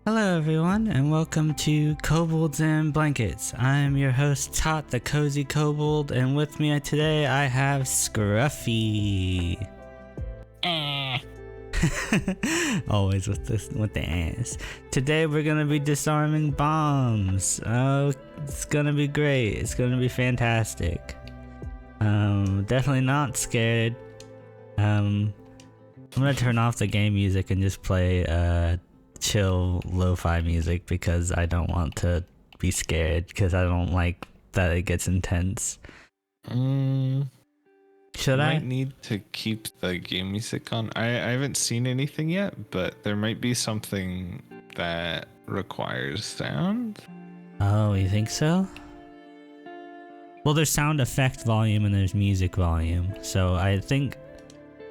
Hello everyone, and welcome to Kobolds and Blankets. I'm your host, Tot, the KoziKobold, and with me today I have Scruffy. Always with the ass. Today we're gonna be disarming bombs. Oh, it's gonna be great. It's gonna be fantastic. Definitely not scared. I'm gonna turn off the game music and just play chill lo-fi music because I don't want to be scared because I don't like that it gets intense. Should I? Might need to keep the game music on. I haven't seen anything yet, but there might be something that requires sound. Oh, you think so? Well, there's sound effect volume and there's music volume, so I think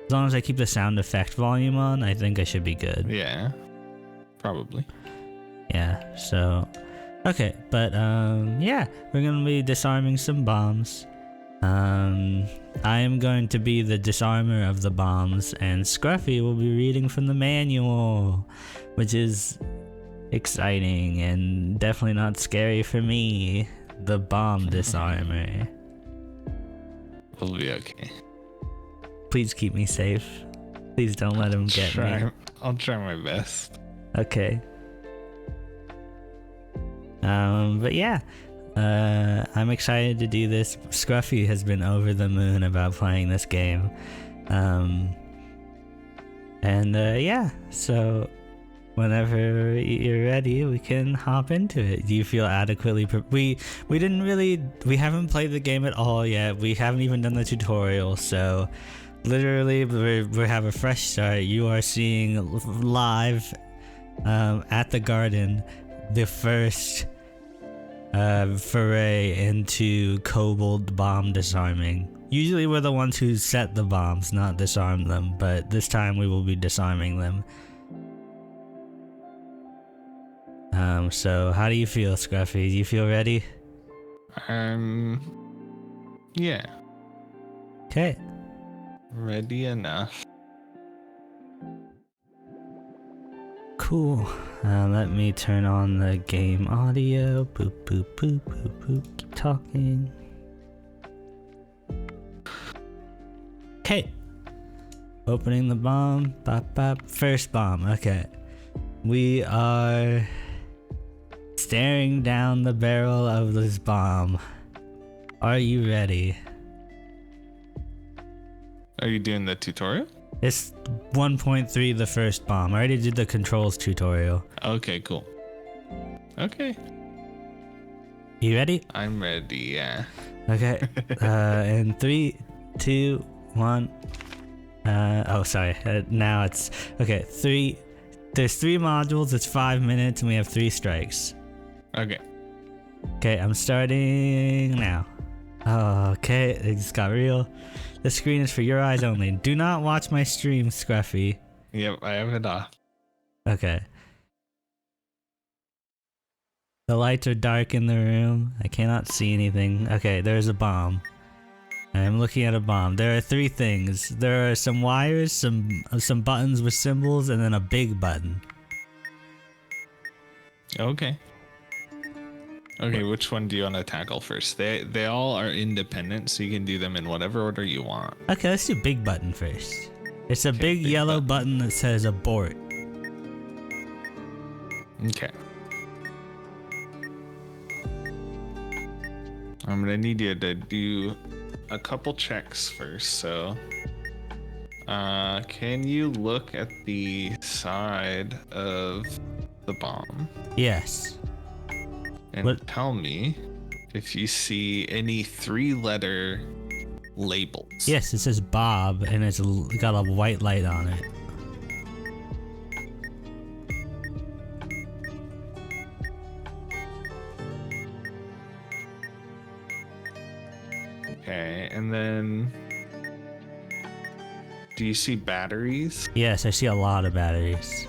as long as I keep the sound effect volume on, I think I should be good. Yeah, probably. Yeah, so okay, but yeah, we're gonna be disarming some bombs. I am going to be the disarmer of the bombs, and Scruffy will be reading from the manual, which is exciting and definitely not scary for me, the bomb disarmer. We'll be okay. Please keep me safe. Please don't let him get me. I'll try my best. Okay. But yeah, I'm excited to do this. Scruffy has been over the moon about playing this game. Yeah, so whenever you're ready, we can hop into it. Do you feel adequately we haven't played the game at all yet. We haven't even done the tutorial, so literally we have a fresh start. You are seeing live at the garden the first foray into Kobold bomb disarming. Usually we're the ones who set the bombs, not disarm them, but this time we will be disarming them. So how do you feel, Scruffy? Do you feel ready? Yeah. Okay. Ready enough. Cool. Let me turn on the game audio. Boop, boop, boop, boop, boop. Keep talking. Okay. Opening the bomb. Bop, bop. First bomb. Okay. We are staring down the barrel of this bomb. Are you ready? Are you doing the tutorial? It's 1.3, the first bomb. I already did the controls tutorial. Okay, cool. Okay. You ready? I'm ready, yeah. Okay. In 3, 2, 1. Oh, sorry. Now it's okay. There's 3 modules. It's 5 minutes, and we have 3 strikes. Okay. Okay, I'm starting now. Oh, okay, it just got real. The screen is for your eyes only. Do not watch my stream, Scruffy. Yep, I have it off. Okay. The lights are dark in the room. I cannot see anything. Okay, there's a bomb. I'm looking at a bomb. There are 3 things. There are some wires, some buttons with symbols, and then a big button. Okay. Okay, which one do you want to tackle first? They all are independent, so you can do them in whatever order you want. Okay, let's do big button first. It's a big yellow button that says abort. Okay. I'm gonna need you to do a couple checks first, so can you look at the side of the bomb? Yes. And tell me if you see any 3-letter labels. Yes, it says Bob, and it's got a white light on it. Okay, and then do you see batteries? Yes, I see a lot of batteries.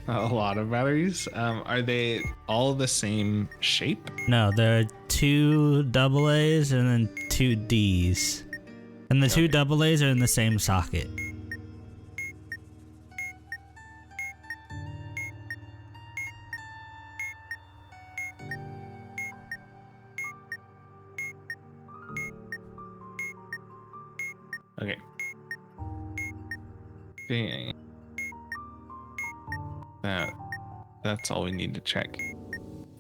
A lot of batteries? Are they all the same shape? No, there are 2 AA's and then 2 D's. And the 2 AA's are in the same socket. Okay. Dang. That's all we need to check.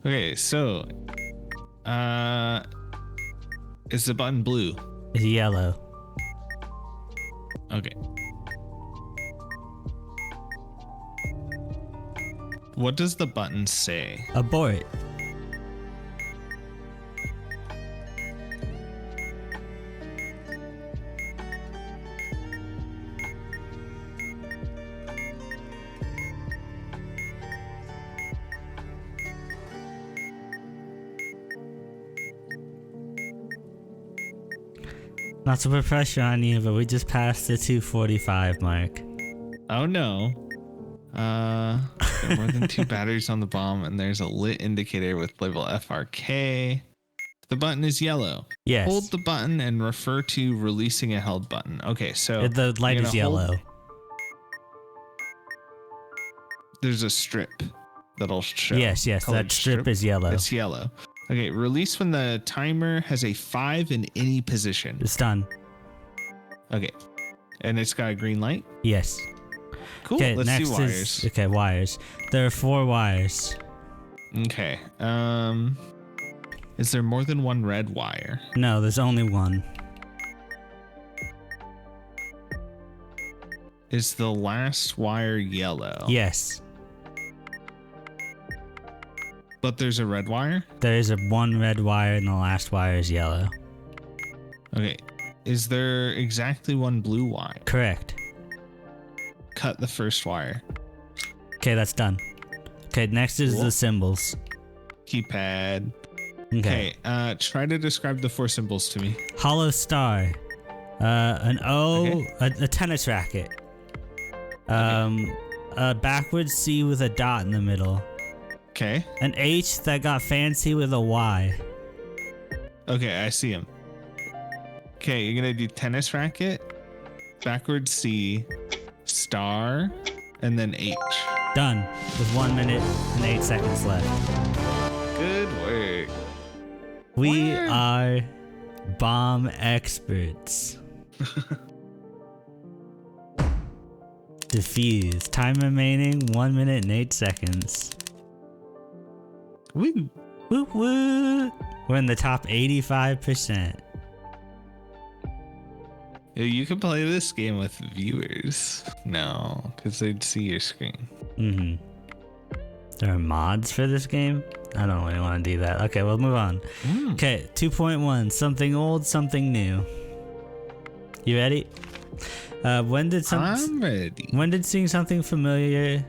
Okay, so is the button blue? It's yellow. Okay. What does the button say? Abort. Not to put pressure on you, but we just passed the 245 mark. Oh no. There are more than 2 batteries on the bomb, and there's a lit indicator with label FRK. The button is yellow. Yes. Hold the button and refer to releasing a held button. Okay, so The light is yellow. There's a strip that'll show. Yes, that strip is yellow. It's yellow. Okay, release when the timer has a 5 in any position. It's done. Okay. And it's got a green light? Yes. Cool. Okay, Let's next do wires. Okay, wires. There are 4 wires. Okay. Is there more than one red wire? No, there's only one. Is the last wire yellow? Yes. But there's a red wire? There is one red wire and the last wire is yellow. Okay. Is there exactly one blue wire? Correct. Cut the first wire. Okay, that's done. Okay, next is the symbols. Keypad. Okay. Try to describe the 4 symbols to me. Hollow star. An O, Okay. a tennis racket. A backwards C with a dot in the middle. Okay. An H that got fancy with a Y. Okay, I see him. Okay, you're gonna do tennis racket, backwards C, star, and then H. Done. With 1 minute and 8 seconds left. Good work. We are bomb experts. Defuse. Time remaining 1 minute and 8 seconds. Woo. Woo woo. We're in the top 85%. You can play this game with viewers. No, because they'd see your screen. Mm-hmm. There are mods for this game? I don't really want to do that. Okay, we'll move on. Okay, 2.1. Something old, something new. You ready? I'm ready. When did seeing something familiar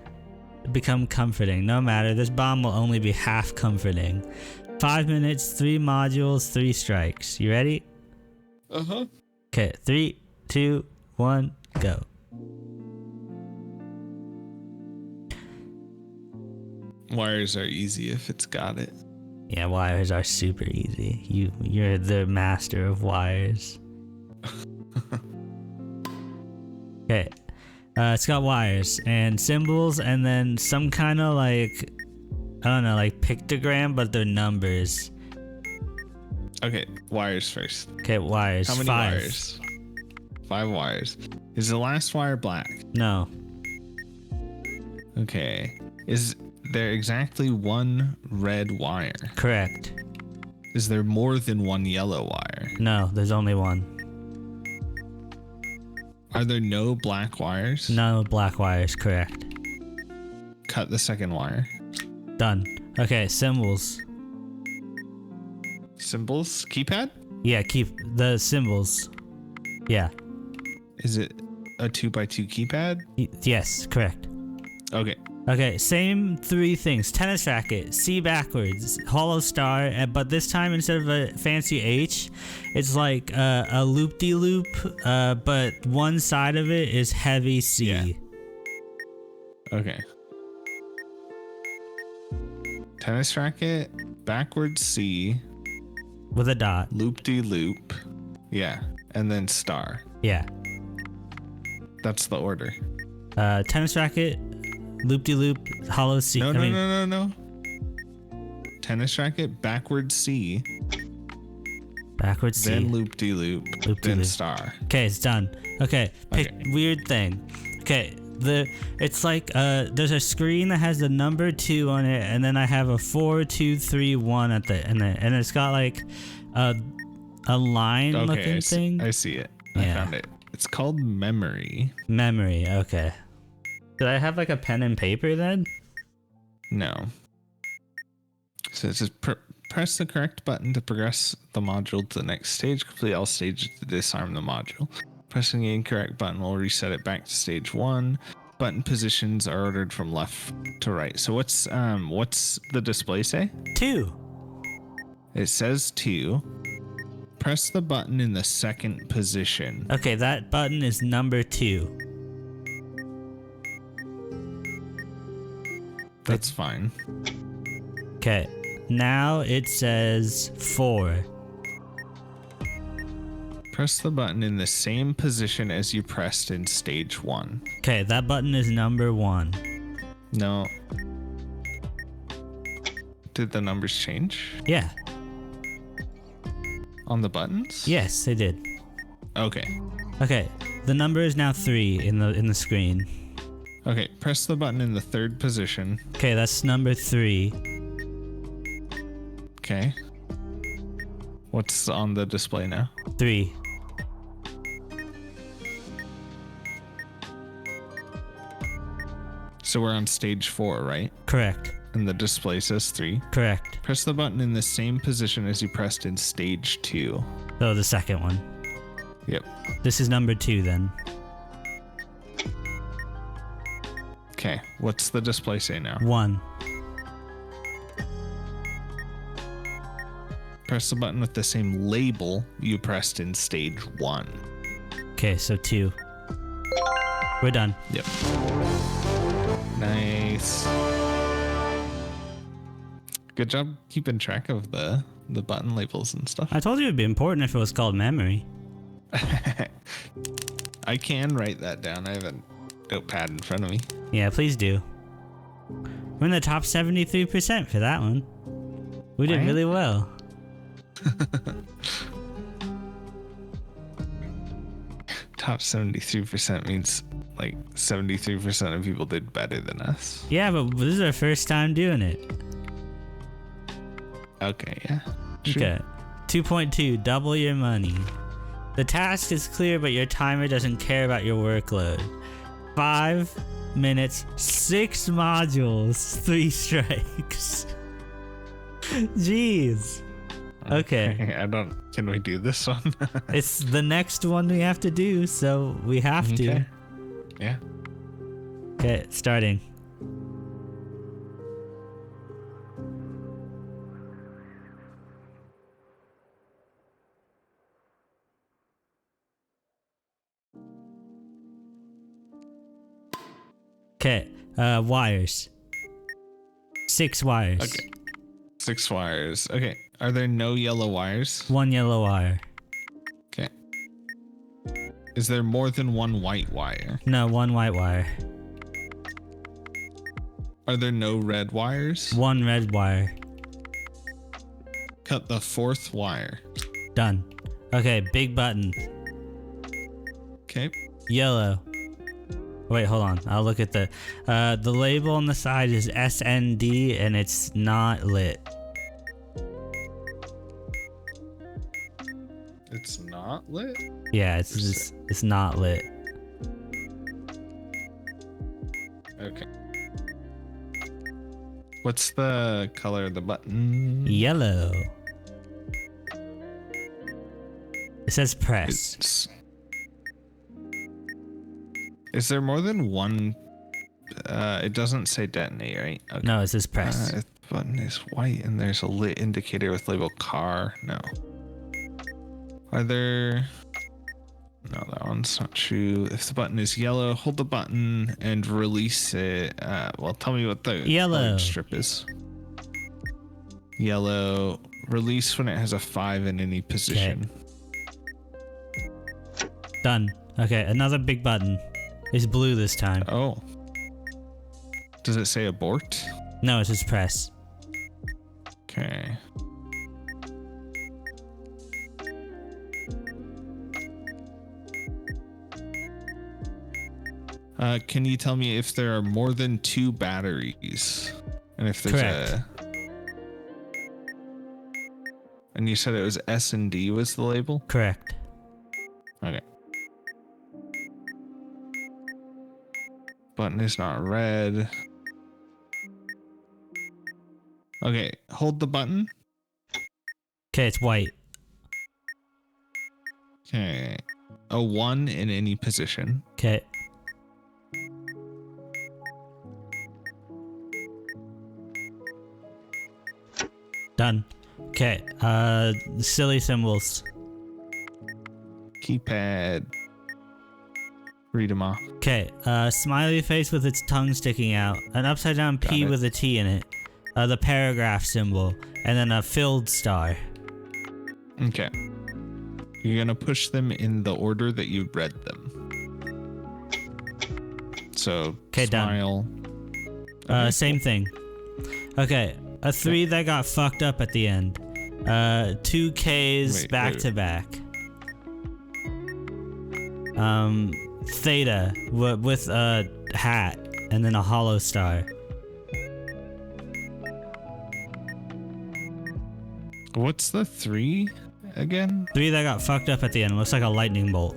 become comforting? No matter, this bomb will only be half comforting. 5 minutes, 3 modules, 3 strikes. You ready? Uh-huh. Okay, 3, 2, 1, go. Wires are easy if it's got it. Yeah, wires are super easy. You're the master of wires. Okay. It's got wires and symbols and then some kind of like, I don't know, like pictogram, but they're numbers. Okay, wires first. Okay, wires. How many 5. wires? 5 wires. Is the last wire black? No. Okay. Is there exactly 1 red wire? Correct. Is there more than 1 yellow wire? No, there's only 1. Are there no black wires? No black wires. Correct. Cut the second wire. Done. Okay, symbols. Symbols? Keypad? Yeah, keep the symbols. Yeah. Is it a 2x2 keypad? Yes, correct. Okay. Okay, same 3 things. Tennis racket, C backwards, hollow star, but this time instead of a fancy H, it's like a loop-de-loop, but one side of it is heavy C. Yeah. Okay. Tennis racket, backwards C, With a dot. loop-de-loop. Yeah. And then star. Yeah. That's the order. Tennis racket, loop-de-loop, hollow C. No. Tennis racket, backwards C, Backwards C. Then loop-de-loop. Loop-de-loop. Then star. Okay, it's done. Okay, pick weird thing. Okay, it's like there's a screen that has the number 2 on it, and then I have a 4, 2, 3, 1 at the end, and it's got like a line looking thing. I see it. Yeah. I found it. It's called memory. Memory. Okay. Did I have like a pen and paper then? No. So it says press the correct button to progress the module to the next stage. Complete all stages to disarm the module. Pressing the incorrect button will reset it back to stage 1. Button positions are ordered from left to right. So what's the display say? 2. It says 2. Press the button in the second position. Okay, that button is number 2. That's fine. Okay, now it says 4. Press the button in the same position as you pressed in stage 1. Okay, that button is number 1. No. Did the numbers change Yeah. on the buttons? Yes, they did. Okay. Okay, the number is now 3 in the screen. Okay, press the button in the third position. Okay, that's number 3. Okay. What's on the display now? 3. So we're on stage 4, right? Correct. And the display says 3. Correct. Press the button in the same position as you pressed in stage 2. Oh, the second one. Yep. This is number 2 then. Okay, what's the display say now? 1. Press the button with the same label you pressed in stage 1. Okay, so 2. We're done. Yep. Nice. Good job keeping track of the button labels and stuff. I told you it'd be important if it was called memory. I can write that down. I have a notepad in front of me. Yeah, please do. We're in the top 73% for that one. We did really well. Top 73% means like 73% of people did better than us. Yeah, but this is our first time doing it. Okay, yeah. Sure. Okay. 2.2, double your money. The task is clear, but your timer doesn't care about your workload. 5 minutes, 6 modules, 3 strikes. Jeez. Okay. Can we do this one? It's the next one we have to do, so we have to. Okay. Yeah. Okay, starting. Okay, wires. 6 wires. Okay. 6 wires. Okay. Are there no yellow wires? 1 yellow wire. Okay. Is there more than 1 white wire? No, 1 white wire. Are there no red wires? 1 red wire. Cut the 4th wire. Done. Okay, big button. Okay. Yellow. Wait, hold on. I'll look at the label on the side is SND and it's not lit. It's not lit? Yeah, it's not lit. Okay. What's the color of the button? Yellow. It says press. Is there more than 1? It doesn't say detonate, right? Okay. No, it says press. The button is white and there's a lit indicator with label car. No. Are there... No, that one's not true. If the button is yellow, hold the button and release it. Well, tell me what the Yellow strip is. Yellow. Release when it has a 5 in any position. Okay. Done. Okay, another big button. It's blue this time. Oh. Does it say abort? No, it says press. Okay. Can you tell me if there are more than 2 batteries? And if there's Correct. And you said it was S and D was the label? Correct. Okay. Button is not red. Okay, hold the button. Okay, it's white. Okay. A 1 in any position. Okay. Done. Okay. Silly symbols. Keypad. Read them off. Okay. Smiley face with its tongue sticking out. An upside down P Got it. with a T in it. The paragraph symbol. And then a filled star. Okay. You're gonna push them in the order that you read them. So, Okay, done. smile. Same thing. Okay. A 3 that got fucked up at the end. 2 Ks Wait, back wait. to back. Theta with a hat and then a hollow star. What's the 3 again? 3 that got fucked up at the end. Looks like a lightning bolt.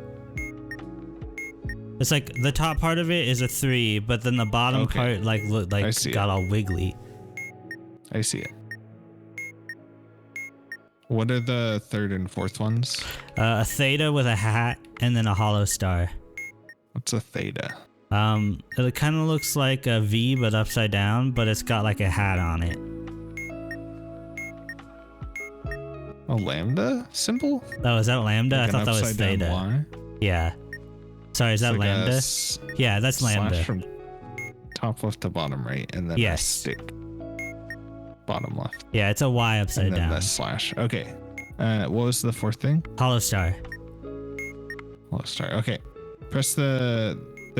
It's like the top part of it is a 3, but then the bottom Okay. part looked I like see got it. all wiggly. I see it. What are the 3rd and 4th ones? A theta with a hat and then a hollow star. What's a theta? It kind of looks like a V but upside down, but it's got like a hat on it. A lambda symbol? Oh, is that lambda? Like I thought an that was upside down theta. Y? Yeah. Sorry, is that It's like a lambda? Yeah, that's slash lambda. from top left to bottom right, and then Yes. a stick bottom left, Yeah, it's a Y upside and then down. the slash. Okay. What was the 4th thing? Hollow star. Let's start. Okay. Press the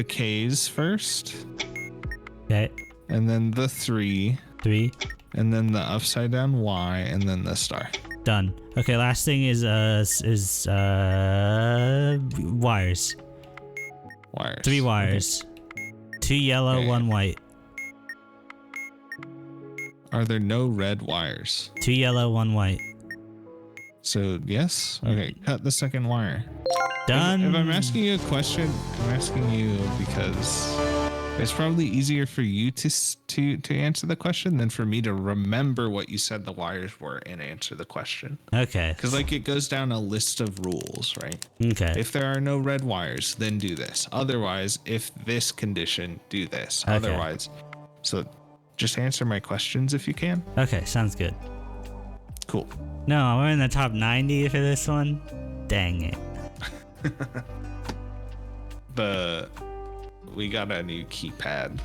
K's first, Okay. and then the 3, 3. and then the upside down Y, and then the star. Done. Okay, last thing is wires. Wires. 3 wires. 2 yellow, Okay. 1 white. Are there no red wires? 2 yellow, 1 white. So yes. Okay. Cut the second wire. Done. If I'm asking you a question, I'm asking you because it's probably easier for you to answer the question than for me to remember what you said the wires were and answer the question. Okay. Because like it goes down a list of rules, right? Okay. If there are no red wires, then do this. Otherwise, if this condition, do this. Okay. Otherwise, so just answer my questions if you can. Okay, sounds good. Cool. No, we're in the top 90 for this one. Dang it. We got a new keypad.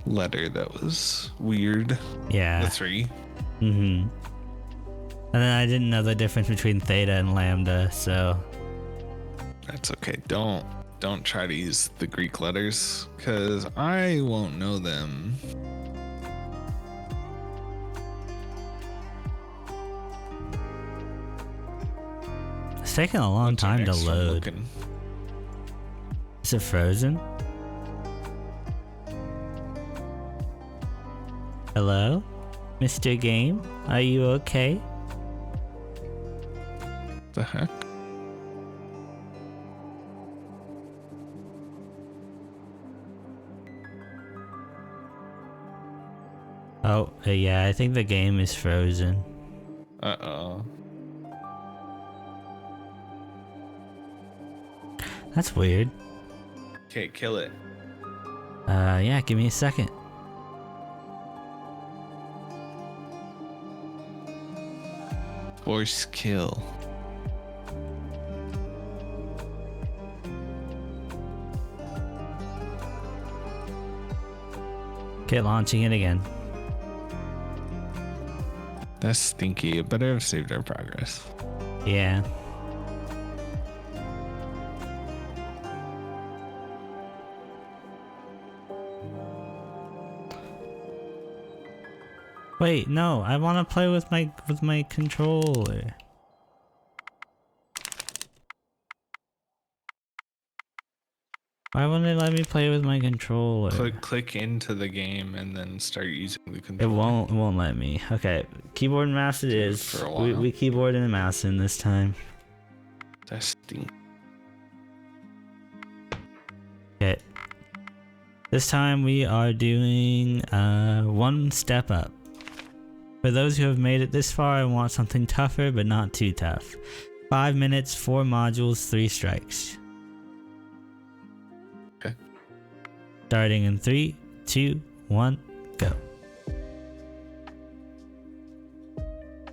Letter that was weird. Yeah. The 3. Mm-hmm. And then I didn't know the difference between theta and lambda, so That's okay. Don't try to use the Greek letters because I won't know them. it's taking a long What's our time to next one load. looking? Is it frozen? Hello? Mr. Game? Are you okay? The heck? Oh, yeah, I think the game is frozen. Uh-oh. That's weird. Okay, kill it. Yeah, give me a second. Force kill. Okay, launching it again. That's stinky. It better have saved our progress. Yeah. Wait, no, I want to play with my controller. Why wouldn't it let me play with my controller? Click into the game and then start using the It controller. won't let me. Okay, keyboard and mouse it is. For a while. We keyboard and mouse in this time. Testing. Okay. This time we are doing one step up. For those who have made it this far and want something tougher but not too tough. 5 minutes, 4 modules, 3 strikes. Okay. Starting in 3, 2, 1, go.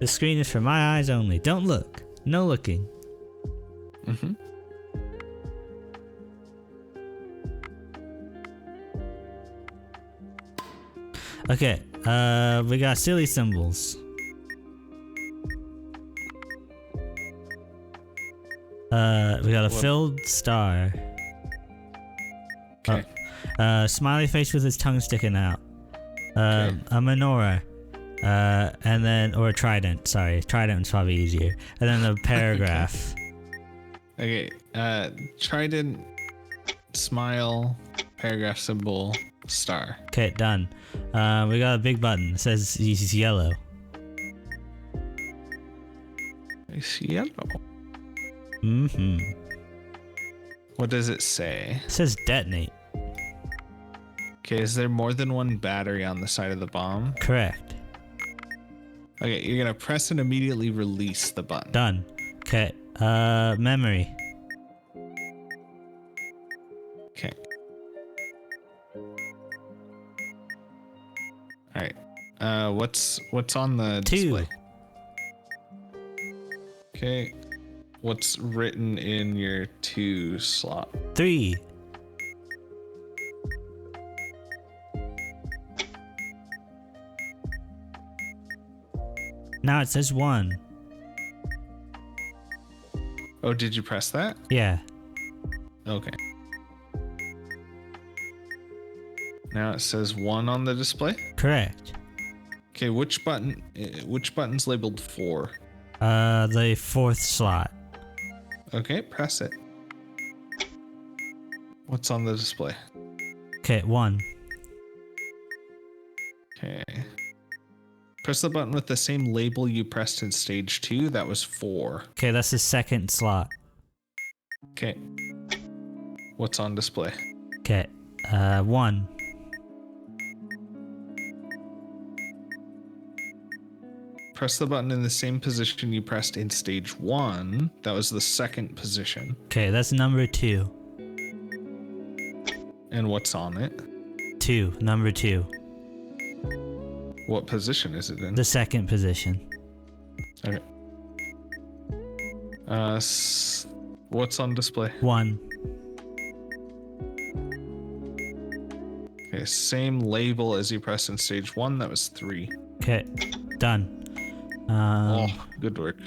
The screen is for my eyes only. Don't look. No looking. Mm-hmm. Okay, we got silly symbols. We got a filled star. Okay. Smiley face with his tongue sticking out. Okay. A menorah. And then, or a trident, sorry. Trident's probably easier. And then a paragraph. Okay. Trident, smile, paragraph symbol, star. Okay, done. We got a big button. It says he's yellow. It's yellow. Mm-hmm. What does it say? It says detonate. Okay, is there more than one battery on the side of the bomb? Correct. Okay, you're gonna press and immediately release the button. Done. Okay. Memory. Okay. Alright. What's on the 2. display? Okay. What's written in your 2 slot? 3. Now it says 1. Oh, did you press that? Yeah. Okay. Now it says 1 on the display. Correct. Okay, which button's labeled 4? The 4th slot. Okay, press it. What's on the display? Okay, 1. Okay. Press the button with the same label you pressed in stage 2. That was 4. Okay, that's the 2nd slot. Okay. What's on display? Okay, 1. Press the button in the same position you pressed in stage 1. That was the 2nd position. Okay, that's number 2. And what's on it? 2. Number 2. What position is it in? The 2nd position. Okay. What's on display? 1. Okay, same label as you pressed in stage 1. That was 3. Okay, done. Oh, good work.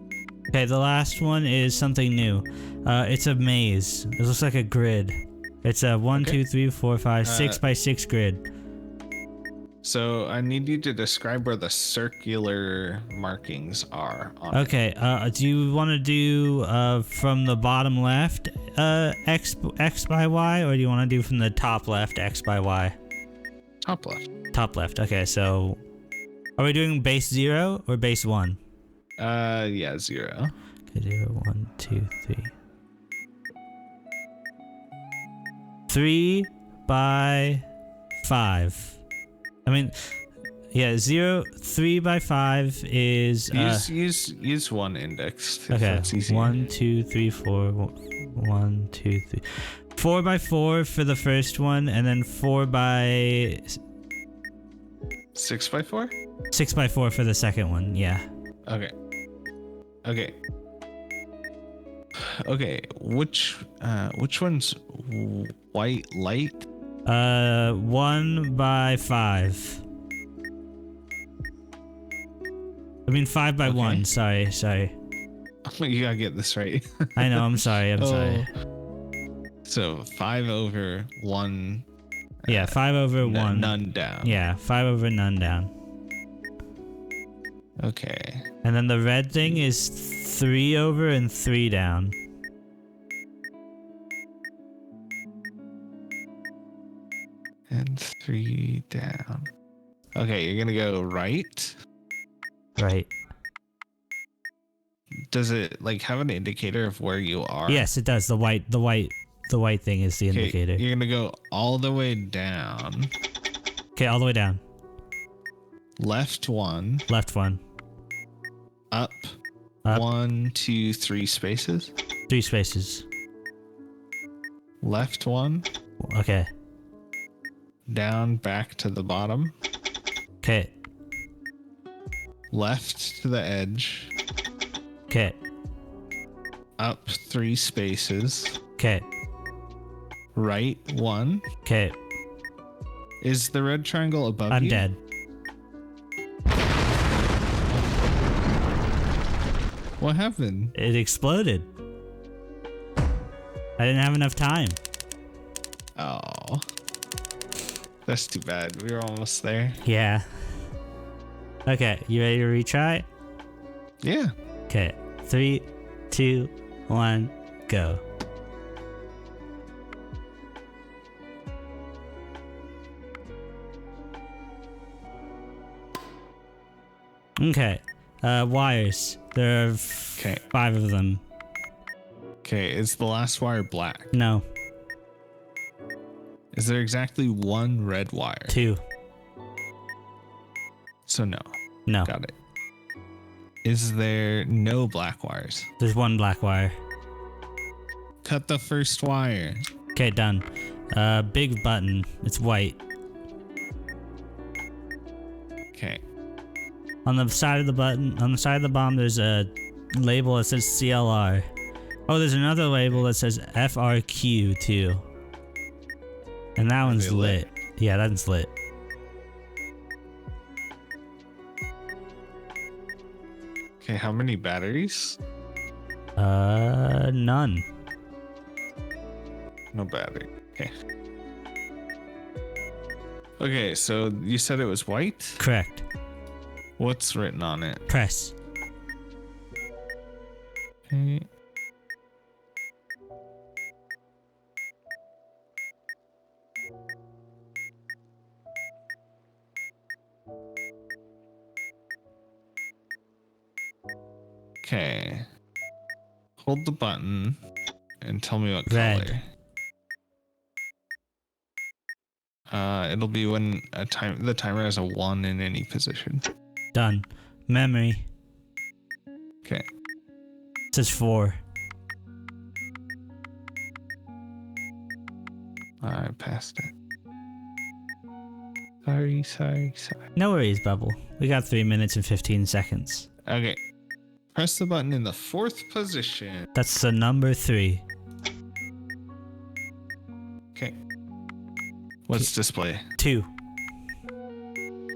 Okay, the last one is something new. It's a maze. It looks like a grid. It's a 1, Okay. 2, 3, 4, 5, 6 by 6 grid. So I need you to describe where the circular markings are on it. Okay, do you want to do from the bottom left X by Y, or do you want to do from the top left X by Y? Top left. Top left. Okay, so are we doing base 0 or base 1? Yeah, 0. Okay, 0, 1, 2, 3. 3 by 5. I mean, yeah, 3 by 5 is Use one index. If okay. that's easier. 1, 2, 3, 4. 1, 2, 3. 4 by 4 for the first one, and then 4 by 6 by 4. 6 by 4 for the second one. Yeah. Okay. Okay. Okay. Which one's white light? 1 by 5. I mean 5 by Okay. 1. Sorry. You gotta get this right. I know. I'm sorry. I'm sorry. So 5 over 1. Yeah, 5 over 1. None down. Yeah, 5 over none down. Okay. And then the red thing is 3 over and 3 down. And 3 down. Okay, you're gonna go right. Right. Does it like have an indicator of where you are? Yes, it does. The white thing is the indicator. You're gonna go all the way down. Okay, all the way down. Left 1. Left 1. Up. 1, 2, 3 spaces. 3 spaces. Left 1. Okay. Down back to the bottom. Okay. Left to the edge. Okay. Up 3 spaces. Okay. Right 1. Okay. Is the red triangle above you? I'm dead. What happened? It exploded. I didn't have enough time. Oh. That's too bad. We were almost there. Yeah. Okay, you ready to retry? Yeah. Okay. 3, 2, 1, go. Okay. Wires. There are 5 of them. Okay, is the last wire black? No. Is there exactly 1 red wire? 2. So no. No. Got it. Is there no black wires? There's 1 black wire. Cut the first wire. Okay, done. Big button. It's white. Okay. On the side of the button, on the side of the bomb, there's a label that says CLR. Oh, there's another label that says FRQ too. And that one's lit. Yeah, that one's lit. Okay, how many batteries? None. No battery. Okay. Okay, so you said it was white? Correct. What's written on it? Press. Okay. Okay. Hold the button and tell me what Red. color. It'll be when the timer has a 1 in any position. Done. Memory. Okay. It says 4. I passed it. Sorry. No worries, Bubble. We got 3 minutes and 15 seconds. Okay. Press the button in the 4th position. That's the number 3. Okay. What's display? 2.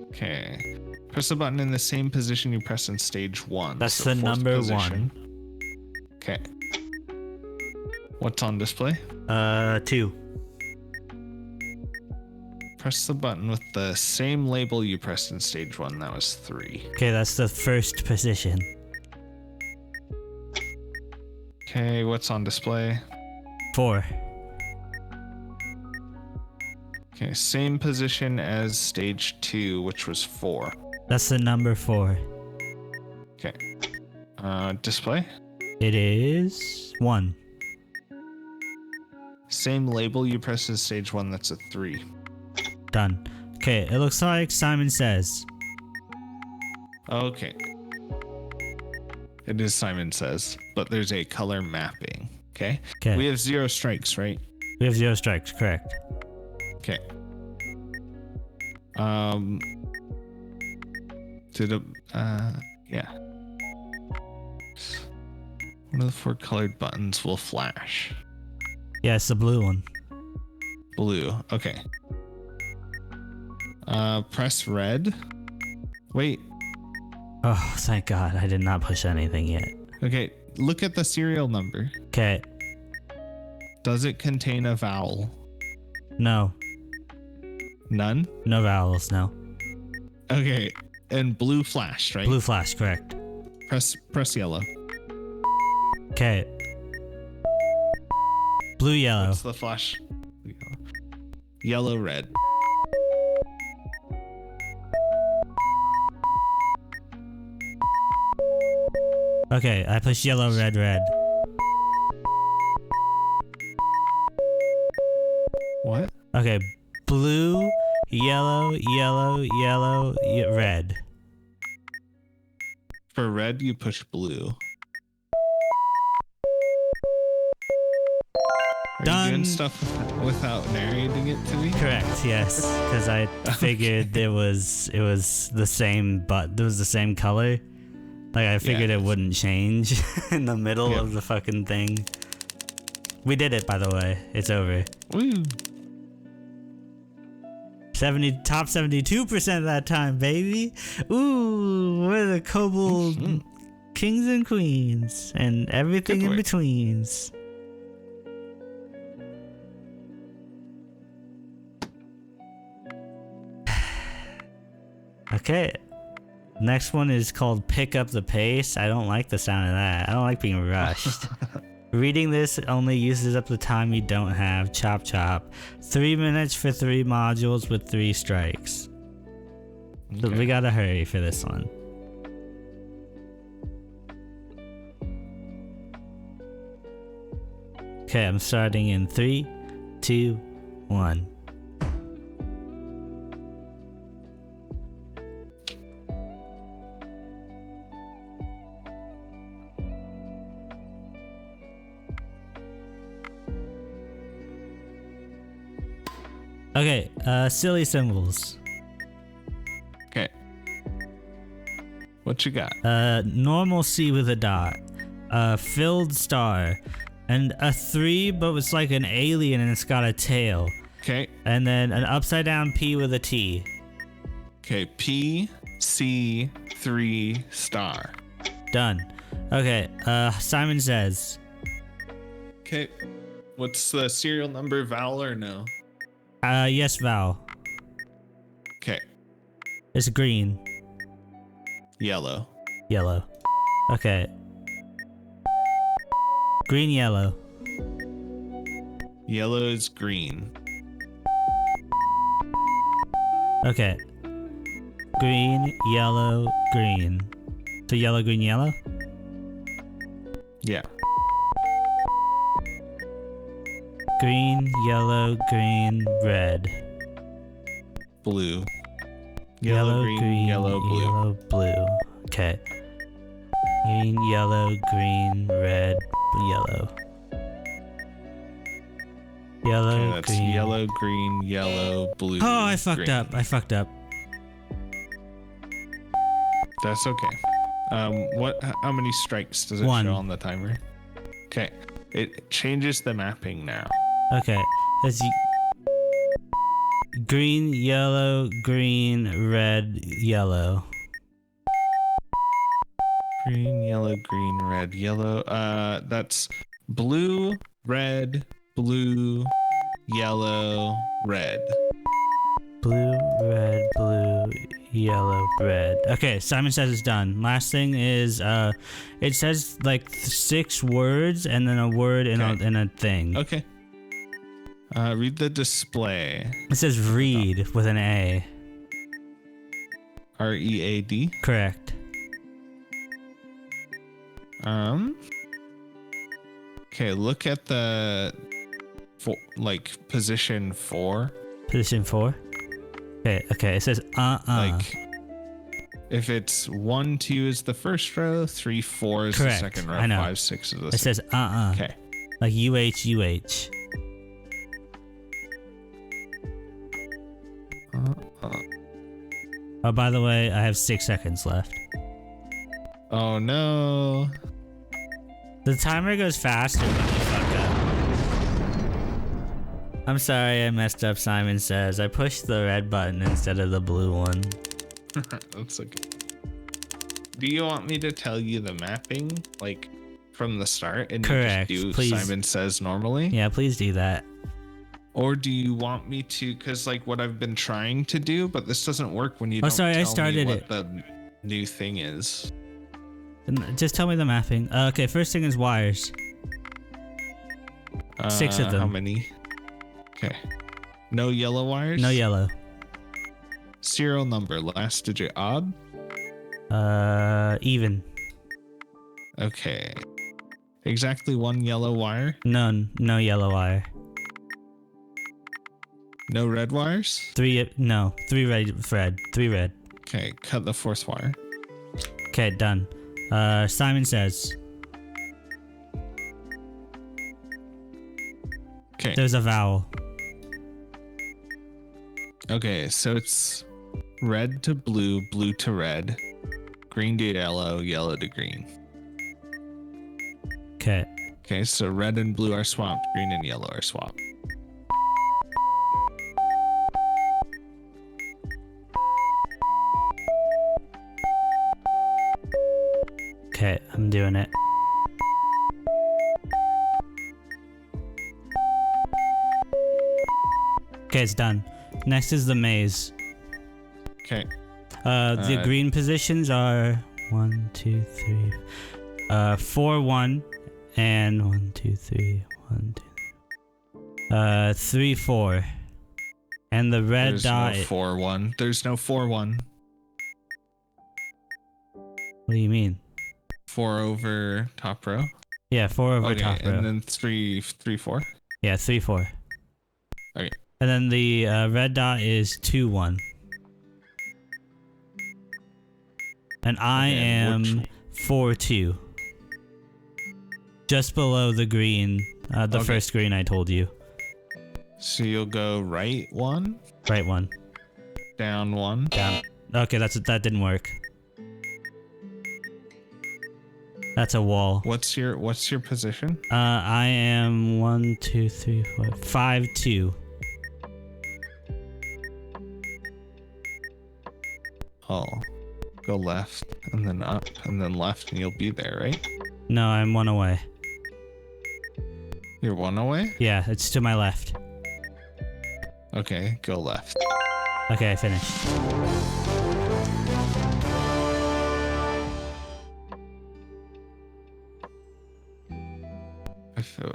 Okay. Press the button in the same position you press in stage 1. That's so the 4th number position. 1. Okay. What's on display? 2. Press the button with the same label you pressed in stage 1. That was 3. Okay, that's the 1st position. Okay, what's on display? 4. Okay, same position as stage 2, which was 4. That's the number 4. Okay. Display? It is 1. Same label you pressed in stage 1, that's a 3. Done. Okay, it looks like Simon Says. Okay. It is Simon Says, but there's a color mapping. Okay? Okay. We have 0 strikes, right? We have 0 strikes, correct. Okay. Yeah. One of the 4 colored buttons will flash. Yeah, it's the blue one. Blue. Okay. Press red. Wait. Oh, thank God. I did not push anything yet. Okay. Look at the serial number. Okay. Does it contain a vowel? No. None? No vowels, no. Okay. And blue flashed, right? Blue flash, correct. Press yellow. Okay. Blue, yellow. What's the flash? Yellow, red. Okay, I push yellow, red, red. What? Okay, blue, yellow, yellow, yellow, red. For red, you push blue. Are Done. you doing stuff without narrating it to me? Correct, yes, because I figured it was the same, but it was the same color. Like I figured it wouldn't change in the middle of the fucking thing. We did it, by the way. It's over. Woo. Top 72% of that time, baby. Ooh, we're the Kobold kings and queens and everything in betweens. Okay. Next one is called Pick Up the Pace. I don't like the sound of that. I don't like being rushed. Reading this only uses up the time you don't have. Chop chop. 3 minutes for 3 modules with 3 strikes. Okay. So we gotta hurry for this one. Okay, I'm starting in 3, 2, 1. Okay, silly symbols. Okay. What you got? Normal C with a dot. Filled star. And a 3, but it's like an alien and it's got a tail. Okay. And then an upside down P with a T. Okay, P, C, 3, star. Done. Okay, Simon Says. Okay. What's the serial number, vowel or no? Yes, vowel. Okay. It's green. Yellow. Yellow. Okay. Green, yellow. Yellow is green. Okay. Green, yellow, green. So yellow, green, yellow? Yeah. Green, yellow, green, red. Blue. Yellow, green, yellow, blue. Yellow, blue. Okay. Green, yellow, green, red, yellow. Yellow, Okay, that's green. yellow, green, yellow, blue. Oh, I fucked green. up. I fucked up. That's okay. How many strikes does it 1. show on the timer? Okay. It changes the mapping now. Okay. It's green, yellow, green, red, yellow. Green, yellow, green, red, yellow. That's blue, red, blue, yellow, red. Blue, red, blue, yellow, red. Okay, Simon Says it's done. Last thing is, it says like 6 words and then a word in a thing. Okay. Read the display. It says read with an A. R-E-A-D? Correct. Okay, look at the position 4. Position 4. Okay, it says Like if it's 1, 2 is the first row, 3, 4 is Correct. the second row, I know. 5, 6 is the It says Okay. like UH. Oh, by the way, I have 6 seconds left. Oh no. The timer goes faster when you fuck up. I'm sorry I messed up, Simon Says. I pushed the red button instead of the blue one. That's okay. Do you want me to tell you the mapping, like, from the start? And Correct. You just do Please. Simon Says normally? Yeah, please do that. Or do you want me to, because, like, what I've been trying to do, but this doesn't work when you don't sorry, I tell started me what it. the new thing is. Just tell me the mapping. Okay, first thing is wires. 6 of them. How many? Okay. No yellow wires? No yellow. Serial number, last digit odd? Even. Okay. Exactly 1 yellow wire. None. No yellow wire. No red wires. 3. No. 3 red. 3 red. Okay, cut the 4th wire. Okay, done. Simon says Okay. there's a vowel. Okay, so it's red to blue, blue to red, green to yellow, yellow to green. Okay. Okay, so red and blue are swapped, green and yellow are swapped. Okay, I'm doing it. Okay, it's done. Next is the maze. Okay. The green positions are 1, 2, 3, 4, 1, and 1, 2, 3, 1, 2, 3, 4. And the red There's dot. no 4-1. There's no 4-1. What do you mean? 4 over top row. Yeah, 4 over Okay, top row. and then 3, 4. Yeah, 3, 4. Okay. And then the red dot is 2, 1. And I am 4, 2. Just below the green, the first green I told you. So you'll go right 1, Right 1. down 1. Down. Okay, that didn't work. That's a wall. What's your position? I am 1, 2, 3, 4, 5, 2. Oh, go left and then up and then left and you'll be there, right? No, I'm 1 away. You're 1 away? Yeah, it's to my left. Okay, go left. Okay, I finished.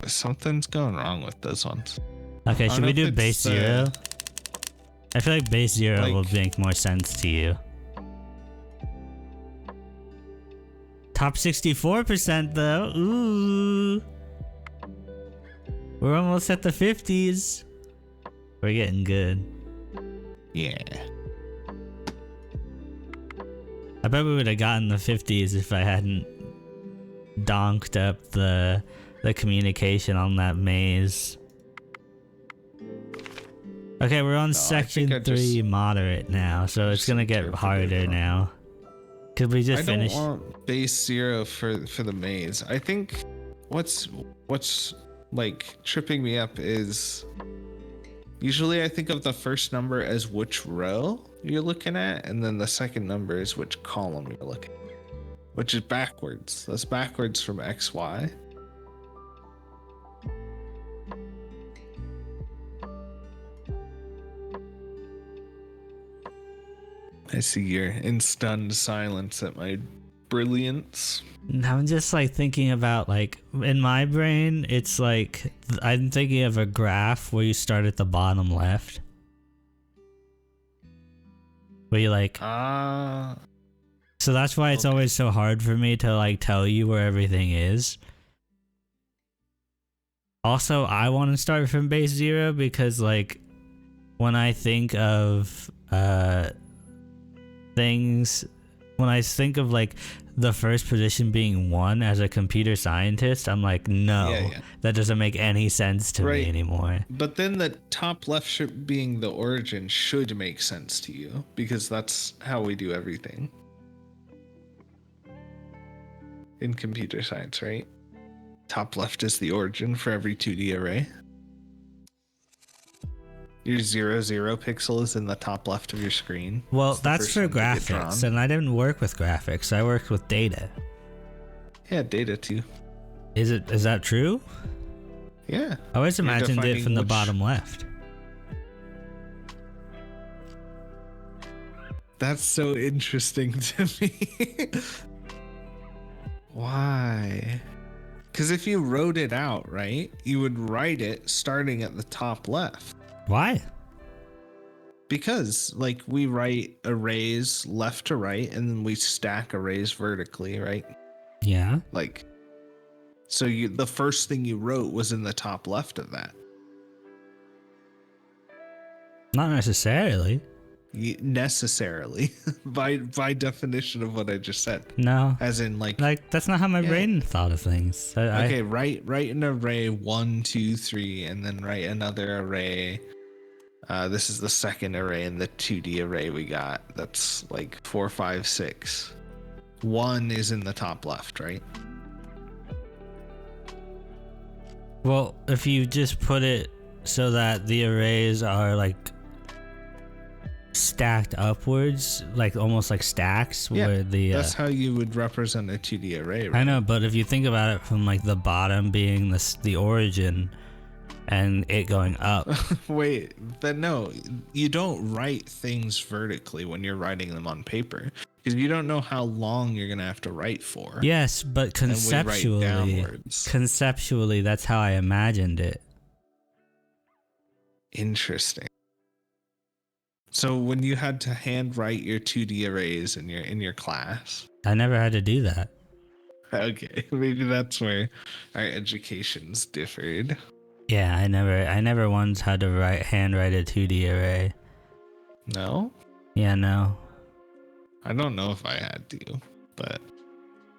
Something's going wrong with those ones. Okay, should we do base 0? The, I feel like base 0 like- will make more sense to you. Top 64% though. Ooh. We're almost at the 50s. We're getting good. yeah. I bet we would have gotten the 50s if I hadn't donked up the communication on that maze. Okay, we're on section 3 moderate now, so it's gonna get harder now. Could we just finish? I don't want base 0 for the maze. I think what's like tripping me up is usually I think of the first number as which row you're looking at, and then the second number is which column you're looking at, which is backwards. That's backwards from XY. I see you're in stunned silence at my brilliance. I'm just like thinking about, like, in my brain, it's like I'm thinking of a graph where you start at the bottom left. Where you like, so that's why it's always so hard for me to like tell you where everything is. Also, I want to start from base 0 because like when I think of things, when I think of like the first position being 1 as a computer scientist, I'm like, no, that doesn't make any sense to me anymore. But then the top left being the origin should make sense to you because that's how we do everything in computer science, right? Top left is the origin for every 2D array. Your 0, 0 pixel is in the top left of your screen. Well, that's for graphics, and I didn't work with graphics. I worked with data. Yeah, data too. Is that true? Yeah. I always imagined it from the bottom left. That's so interesting to me. Why? Because if you wrote it out, right, you would write it starting at the top left. Why? Because, like, we write arrays left to right, and then we stack arrays vertically, right? Yeah. Like, so the first thing you wrote was in the top left of that. Not necessarily. Necessarily, by definition of what I just said. No. As in, like that's not how my brain thought of things. Okay, write an array 1, 2, 3, and then write another array. This is the second array in the 2D array we got. That's like 4, 5, 6. 1 is in the top left, right? Well, if you just put it so that the arrays are like stacked upwards, like almost like stacks, where that's how you would represent a 2D array, right? I know, but if you think about it from like the bottom being the origin and it going up. Wait, but no, you don't write things vertically when you're writing them on paper, because you don't know how long you're gonna have to write for. Yes, but conceptually that's how I imagined it. Interesting. So when you had to handwrite your 2D arrays in your class, I never had to do that. Okay, maybe that's where our educations differed. Yeah, I never once had to handwrite a 2D array. No? Yeah, no. I don't know if I had to, but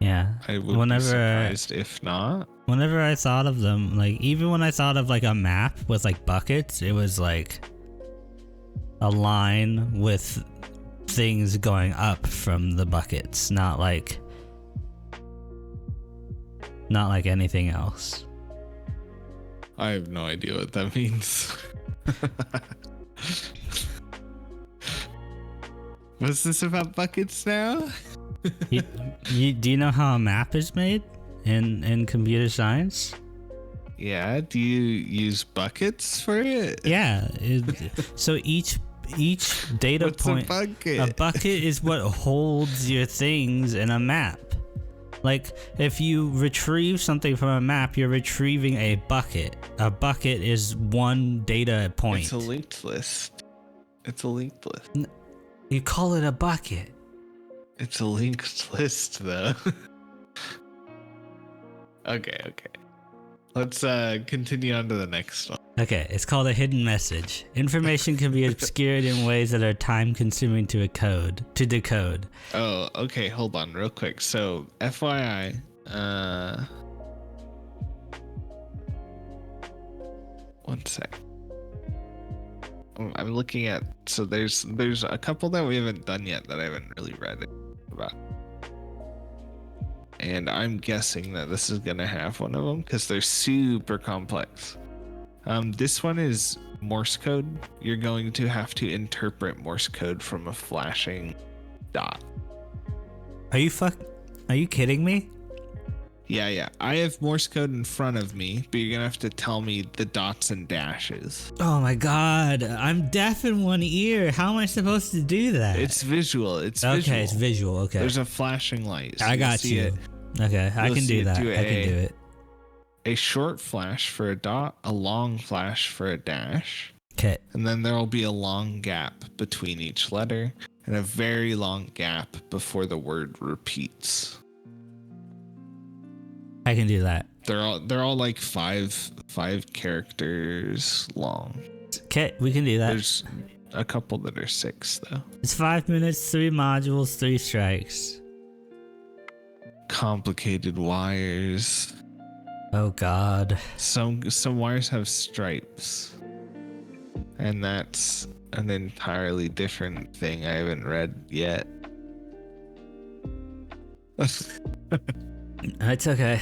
yeah, I would be surprised if not. Whenever I thought of them, like even when I thought of like a map with like buckets, it was like a line with things going up from the buckets, not like anything else. I have no idea what that means. What's this about buckets now? Do you know how a map is made in computer science? Yeah, do you use buckets for it? Yeah, so each data What's point, a bucket is what holds your things in a map. Like if you retrieve something from a map, you're retrieving a bucket. A bucket is one data point. It's a linked list. You call it a bucket. It's a linked list, though. Okay. Let's continue on to the next one. Okay, it's called a hidden message. Information can be obscured in ways that are time-consuming to decode. Oh, okay. Hold on, real quick. So, FYI, one sec. I'm looking at. So there's a couple that we haven't done yet that I haven't really read about. And I'm guessing that this is gonna have one of them because they're super complex. This one is Morse code. You're going to have to interpret Morse code from a flashing dot. Are you kidding me? Yeah. I have Morse code in front of me, but you're gonna have to tell me the dots and dashes. Oh my god, I'm deaf in one ear. How am I supposed to do that? It's visual. Okay, it's visual. Okay. There's a flashing light. So I got you. Okay, I can do that. I can do it. A short flash for a dot, a long flash for a dash. Okay. And then there will be a long gap between each letter and a very long gap before the word repeats. I can do that. They're all like five characters long. Okay, we can do that. There's a couple that are 6 though. It's 5 minutes, 3 modules, 3 strikes. Complicated wires. Oh god. Some wires have stripes. And that's an entirely different thing I haven't read yet. It's okay.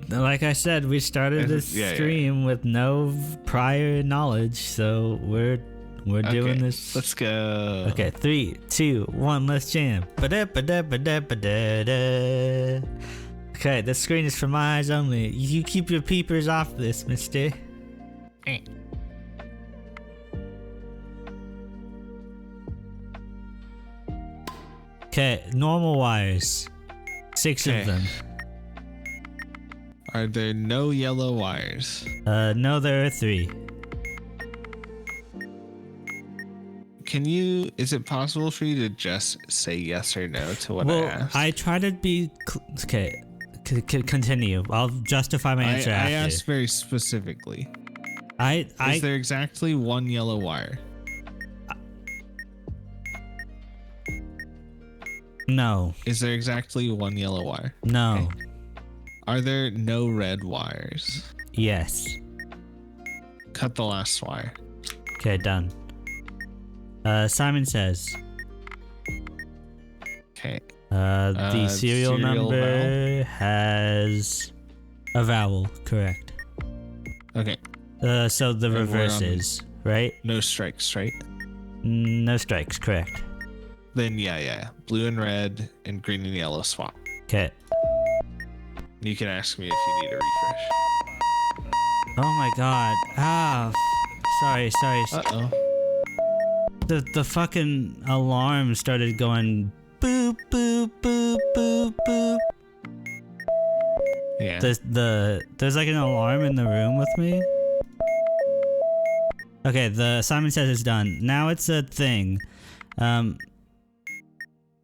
Like I said, we started this stream with no prior knowledge, so we're doing this. Let's go. Okay, 3, 2, 1, let's jam. Okay, the screen is for my eyes only. You keep your peepers off this, mister. Okay, normal wires. 6 of them. Are there no yellow wires? No, there are 3. Is it possible for you to just say yes or no to what I asked? I try to be, okay, Continue. I'll justify my answer I after. asked very specifically. Is there exactly one yellow wire? No. Is there exactly one yellow wire? No. Okay. Are there no red wires? Yes. Cut the last wire. Okay, done. Simon says. Okay. The serial number vowel? has a vowel, correct. Okay. So the And we're reverse on- is, right? No strikes, right? No strikes, correct. Then yeah. Blue and red and green and yellow swap. Okay. You can ask me if you need a refresh. Oh my god. Sorry. Uh-oh. The fucking alarm started going boop boop boop boop boop. Yeah. There's like an alarm in the room with me. Okay, the Simon says it's done. Now it's a thing.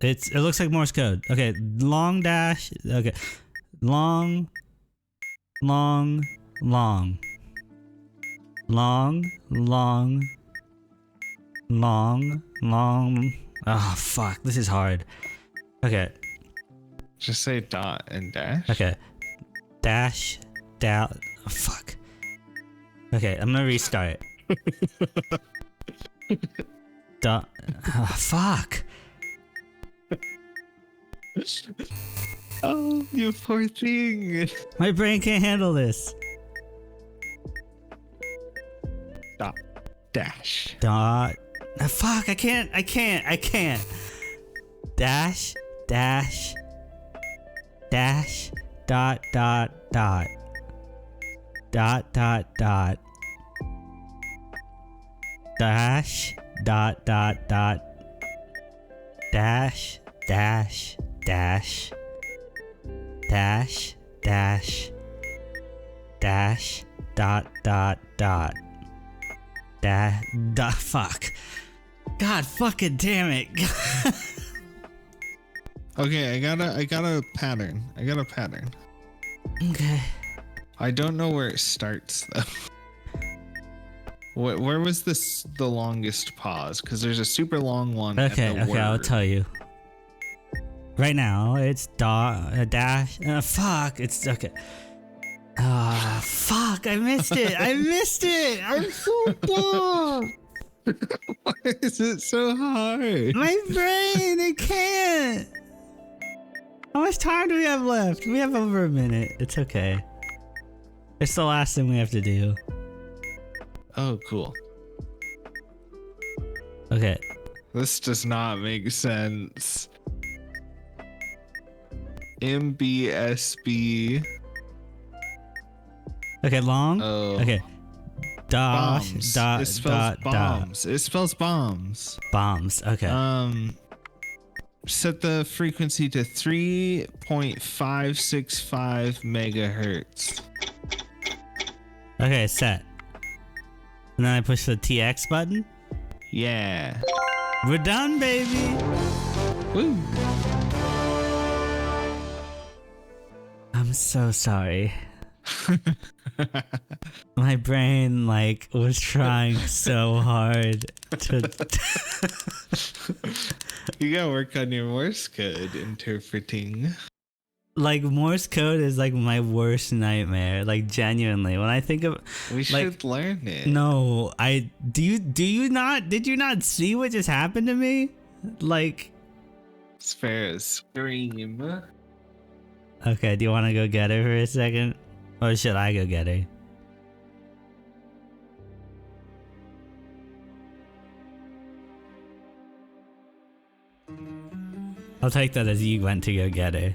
It looks like Morse code. Okay, long dash. Okay, long. Oh fuck, this is hard. Okay. Just say dot and dash. Okay. Dash. Down. Oh, fuck. Okay, I'm gonna restart. Dot. Oh, fuck. Oh, you poor thing. My brain can't handle this. Dot. Dash. Dot. Fuck, I can't. Dash. Dash. Dot. Dot. Dot. Dot. Dash. Dot. Dot. Dash. Dash. Dash. Dot. Fuck. God fucking damn it. Okay, I got a pattern. Okay. I don't know where it starts though. Where was the longest pause? Because there's a super long one. Okay, at the word. I'll tell you. Right now, it's dash. Fuck, it's okay. Fuck, I missed it. I'm so dumb. Why is it so hard? My brain, it can't. How much time do we have left? We have over a minute. It's okay. It's the last thing we have to do. Oh, cool. Okay. This does not make sense. MBSB. Okay, long. Oh. Okay. Dash. Bombs. Dot. It spells Dot. bombs. It spells bombs. Bombs. Okay. Set the frequency to 3.565 megahertz. Okay, set. And then I push the TX button. Yeah. We're done, baby. Woo. I'm so sorry. My brain was trying so hard to You gotta work on your Morse code interpreting. Morse code is my worst nightmare. Genuinely, when I think of We should learn it. no, did you not see what just happened to me? Spare a scream. Okay, do you want to go get her for a second? Or should I go get her? I'll take that as you went to go get her.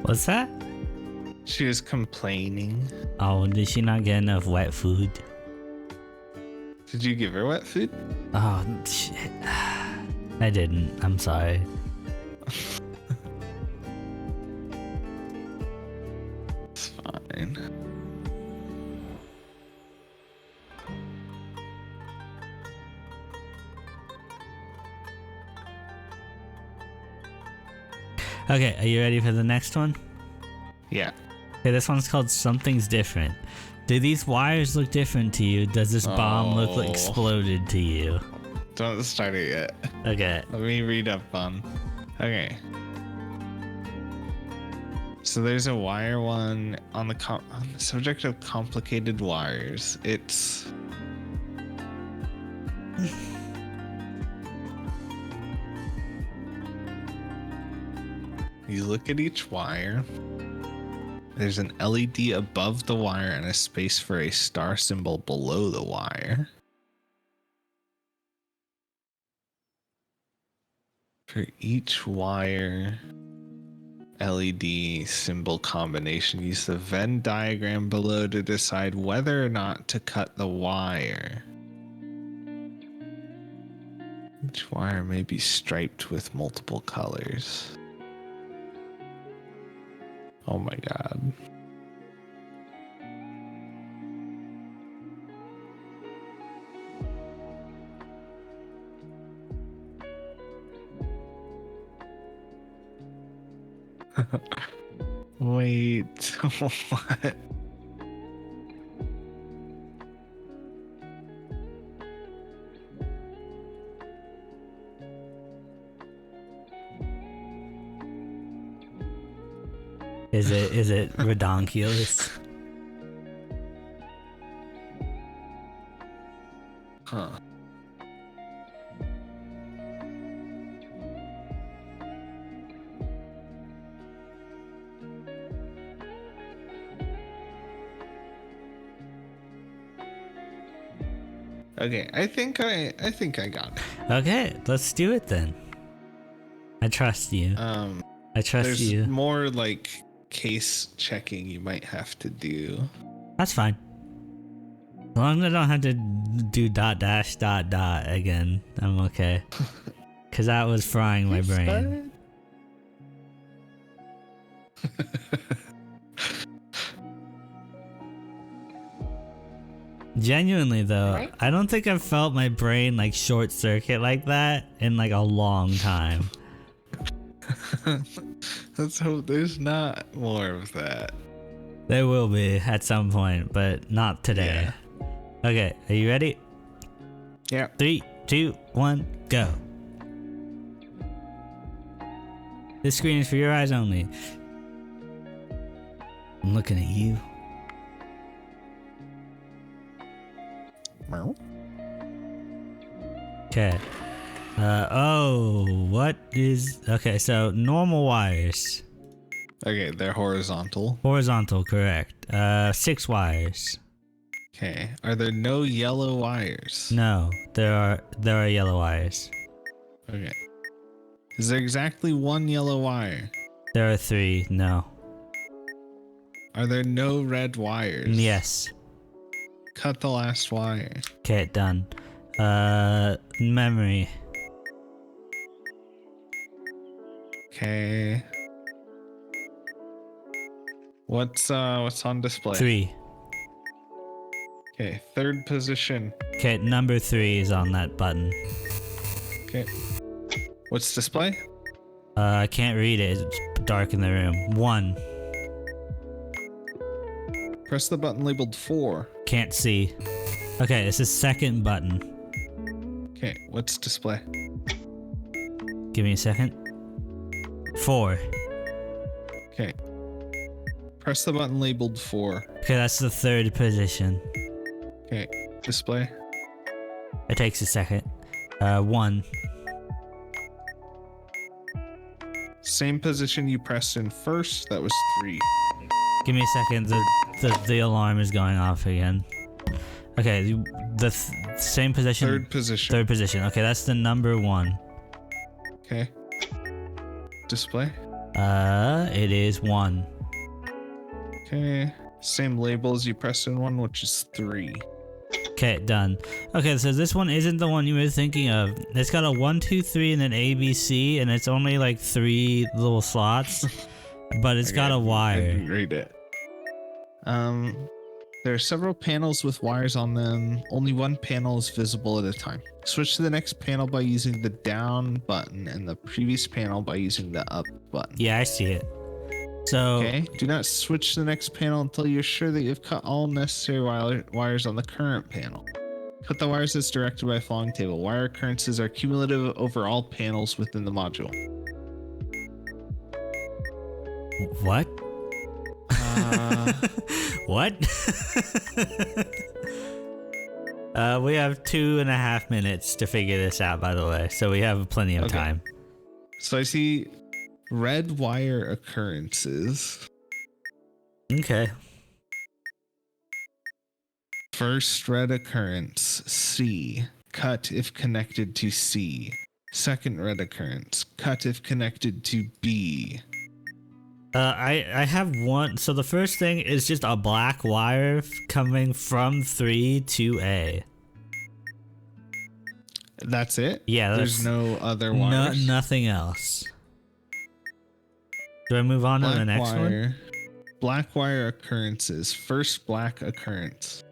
What's that? She was complaining. Oh, did she not get enough wet food? Did you give her wet food? Oh, shit. I didn't. I'm sorry. It's fine. Okay, are you ready for the next one? Yeah. Okay, this one's called Something's Different. Do these wires look different to you? Does this bomb look like exploded to you? Don't start it yet. Okay. Let me read up on. Okay. So there's a wire one on the subject of complicated wires. It's you look at each wire. There's an LED above the wire and a space for a star symbol below the wire. For each wire LED symbol combination, use the Venn diagram below to decide whether or not to cut the wire. Each wire may be striped with multiple colors. Oh my god. Wait, what? Is it redonkulous? Huh. Okay, I think I got it. Okay, let's do it then. I trust you. I trust There's you. more like case checking you might have to do. That's fine. As long as I don't have to do ... again, I'm okay. Cause that was frying my brain. Genuinely though, Right? I don't think I've felt my brain like short circuit like that in like a long time. Let's hope there's not more of that. There will be at some point, but not today. Yeah. Okay, are you ready? Yeah. 3, 2, 1, go. This screen is for your eyes only. I'm looking at you. Okay. Oh, what is... Okay, so normal wires. Okay, they're horizontal. Horizontal, correct. 6 wires. Okay. Are there no yellow wires? No, there are yellow wires. Okay. Is there exactly one yellow wire? There are 3, no. Are there no red wires? Yes. Cut the last wire. Okay, done. Memory. Okay. What's on display? 3. Okay, third position. Okay, number 3 is on that button. Okay. What's display? I can't read it. It's dark in the room. 1. Press the button labeled 4. Can't see. Okay, this is second button. Okay, what's display? Give me a second. 4. Okay. Press the button labeled 4. Okay, that's the third position. Okay, display. It takes a second. 1. Same position you pressed in first, that was 3. Give me a second. The alarm is going off again. Okay, the same position. Third position. Third position. Okay, that's the number 1. Okay. display? It is 1. Okay. Same label as you pressed in 1, which is 3. Okay, done. Okay, so this one isn't the one you were thinking of. It's got a 1, 2, 3, and then A, B, C, and it's only like 3 little slots, but it's got a I wire. didn't read it. There are several panels with wires on them. Only one panel is visible at a time. Switch to the next panel by using the down button and the previous panel by using the up button. Yeah, I see it. So Okay, do not switch to the next panel until you're sure that you've cut all necessary wires on the current panel. Cut the wires as directed by following table. Wire occurrences are cumulative over all panels within the module. what? What? We have 2.5 minutes to figure this out, by the way, so we have plenty of time. So I see red wire occurrences. Okay. First red occurrence, C. Cut if connected to C. Second red occurrence, cut if connected to B. I have one. So the first thing is just a black wire coming from 3 to A. That's it? Yeah, there's no other wires. Nothing else. Do I move on to the next one? Black wire occurrences. First black occurrence.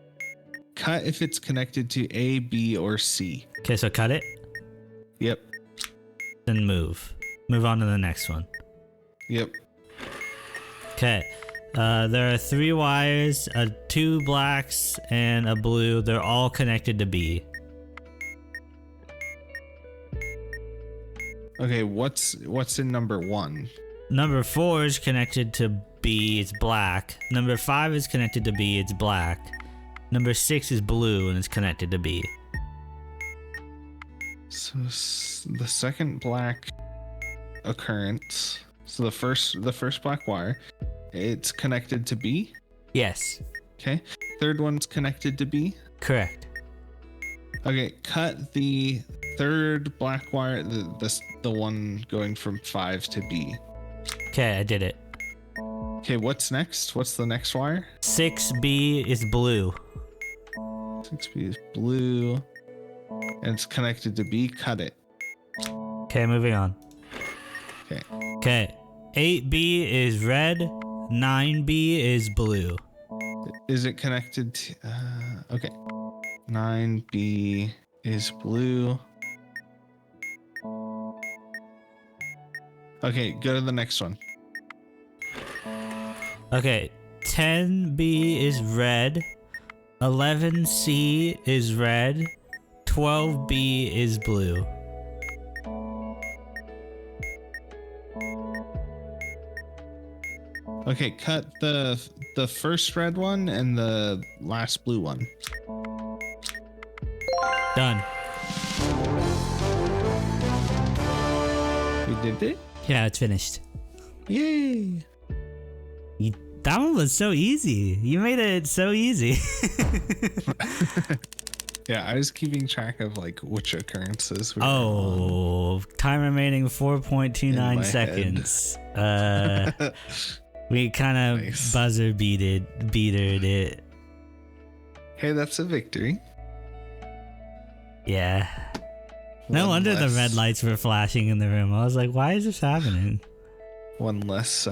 Cut if it's connected to A, B, or C. Okay, so cut it. Yep. Then move. Move on to the next one. Yep. Okay. There are 3 wires, 2 blacks, and a blue. They're all connected to B. Okay, what's in number 1? Number 4 is connected to B, it's black. Number 5 is connected to B, it's black. Number 6 is blue and it's connected to B. So the second black occurrence, so the first black wire, it's connected to B? Yes. Okay. Third one's connected to B? Correct. Okay, cut the third black wire, the one going from 5 to B. Okay, I did it. Okay, what's next? What's the next wire? 6B is blue. 6B is blue. And it's connected to B. Cut it. Okay, moving on. Okay. Okay. 8B is red. 9B is blue. Is it connected to... okay. 9B is blue. Okay, go to the next one. Okay. 10B is red. 11C is red. 12B is blue. Okay, cut the first red one and the last blue one. Done. We did it? Yeah, it's finished. Yay! That one was so easy. You made it so easy. Yeah, I was keeping track of like which occurrences. Time remaining 4.29 seconds. We kind of Nice. buzzer beatered it. Hey, that's a victory. Yeah. No One wonder the less- red lights were flashing in the room. I was like, why is this happening? One less.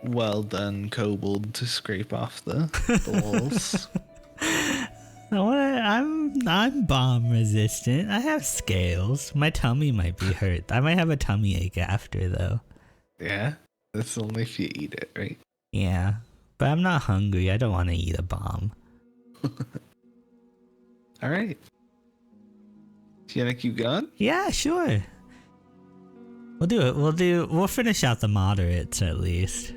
Well done, Kobold, to scrape off the walls. I'm bomb resistant. I have scales. My tummy might be hurt. I might have a tummy ache after though. Yeah, that's only if you eat it, right? Yeah, but I'm not hungry. I don't want to eat a bomb. All right. Do you want to keep going? Yeah, sure. We'll do it. We'll finish out the moderates at least.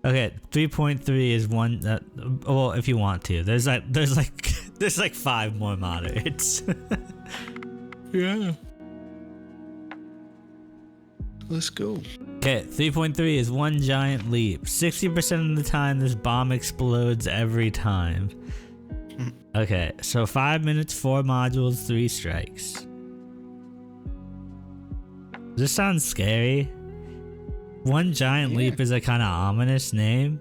Okay, 3.3 is one. Well, if you want to, there's like 5 more moderates. Yeah. Let's go. Okay, 3.3 is one giant leap. 60% of the time, this bomb explodes every time. Okay, so 5 minutes, 4 modules, 3 strikes. This sounds scary. One Giant Leap is a kind of ominous name.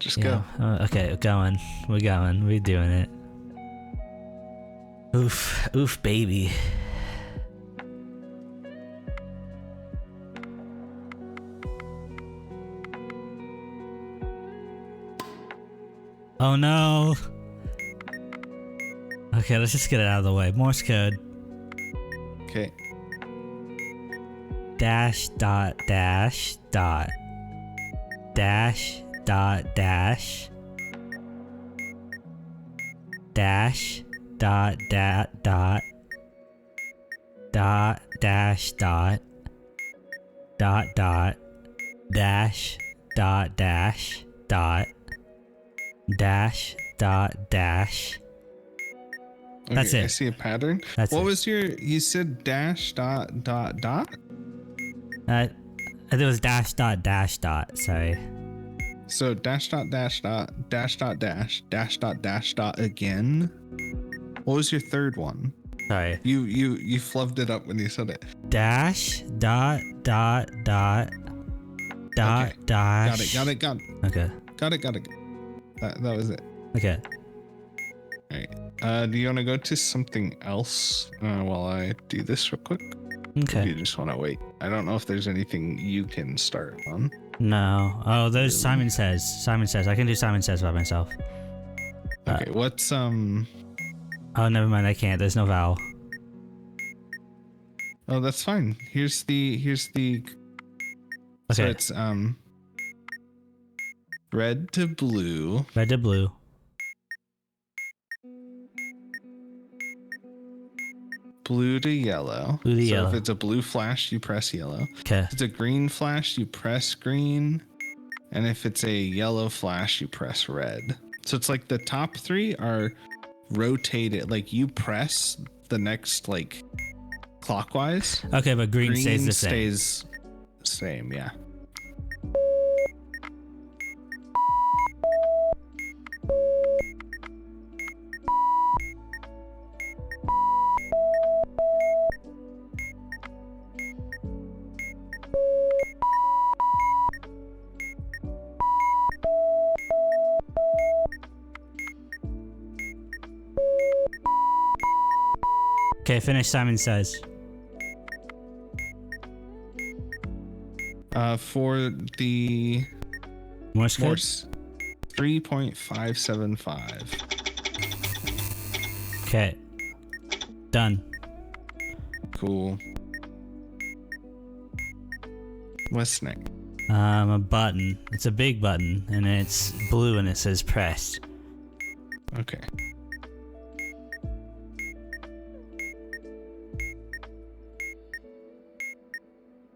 Just go. Okay, going. We're going. We're doing it. Oof, baby. Oh no. Okay, let's just get it out of the way. Morse code. Okay. Dash dot dash dot. Dash dot dash. Dash dot dot dot. Dot dash dot. Dot dot. Dash dot dash dot. Dash dot dash. Okay, That's it. I see a pattern. What was you said dash dot dot dot? It was dash dot dash dot, sorry. So dash dot dash dot dash dot dash dash dot dash dot again. What was your third one? Sorry. You flubbed it up when you said it. Dash dot dot dot dot Okay. dash. Got it. Okay. Got it. That was it. Okay. All right. Do you want to go to something else while I do this real quick? Or do Okay. you just want to wait? I don't know if there's anything you can start on. No. Oh, there's Simon Says. Simon Says. I can do Simon Says by myself. Okay. What's Oh, never mind. I can't. There's no vowel. Oh, that's fine. Here's the. So Okay. it's red to blue. Red to blue. Blue to yellow. Blue to yellow. If it's a blue flash, you press yellow. Okay. If it's a green flash, you press green. And if it's a yellow flash, you press red. So it's like the top three are rotated. Like you press the next like clockwise. Okay, but green stays the same. Stays same, yeah. Okay, finish Simon Says. For the Morse code? Morse 3.575. Okay. Done. Cool. What's next? A button. It's a big button, and it's blue, and it says press. Okay.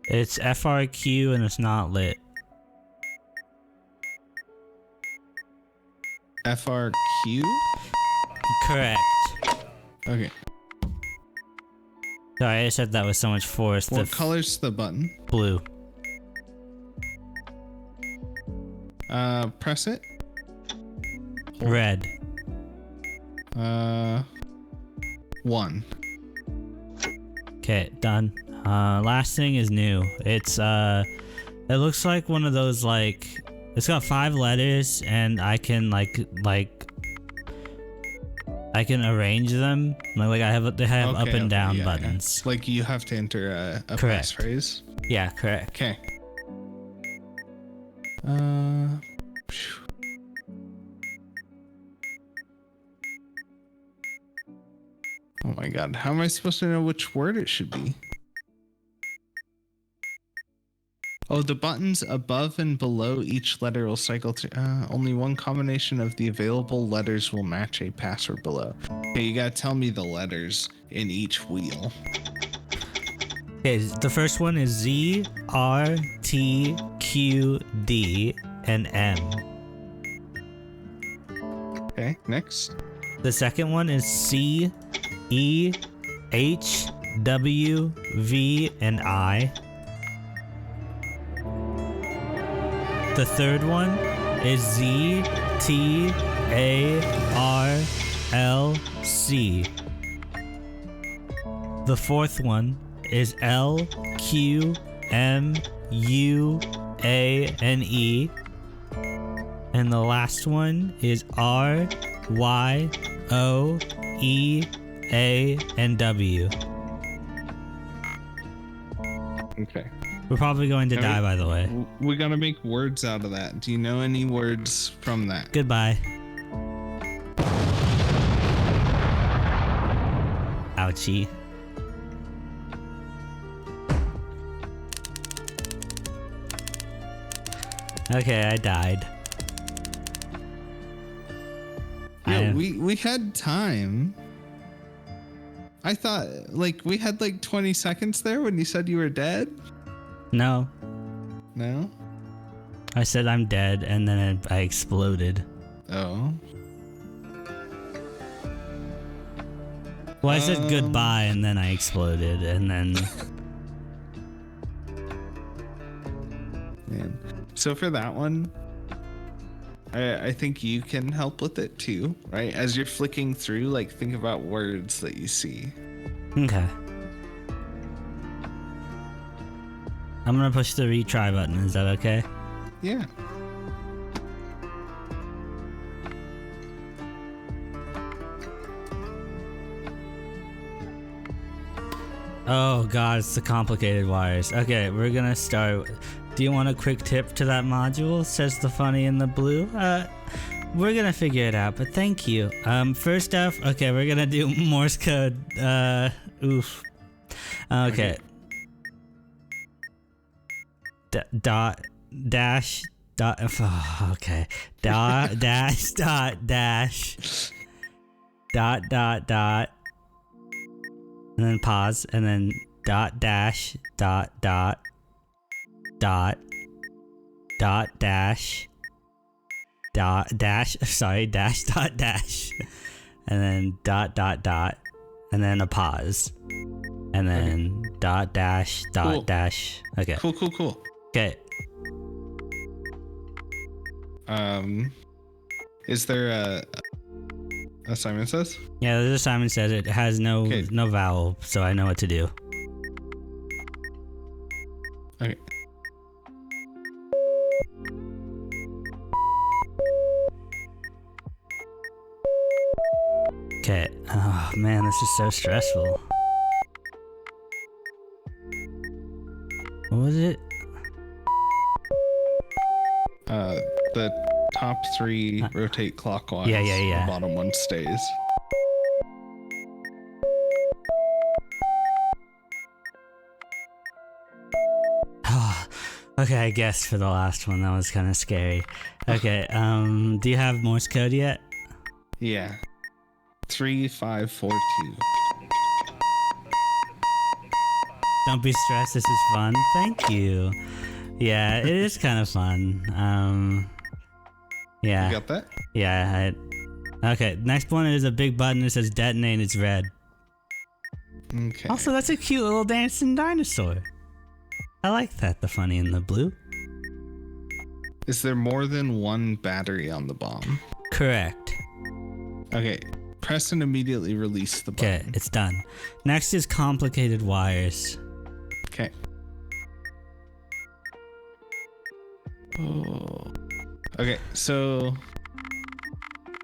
It's FRQ, and it's not lit. FRQ? Correct. Okay. Sorry, I said that with so much force. What color's the button? Blue. Press it. Red. 1. Okay, done. Last thing is new. It's it looks like one of those like it's got 5 letters, and I can I can arrange them. They have up and down buttons. Yeah. Like you have to enter a Correct. passphrase. Yeah, correct. Okay. Oh my god, how am I supposed to know which word it should be? Oh, the buttons above and below each letter will cycle to only one combination of the available letters will match a password below. Okay, you gotta tell me the letters in each wheel. Okay, the first one is Z, R, T, Q, D, and M. Okay, next. The second one is C, E, H, W, V, and I. The third one is Z, T, A, R, L, C. The fourth one is L, Q, M, U, A, and E. And the last one is R, Y, O, E, A, and W. Okay. We're probably going to die, by the way. We gotta make words out of that. Do you know any words from that? Goodbye. Ouchie. Okay, I died. Yeah, we had time. I thought like we had like 20 seconds there when you said you were dead. No. No? I said I'm dead and then I exploded. Oh. Well, I said goodbye and then I exploded and then... Man. So for that one, I think you can help with it too, right? As you're flicking through, like think about words that you see. Okay. I'm gonna push the retry button, is that okay? Yeah. Oh god, it's the complicated wires. Okay, we're gonna start. Do you want a quick tip to that module? Says the funny in the blue. We're gonna figure it out, but thank you. First off, okay, we're gonna do Morse code. Oof. Okay. Dot dash dot. Oh, okay. Dot dash dot dash. Dot dot dot. And then pause, and then dot dash dot dot dot dot dash dot dash dash dot dash, and then dot dot dot, and then a pause, and then dot dash dot dash. Okay. Cool. Okay. Is there a assignment says? Yeah, the assignment says it has no vowel, so I know what to do. Okay. Okay. Oh man, this is so stressful. What was it? The top three rotate clockwise. Yeah. The bottom one stays. Okay, I guessed for the last one. That was kind of scary. Okay, do you have Morse code yet? Yeah. 3, 5, 4, 2. Don't be stressed. This is fun. Thank you. Yeah, it is kind of fun. Yeah. You got that? Yeah. Okay, next one is a big button that says detonate and it's red. Okay. Also, that's a cute little dancing dinosaur. I like that, the funny in the blue. Is there more than one battery on the bomb? Correct. Okay. Press and immediately release the button. Okay, it's done. Next is complicated wires. Okay. Oh. Okay, so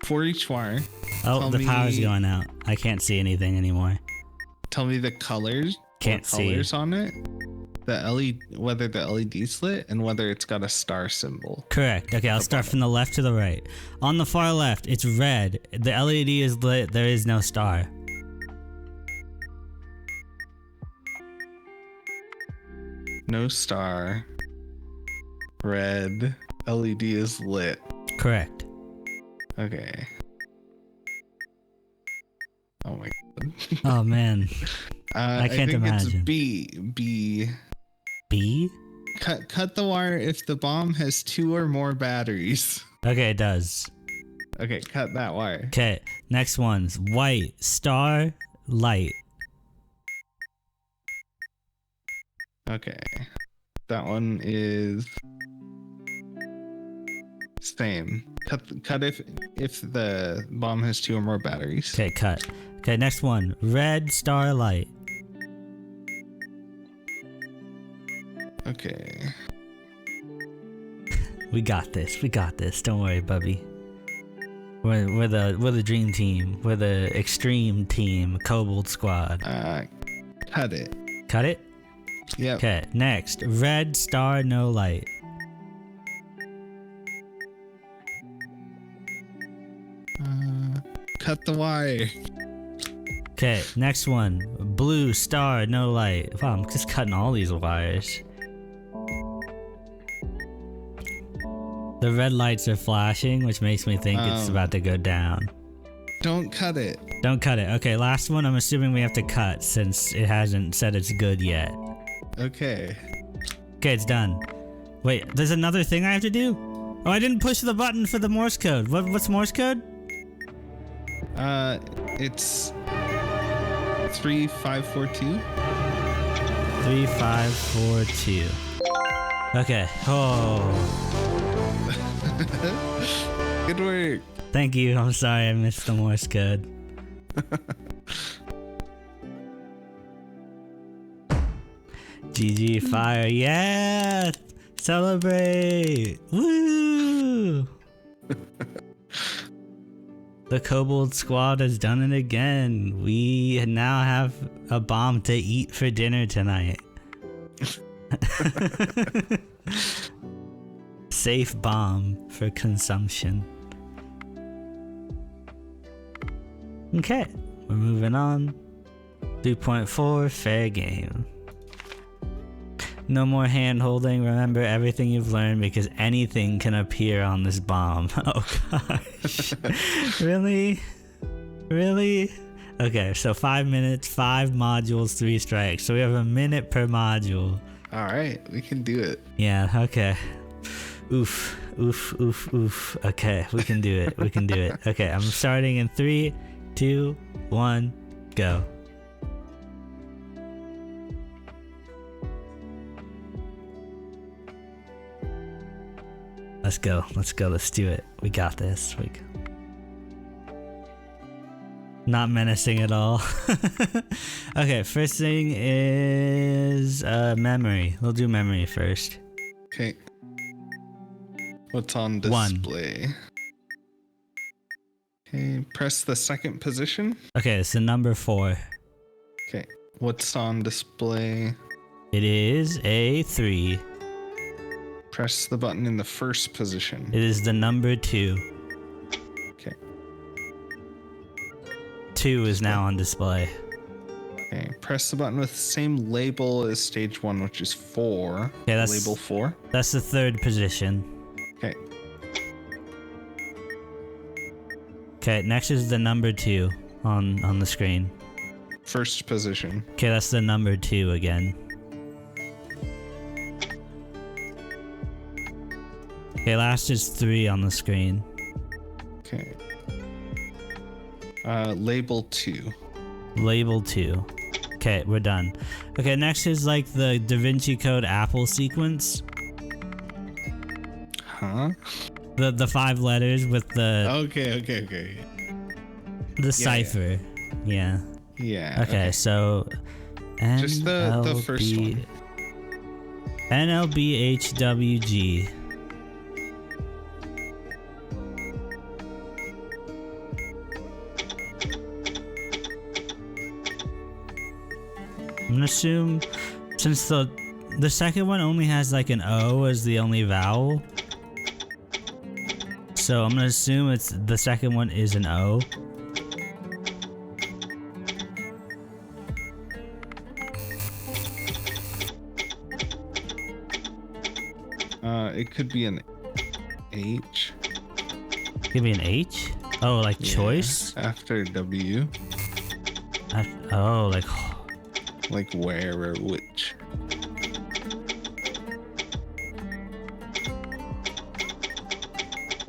for each wire. Oh, the power's going out. I can't see anything anymore. Tell me the colors. Can't see. Colors on it. The LED, whether the LED's lit and whether it's got a star symbol. Correct. Okay, I'll start from the left to the right. On the far left, it's red. The LED is lit. There is no star. No star. Red. LED is lit. Correct. Okay. Oh my god. Oh man. I can't think imagine. It's B. B? Cut the wire if the bomb has 2 or more batteries. Okay, it does. Okay, cut that wire. Okay, next one's white, star, light. Okay. That one is same. Cut if the bomb has 2 or more batteries. Okay, cut. Okay, next one, red, star, light. Okay. We got this. We got this. Don't worry, Bubby. We're the dream team. We're the extreme team. Kobold squad. Cut it. Cut it? Yep. Okay, next. Red star, no light. Cut the wire. Okay, next one. Blue star, no light. Wow, I'm just cutting all these wires. The red lights are flashing, which makes me think it's about to go down. Don't cut it. Don't cut it. Okay, last one. I'm assuming we have to cut since it hasn't said it's good yet. Okay. Okay, it's done. Wait, there's another thing I have to do? Oh, I didn't push the button for the Morse code. What's Morse code? It's 3542. 3542. Okay. Oh. Good work. Thank you. I'm sorry I missed the Morse code. GG fire. Yeah! Celebrate! Woo! The Kobold squad has done it again. We now have a bomb to eat for dinner tonight. Safe bomb for consumption. Okay, we're moving on. 2.4, fair game. No more hand holding. Remember everything you've learned because anything can appear on this bomb. Oh gosh. Really? Really? Okay, so 5 minutes, 5 modules, 3 strikes. So we have a minute per module. Alright, we can do it. Yeah, okay. Oof, oof, oof, oof. Okay, we can do it. We can do it. Okay, I'm starting in 3, 2, 1, go. Let's go. Let's go. Let's do it. We got this. Not menacing at all. Okay, first thing is memory. We'll do memory first. Okay. What's on display? 1. Okay, press the second position. Okay, it's the number 4. Okay, what's on display? It is a 3. Press the button in the first position. It is the number 2. Okay. 2 is now on display. Okay, press the button with the same label as stage 1, which is 4. Okay, that's label 4. That's the 3rd position. Okay. Okay, next is the number 2 on the screen. First position. Okay, that's the number 2 again. Okay, last is 3 on the screen. Okay. Label 2. Label 2. Okay, we're done. Okay, next is like the Da Vinci Code Apple sequence. Huh? The 5 letters with the Okay. the cipher. Yeah. Yeah. Okay, so just the first one. NLBHWG. I'm gonna assume since the second one only has like an O as the only vowel, so I'm gonna assume it's the second one is an O. It could be an H. Could be an H. Oh, like choice after W. Oh, like where or which.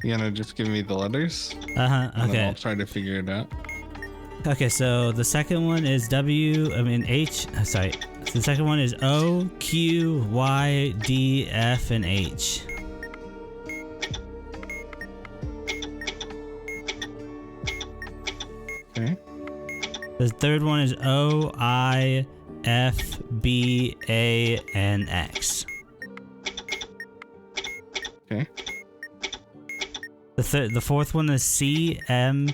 You gonna just give me the letters? Okay. And then I'll try to figure it out. Okay, so the second one is H. Sorry. The second one is O, Q, Y, D, F, and H. Okay. The third one is O, I, F, B, A, and X. The fourth one is C, M,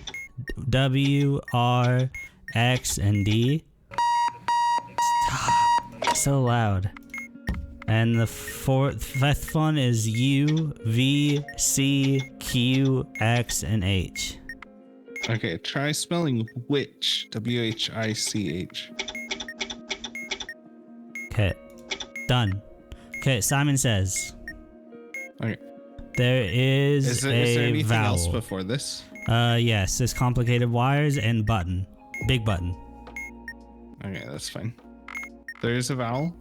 W, R, X, and D. Stop. So loud. And the fifth one is U, V, C, Q, X, and H. Okay, try spelling witch. W-H-I-C-H. Okay. Done. Okay, Simon says. Okay. There is there a anything vowel. else before this? Yes, there's complicated wires and button. Big button. Okay, that's fine. There is a vowel?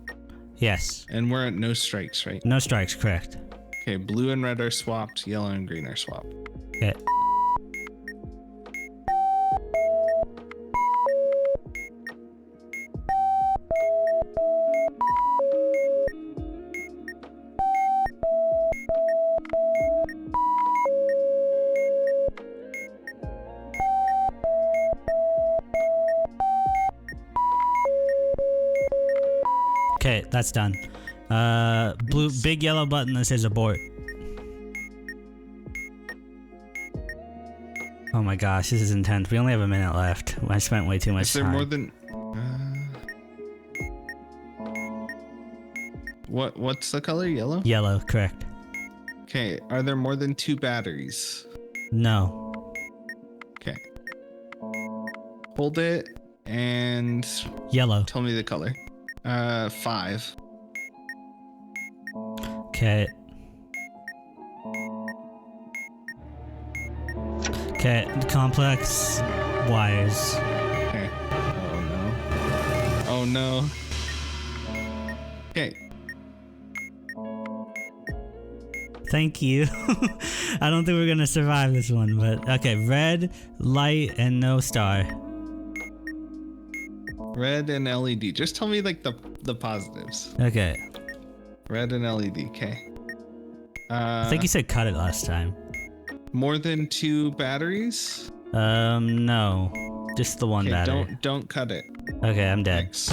Yes. And we're at no strikes, right? No strikes, correct. Okay, blue and red are swapped, yellow and green are swapped. Okay. Okay, that's done. Big yellow button that says abort. Oh my gosh, this is intense. We only have a minute left. I spent way too much time. Is there more than... What's the color? Yellow? Yellow, correct. Okay, are there more than 2 batteries? No. Okay. Hold it and Yellow. tell me the color. 5. Okay. Okay, complex wires. Okay. Oh no. Oh no. Okay. Thank you. I don't think we're gonna survive this one, but okay. Red, light, and no star. Red and LED. Just tell me like the positives. Okay. Red and LED. Okay. I think you said cut it last time. More than 2 batteries? No. Just the one Okay, battery. don't cut it. Okay, I'm dead. Thanks.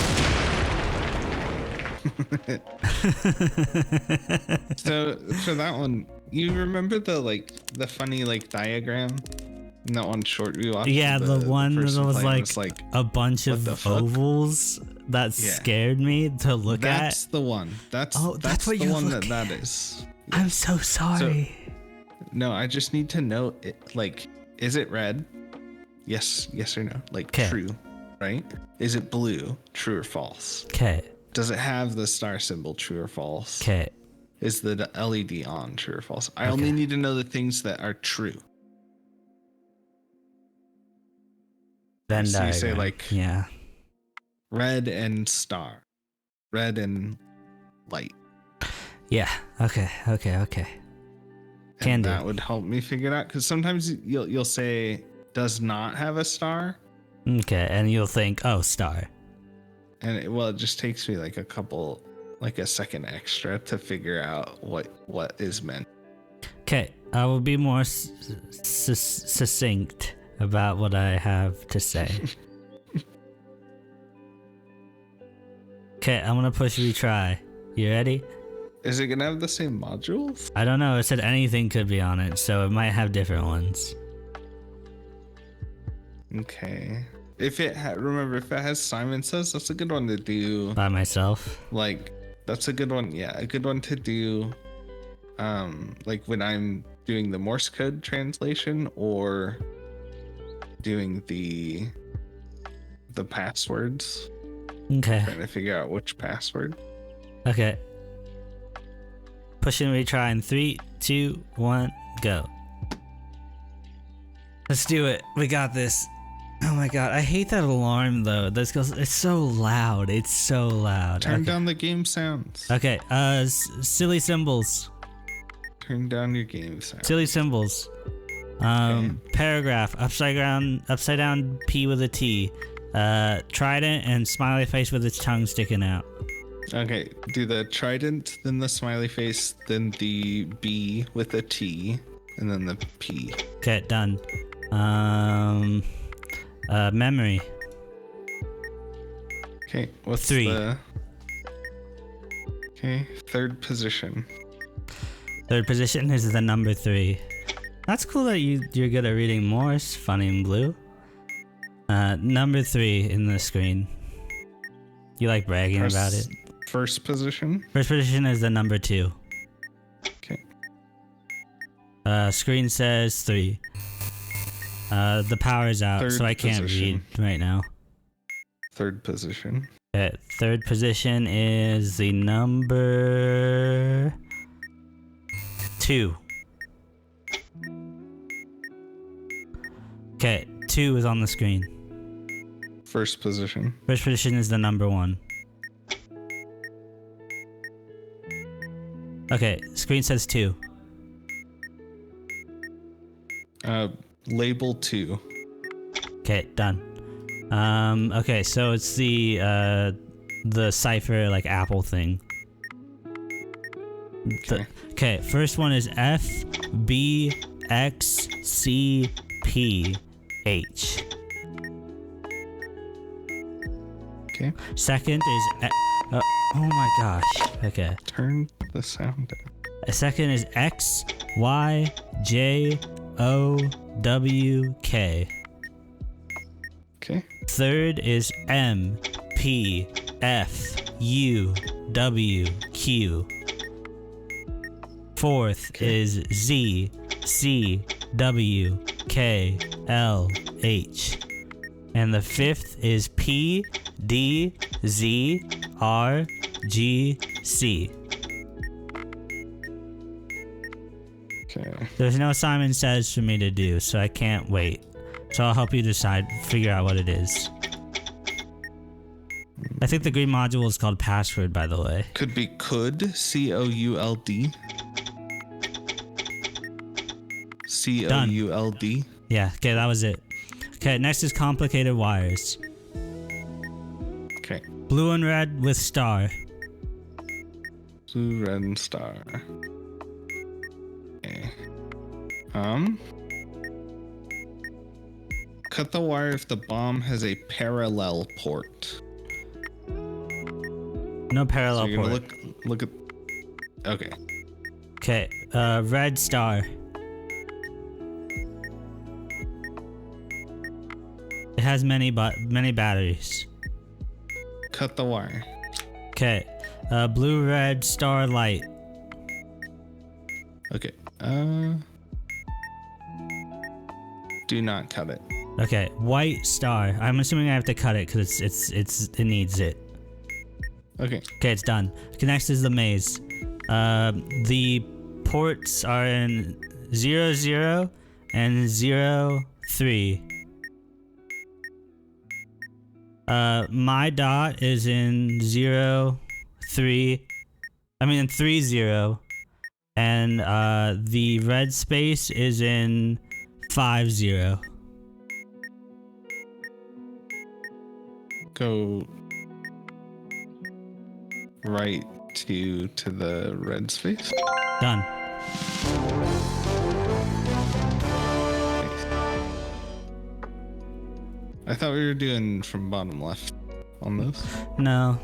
So for that one, you remember the funny diagram in that one short we watched? Yeah, the one that person was playing like a bunch of ovals that scared me to look at. That's the one. That's what the you're one looking that is. I'm so sorry. No, I just need to know it. Is it red? Yes or no? True, right? Is it blue? True or false? Okay. Does it have the star symbol? True or false? Okay. Is the LED on? True or false? I only need to know the things that are true. Venn so diagram. You say yeah. Red and star, red and light. Yeah. Okay. And that would help me figure it out, because sometimes you'll say does not have a star. Okay, and you'll think, oh, star. And it just takes me a second extra to figure out what is meant. Okay, I will be more succinct about what I have to say. Okay, I'm gonna push retry. You ready? Is it gonna have the same modules? I don't know. It said anything could be on it, so it might have different ones. Okay. If it has Simon Says, that's a good one to do By myself. That's a good one. Yeah, a good one to do. When I'm doing the Morse code translation or doing the passwords. Okay. Trying to figure out which password. Okay. Push and retry in 3, 2, 1, go. Let's do it. We got this. Oh my god, I hate that alarm though. This goes. It's so loud. It's so loud. Turn down the game sounds. Okay. Silly symbols. Turn down your game sounds. Silly symbols. Paragraph. Upside down P with a T. Trident and smiley face with its tongue sticking out. Okay, do the trident, then the smiley face, then the B with a T, and then the P. Okay, done. Memory. Okay, what's 3. Okay, third position. Third position is the number 3. That's cool that you're good at reading Morse, Funny and Blue. Number 3 in the screen. You like bragging about it. First position? First position is the number 2. Okay. Screen says 3. The power's out, so I can't read right now. Third position. Okay, third position is the number 2. Okay, 2 is on the screen. First position. First position is the number 1. Okay, screen says 2. Label 2. Okay, done. Okay, so it's the cipher like Apple thing. Okay, first one is F B X C P H. Okay. Second is oh my gosh. Okay. Turn the sound down. Second is X Y J O W K. Okay. Third is M P F U W Q. Fourth is Z C W K L H. And the fifth is P D Z R G C. Okay. There's no Simon Says for me to do, so I can't wait. So I'll help you figure out what it is. I think the green module is called password, by the way. Could be could, C-O-U-L-D. C-O-U-L-D. Yeah, okay, that was it. Okay, next is complicated wires. Okay. Blue and red with star. Blue, red, and star. Okay. Cut the wire if the bomb has a parallel port. No parallel So you're port. gonna look at. Okay. Okay, red star. It has many batteries. Cut the wire. Okay, blue red star light. Okay. Do not cut it. Okay, white star. I'm assuming I have to cut it because it needs it. Okay. Okay, it's done. Okay, next is the maze. The ports are in 0, 0 and 0, 3. My dot is in 0, 3. I mean in 3, 0. And the red space is in 5, 0. Go right to the red space. Done. I thought we were doing from bottom left on this. No,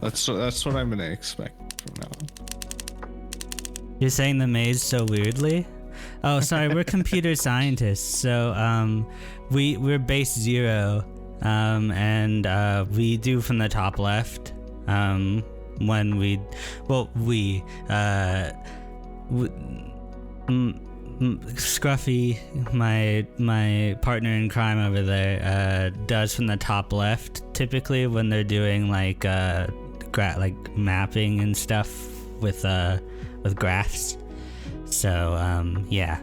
That's what I'm gonna expect from now on. You're saying the maze so weirdly? Oh, sorry, we're computer scientists, so we're base 0, and we do from the top left. When Scruffy, my partner in crime over there, does from the top left typically when they're doing like mapping and stuff with graphs. So yeah,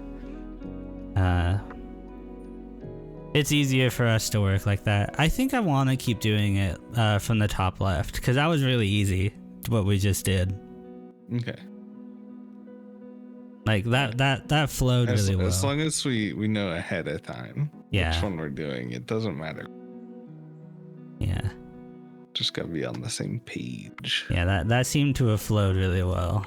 it's easier for us to work like that. I think I want to keep doing it from the top left because that was really easy. What we just did. Okay. Like that flowed really well. As long as we know ahead of time which one we're doing, it doesn't matter. Yeah. Just gotta be on the same page. Yeah, that seemed to have flowed really well.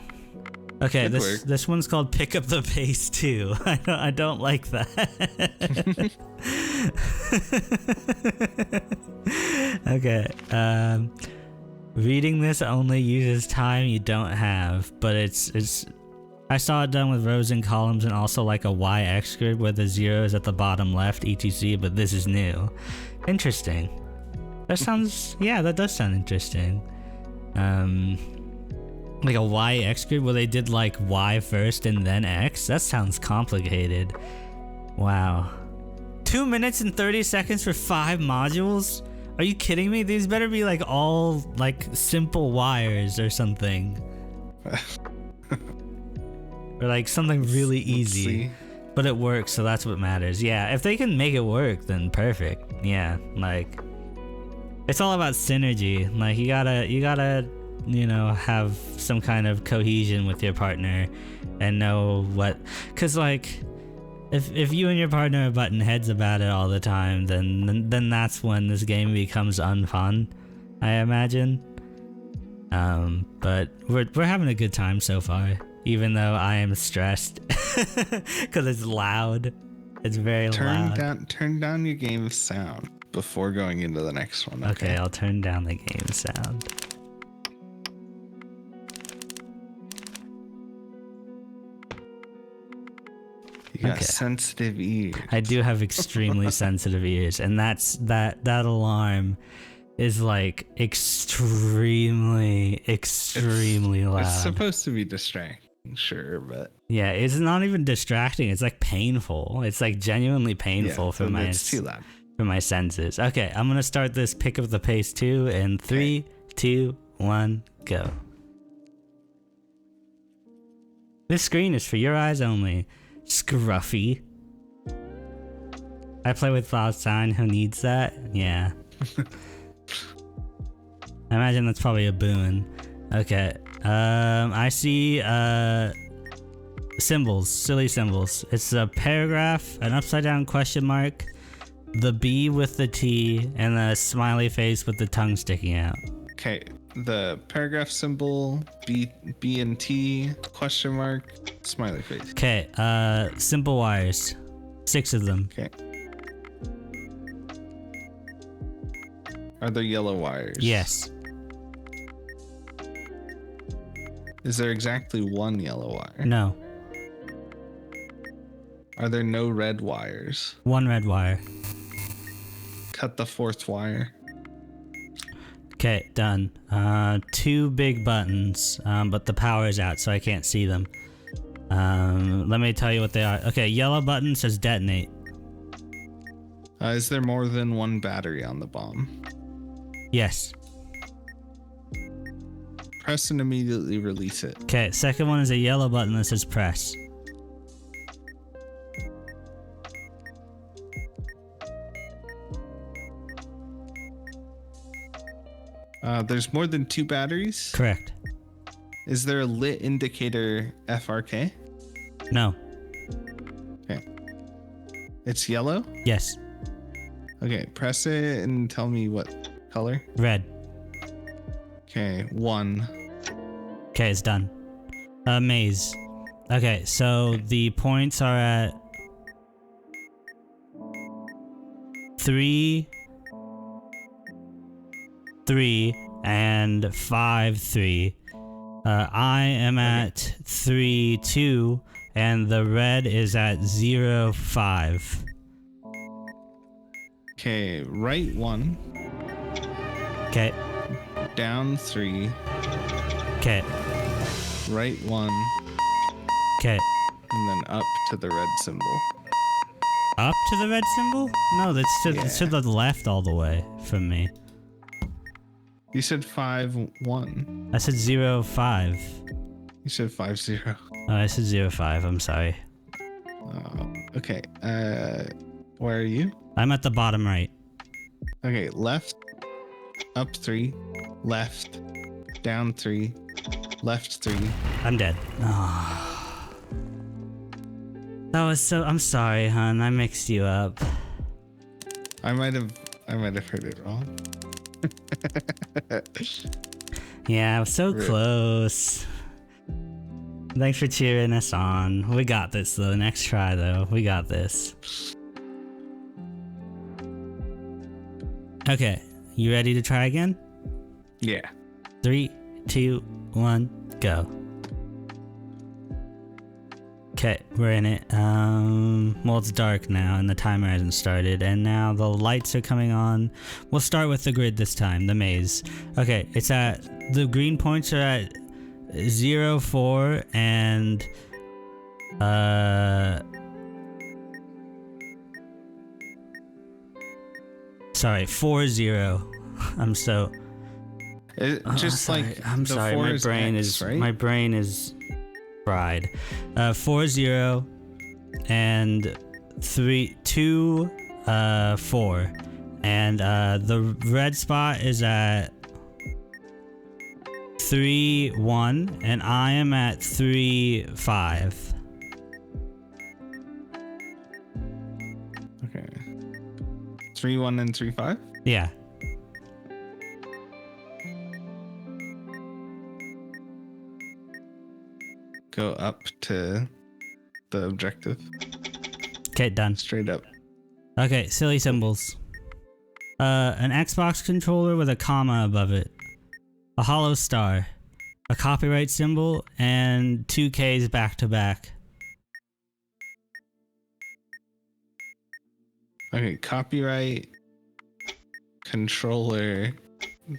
Okay, Good work. this one's called Pick Up the Pace too. I don't like that. Okay. Reading this only uses time you don't have, but it's I saw it done with rows and columns and also like a YX grid where the 0 is at the bottom left, etc. But this is new. Interesting. That sounds, yeah, that does sound interesting. Like a YX grid where they did like Y first and then X? That sounds complicated. Wow. 2 minutes and 30 seconds for 5 modules? Are you kidding me? These better be like all like simple wires or something. Or like something really easy. But it works, so that's what matters. Yeah, if they can make it work, then perfect. Yeah, like it's all about synergy. Like you gotta, you know, have some kind of cohesion with your partner and know what, cause like if you and your partner are butting heads about it all the time, then that's when this game becomes unfun, I imagine. But we're having a good time so far, even though I am stressed because it's loud. It's very loud. Turn down your game sound before going into the next one. Okay, I'll turn down the game sound. You got sensitive ears. I do have extremely sensitive ears, and that alarm is like extremely loud. It's supposed to be distracting, sure, but yeah, it's not even distracting. It's like painful. It's like genuinely painful for my. It's too loud for my senses. Okay, I'm gonna start this pick up the pace 2 in 3, 2, 1, go. This screen is for your eyes only. Scruffy. I play with Cloud9. Who needs that? Yeah. I imagine that's probably a boon. Okay. I see symbols, silly symbols. It's a paragraph, an upside down question mark, the B with the T, and a smiley face with the tongue sticking out. Okay. The paragraph symbol, B and T, question mark, smiley face. Okay, simple wires. 6 of them. Okay. Are there yellow wires? Yes. Is there exactly 1 yellow wire? No. Are there no red wires? 1 red wire. Cut the 4th wire. Okay, done. 2 big buttons, but the power is out, so I can't see them. Let me tell you what they are. Okay, yellow button says detonate. Is there more than 1 battery on the bomb? Yes. Press and immediately release it. Okay, second one is a yellow button that says press. There's more than 2 batteries? Correct. Is there a lit indicator FRK? No. Okay. It's yellow? Yes. Okay, press it and tell me what color. Red. Okay, 1. Okay, it's done. Maze. Okay, so the points are at 3, 3, and 5, 3. I am at 3, 2, and the red is at 0, 5. Okay, right 1. Okay. Down 3. Okay. Right 1. Okay. And then up to the red symbol. Up to the red symbol? No, that's to the left all the way from me. You said 5, 1. I said 0, 5. You said 5, 0. Oh, I said 0, 5. I'm sorry. Okay. Where are you? I'm at the bottom right. Okay, left. Up 3. Left. Down 3. Left 3. I'm dead. Oh. That was so. I'm sorry, hon. I mixed you up. I might have heard it wrong. Yeah, I was so close. Thanks for cheering us on. We got this though. Next try though. We got this. Okay, you ready to try again? Yeah. 3, 2, 1, go. Okay, we're in it. Well, it's dark now and the timer hasn't started, and now the lights are coming on. We'll start with the grid this time, the maze. Okay, it's at, the green points are at 0, 4, and sorry, 4, 0. I'm so Just sorry. like I'm the sorry, 4 my is brain X, is right? my brain is fried. 4, 0, and 3, 2, 4, and the red spot is at 3, 1, and I am at 3, 5. Okay. 3, 1, and 3, 5. Yeah. Go up to the objective. Okay, done. Straight up. Okay, silly symbols. An Xbox controller with a comma above it. A hollow star. A copyright symbol, and 2 Ks back to back. Okay, copyright, controller,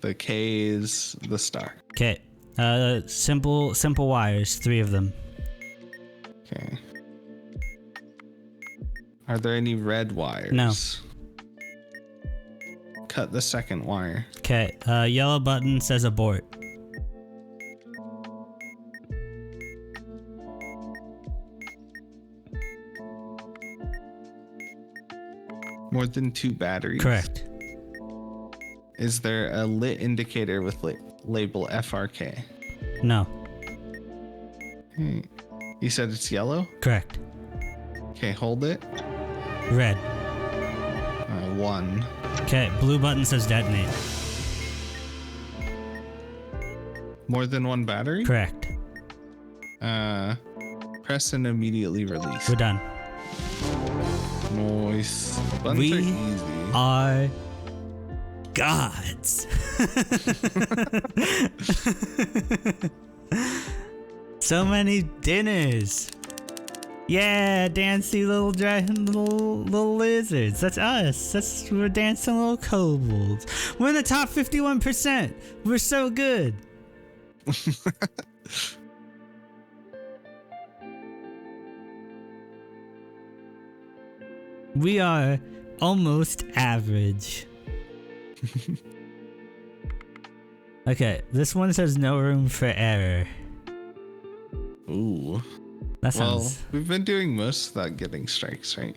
the K's, the star. Okay. Simple wires, 3 of them. Okay. Are there any red wires? No. Cut the second wire. Okay. Yellow button says abort. More than 2 batteries. Correct. Is there a lit indicator with label FRK? No. You said it's yellow? Correct. Okay, hold it. Red. 1. Okay. Blue button says detonate. More than 1 battery? Correct. Press and immediately release. We're done. Nice. Buttons We are easy. are gods. So many dinners. Yeah, dancing little dragon, little lizards. That's us. We're dancing little kobolds. We're in the top 51%. We're so good. We are almost average. Okay, this one says no room for error. Ooh. That Well, sounds. we've been doing most without getting strikes, right?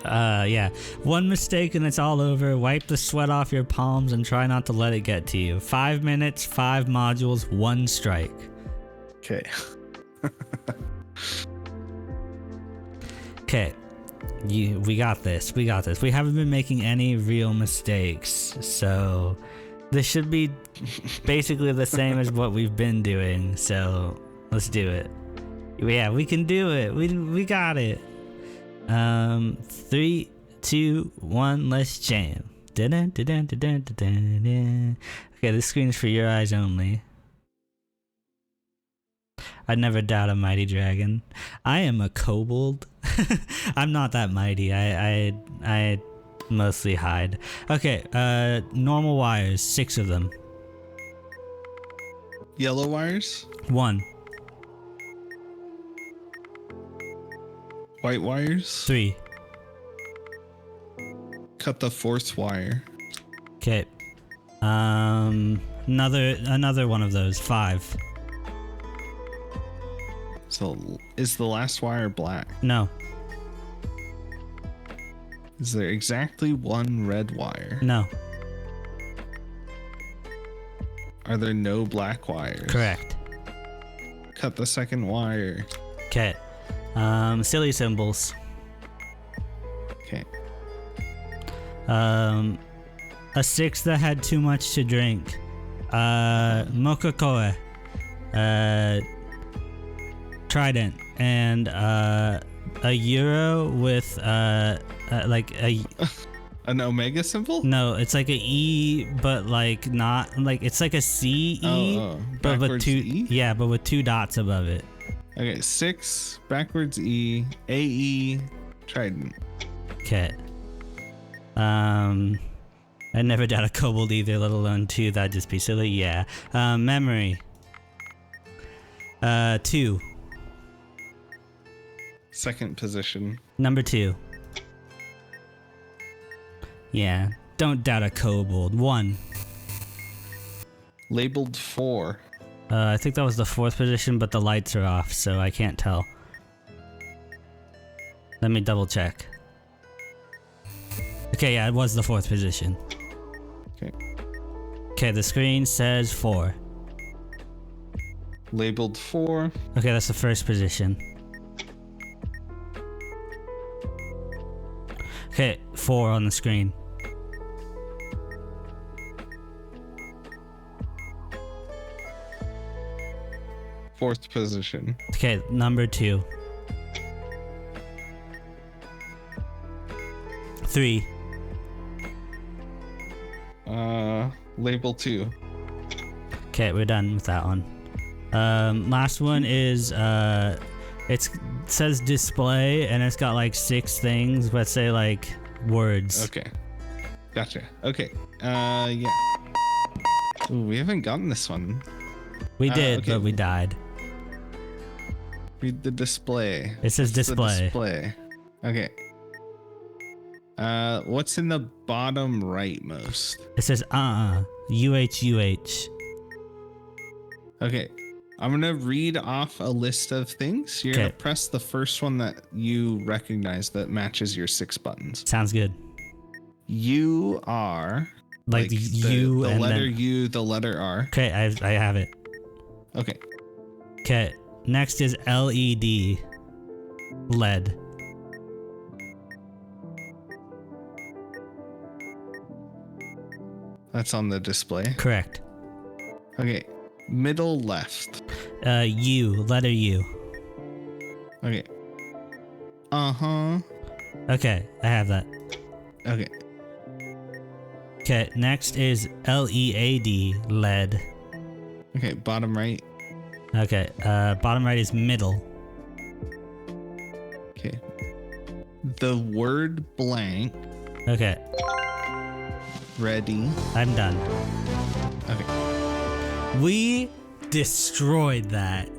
Yeah. One mistake and it's all over. Wipe the sweat off your palms and try not to let it get to you. 5 minutes, 5 modules, 1 strike. Okay. Okay. We got this. We haven't been making any real mistakes, so this should be basically the same as what we've been doing. So let's do it. Yeah, we can do it. We got it. 3, 2, 1, let's jam. Okay, this screen's for your eyes only. I'd never doubt a mighty dragon. I am a kobold. I'm not that mighty. I mostly hide. Okay, normal wires, 6 of them. Yellow wires? 1, White wires? 3. Cut the 4th wire. Okay. Another one of those, 5. So, is the last wire black? No, Is there exactly 1 red wire? no, Are there no black wires? correct. Cut the second wire. Okay. Silly symbols. Okay. A 6 that had too much to drink. Mokakoe. Trident. And a euro with like a An omega symbol? no, it's like a E, but like not like it's like a C E, Oh, but with backwards 2 E? yeah, but with 2 dots above it. Okay, 6, backwards E, AE, trident. Okay. I never doubt a kobold either, let alone 2. That'd just be silly. Yeah. Memory. 2. Second position. Number 2. Yeah. Don't doubt a kobold. 1. Labeled 4. I think that was the 4th position, but the lights are off, so I can't tell. Let me double check. Okay, yeah, it was the 4th position. Okay. Okay, the screen says 4. Labeled 4. Okay, that's the 1st position. Okay, 4 on the screen. Fourth position. Okay, number 2. 3. Label 2. Okay, we're done with that one. Last one is it says display and it's got like 6 things, let's say like words. Okay. Gotcha. Okay. Yeah. Ooh, we haven't gotten this one. We did, okay. but we died. Read the display. It says What's the display. display. Okay. What's in the bottom right most? It says UH. Okay. I'm gonna read off a list of things. You're gonna press the first one that you recognize that matches your 6 buttons. Sounds good. You are like U the and letter then... U, the letter R. Okay, I have it. Okay. Okay. Next is LED. LED. That's on the display. Correct. Okay. Middle left. U. Letter U. Okay. Uh-huh. Okay, I have that. Okay. Okay, next is LEAD. LED. Okay, bottom right. Okay, bottom right is middle. Okay. The word blank. Okay. Ready. I'm done. Okay. We destroyed that.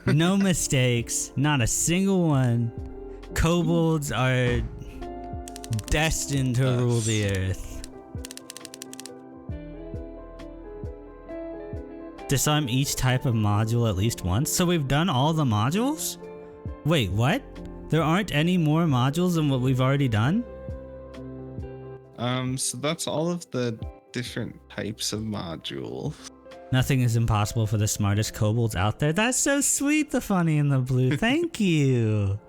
No mistakes. Not a single one. Kobolds are destined to rule the earth. Disarm each type of module at least once. So we've done all the modules? Wait, what? There aren't any more modules than what we've already done? So that's all of the different types of modules. Nothing is impossible for the smartest kobolds out there. That's so sweet, the funny and the blue. Thank you.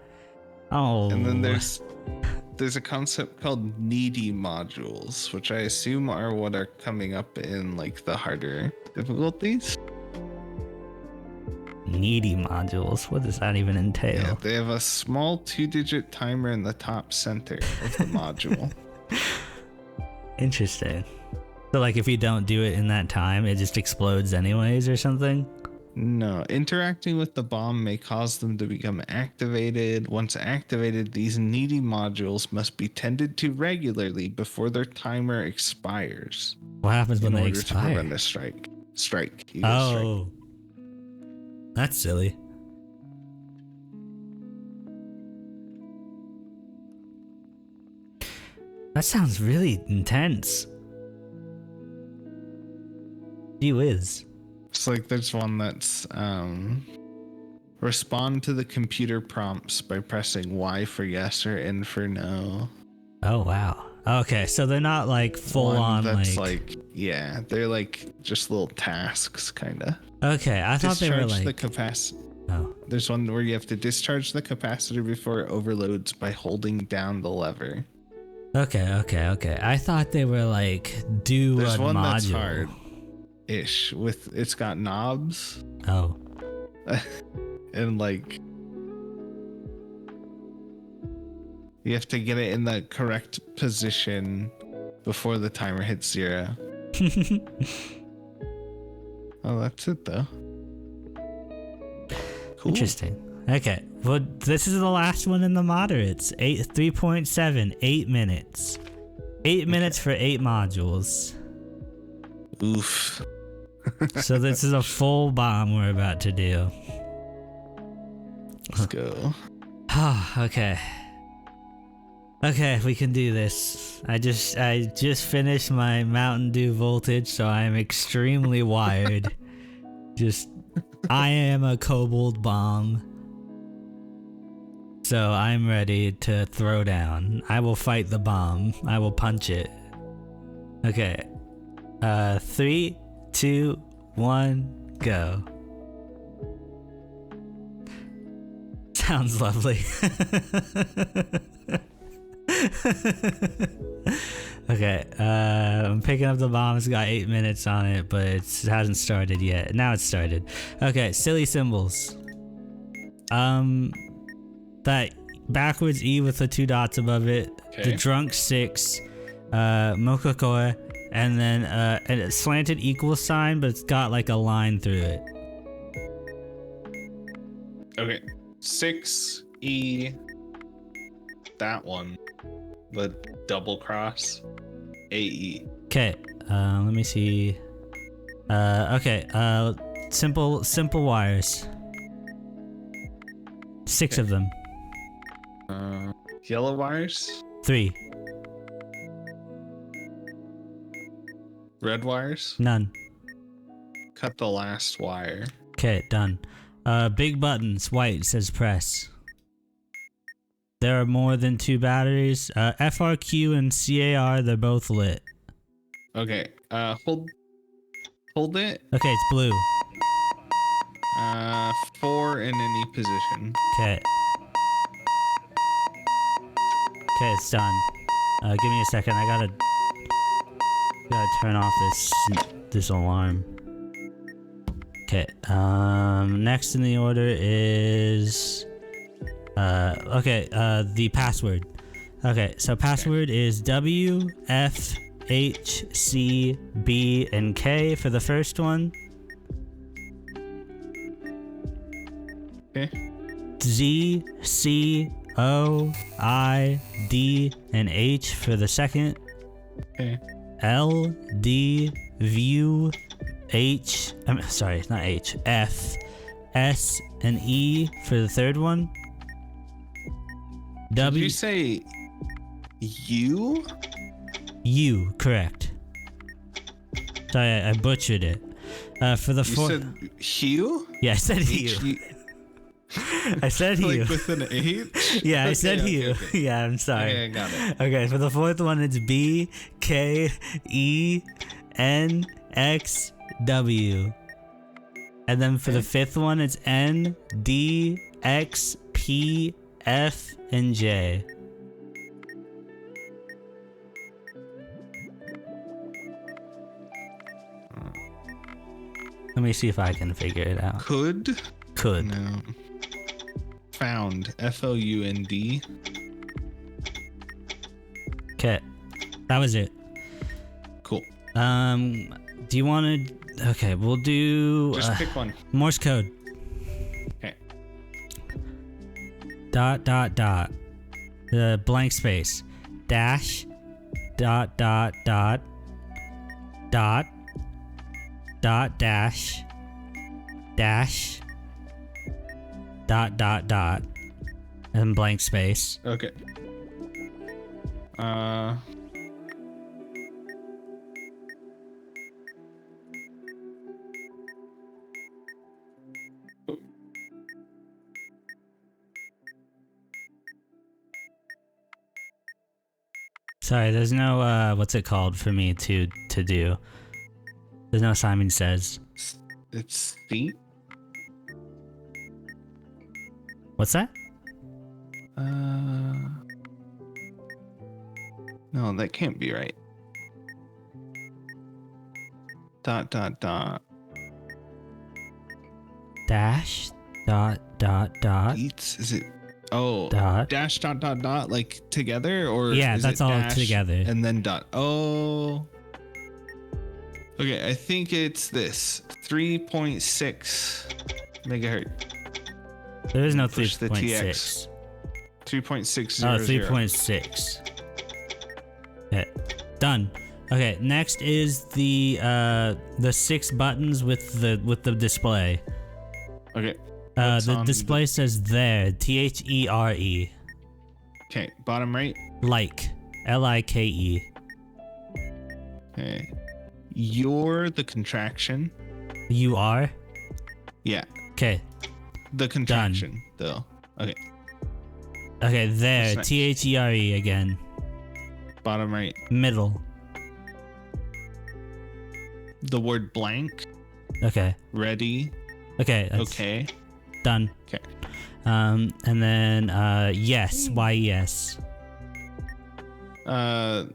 Oh. And then there's a concept called needy modules, which I assume are what are coming up in like the harder difficulties. Needy modules. What does that even entail? Yeah, they have a small 2-digit timer in the top center of the module. Interesting. So like if you don't do it in that time, it just explodes anyways or something? No, interacting with the bomb may cause them to become activated. Once activated, these needy modules must be tended to regularly before their timer expires. What happens when they expire? In order to prevent a strike. Oh. That's silly. That sounds really intense. Gee whiz. It's like there's one that's respond to the computer prompts by pressing Y for yes or N for no. Oh wow. Okay, so they're not like full on that's like yeah, they're like just little tasks kinda. Okay, I thought they were like the capacitor. Oh. There's one where you have to discharge the capacitor before it overloads by holding down the lever. Okay. I thought they were like There's one module. that's hard-ish with it's got knobs. Oh. And like you have to get it in the correct position before the timer hits 0. Oh, that's it though. Cool. Interesting. Okay, well, this is the last one in the moderates. 3.7, 8 minutes. 8 minutes for 8 modules. Oof. So this is a full bomb we're about to do. Let's go. Okay. Okay, we can do this. I just finished my Mountain Dew voltage, so I am extremely wired. I am a Kobold bomb. So I'm ready to throw down. I will fight the bomb. I will punch it. Okay. 3, 2, 1, go. Sounds lovely. Okay, I'm picking up the bomb. It's got 8 minutes on it, but it hasn't started yet. Now it's started. Okay, silly symbols. That backwards E with the 2 dots above it. Okay. The drunk 6. Mokokoe. And then a slanted equal sign, but it's got like a line through it. Okay. 6E. That one. The double cross. AE. Okay, let me see. Okay, simple wires. 6 of them. Yellow wires. 3. Red wires. None. Cut the last wire. Okay, done. Big buttons, white, says press. There are more than 2 batteries. FRQ and CAR, they're both lit. Okay, hold it. Okay, it's blue. 4 in any position. Okay. Okay, it's done. Give me a second. I gotta turn off this alarm. Okay. Next in the order is the password. Okay, so password is W, F, H, C, B, and K for the first one. Okay. Z, C, O, I, D, and H for the second. Okay. L, D, view, H, sorry, not H, F, S, and E for the third one. Did you say U? U, correct. Sorry, I butchered it. For the fourth. You said Hugh? Yeah, I said Hugh. I said Hugh. Like with an H? Yeah, I said Hugh. Okay. Yeah, I'm sorry. Okay, I got it. Okay, for the fourth one, it's B, K, E, N, X, W. And then for the fifth one, it's N, D, X, P, F, and J. Let me see if I can figure it out. Could? No. Found. F-O-U-N-D. Okay, that was it. Cool. Do you want to? Okay, we'll do. Just pick one. Morse code. Okay. Dot. The blank space. Dash. Dot. Dot. Dash. Dash. Dot. And blank space. Okay. Sorry, there's no what's it called for me to do. There's no Simon Says. It's feet. What's that? No, that can't be right. Dot. Dash. Dot. Beats? Is it? Oh. Dot. Dash. Dot. Like together, or Yeah, is that's it all dash together. and then dot. Oh. Okay, I think it's this 3.6 megahertz. There is no Push the 3.6. 3.600. Oh, 3.6. Okay, done. Okay, next is the 6 buttons with the display. Okay. The display says there, THERE. Okay, bottom right. Like, LIKE. Okay. You're the contraction. You are? Yeah. Okay. The contraction, though. Okay. Okay, there, THERE again. Bottom right. Middle. The word blank. Okay. Ready. Okay. Okay. Done. Okay. And then yes. Why yes?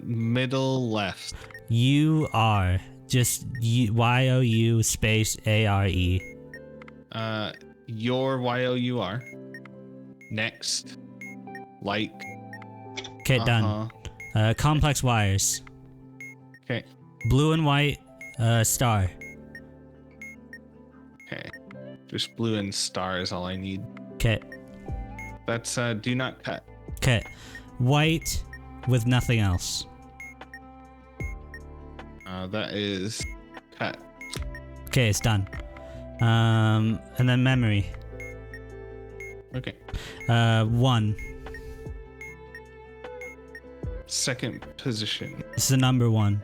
Middle left. You are just YOU space ARE. Your YOUR. Next. Like. Okay, done. Complex wires. Okay. Blue and white star. Okay. Just blue and star is all I need. Okay. That's do not cut. Okay. White with nothing else. That is cut. Okay, it's done. And then memory. Okay. 1. Second position. This is the number 1.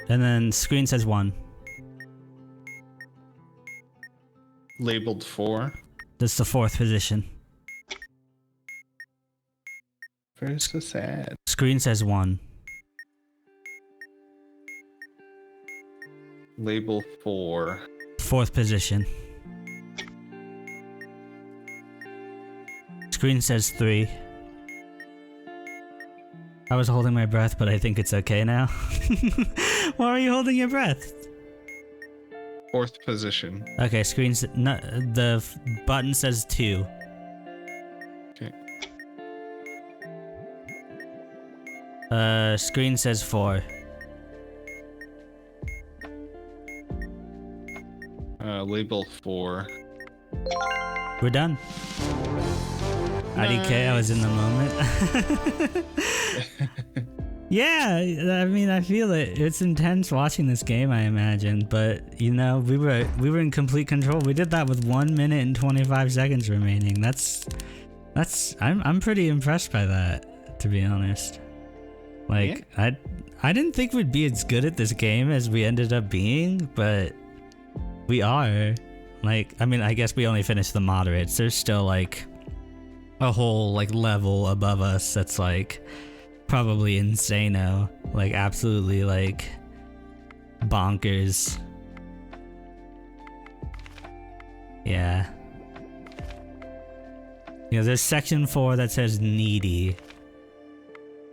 And then screen says 1. Labeled 4. That's the 4th position. Very so sad. Screen says 1. Label 4. 4th position. Screen says 3. I was holding my breath, but I think it's okay now. Why are you holding your breath? 4th position. Okay, the button says 2. Okay. Screen says 4. Label 4. We're done. IDK, I was in the moment. Yeah, I mean, I feel it. It's intense watching this game, I imagine, but you know, we were in complete control. We did that with 1 minute and 25 seconds remaining. I'm pretty impressed by that, to be honest. Like, yeah. I didn't think we'd be as good at this game as we ended up being, but we are. Like, I mean, I guess we only finished the moderates. There's still like a whole like level above us that's like probably insano, like absolutely like bonkers. Yeah. You know, there's section 4 that says needy.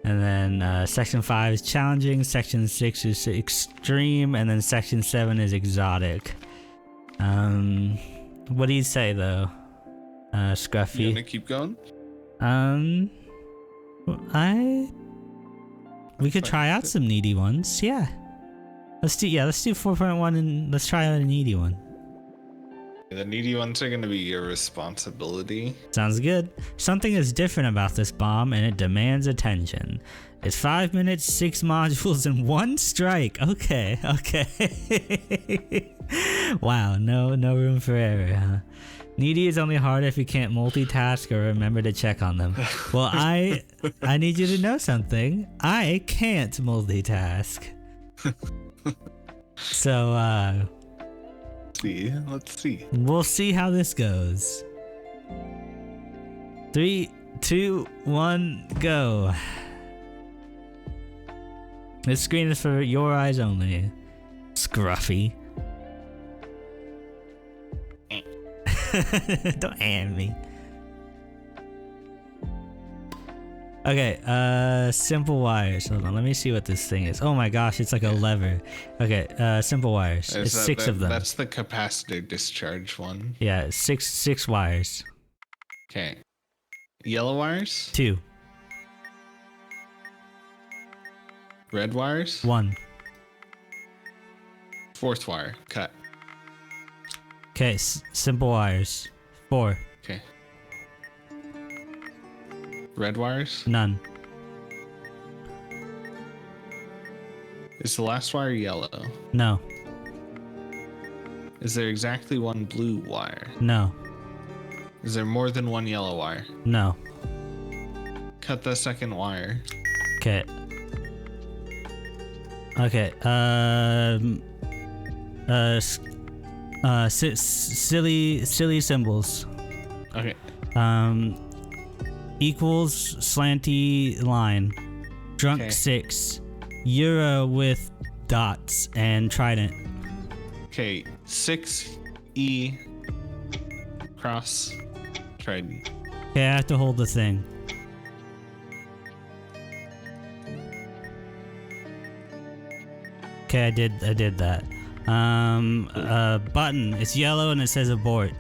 And then section 5 is challenging, section 6 is extreme, and then section 7 is exotic. What do you say though, Scruffy? You wanna keep going? We could try out some needy ones. Yeah. Let's do 4.1 and let's try out a needy one. The needy ones are gonna be your responsibility. Sounds good. Something is different about this bomb and it demands attention. It's 5 minutes, 6 modules, and 1 strike. Okay. Wow, no room for error, huh? Needy is only hard if you can't multitask or remember to check on them. Well, I need you to know something. I can't multitask. So, Let's see. We'll see how this goes. 3, 2, 1, go. This screen is for your eyes only. Scruffy. Don't hand me. Okay, simple wires. Hold on, let me see what this thing is. Oh my gosh, it's like a lever. Okay, simple wires. It's 6 of them. That's the capacitor discharge one. Yeah, six wires. Okay. Yellow wires? 2. Red wires? 1. 4th wire. Cut. Okay, simple wires. 4. Okay. Red wires? None. Is the last wire yellow? No. Is there exactly one blue wire? No. Is there more than one yellow wire? No. Cut the second wire. Okay. Okay. Silly symbols. Okay. Equals slanty line. Drunk Okay. 6. Euro with dots and trident. Okay. 6 E cross trident. Okay, I have to hold the thing. Okay, I did that. Button. It's yellow and it says abort.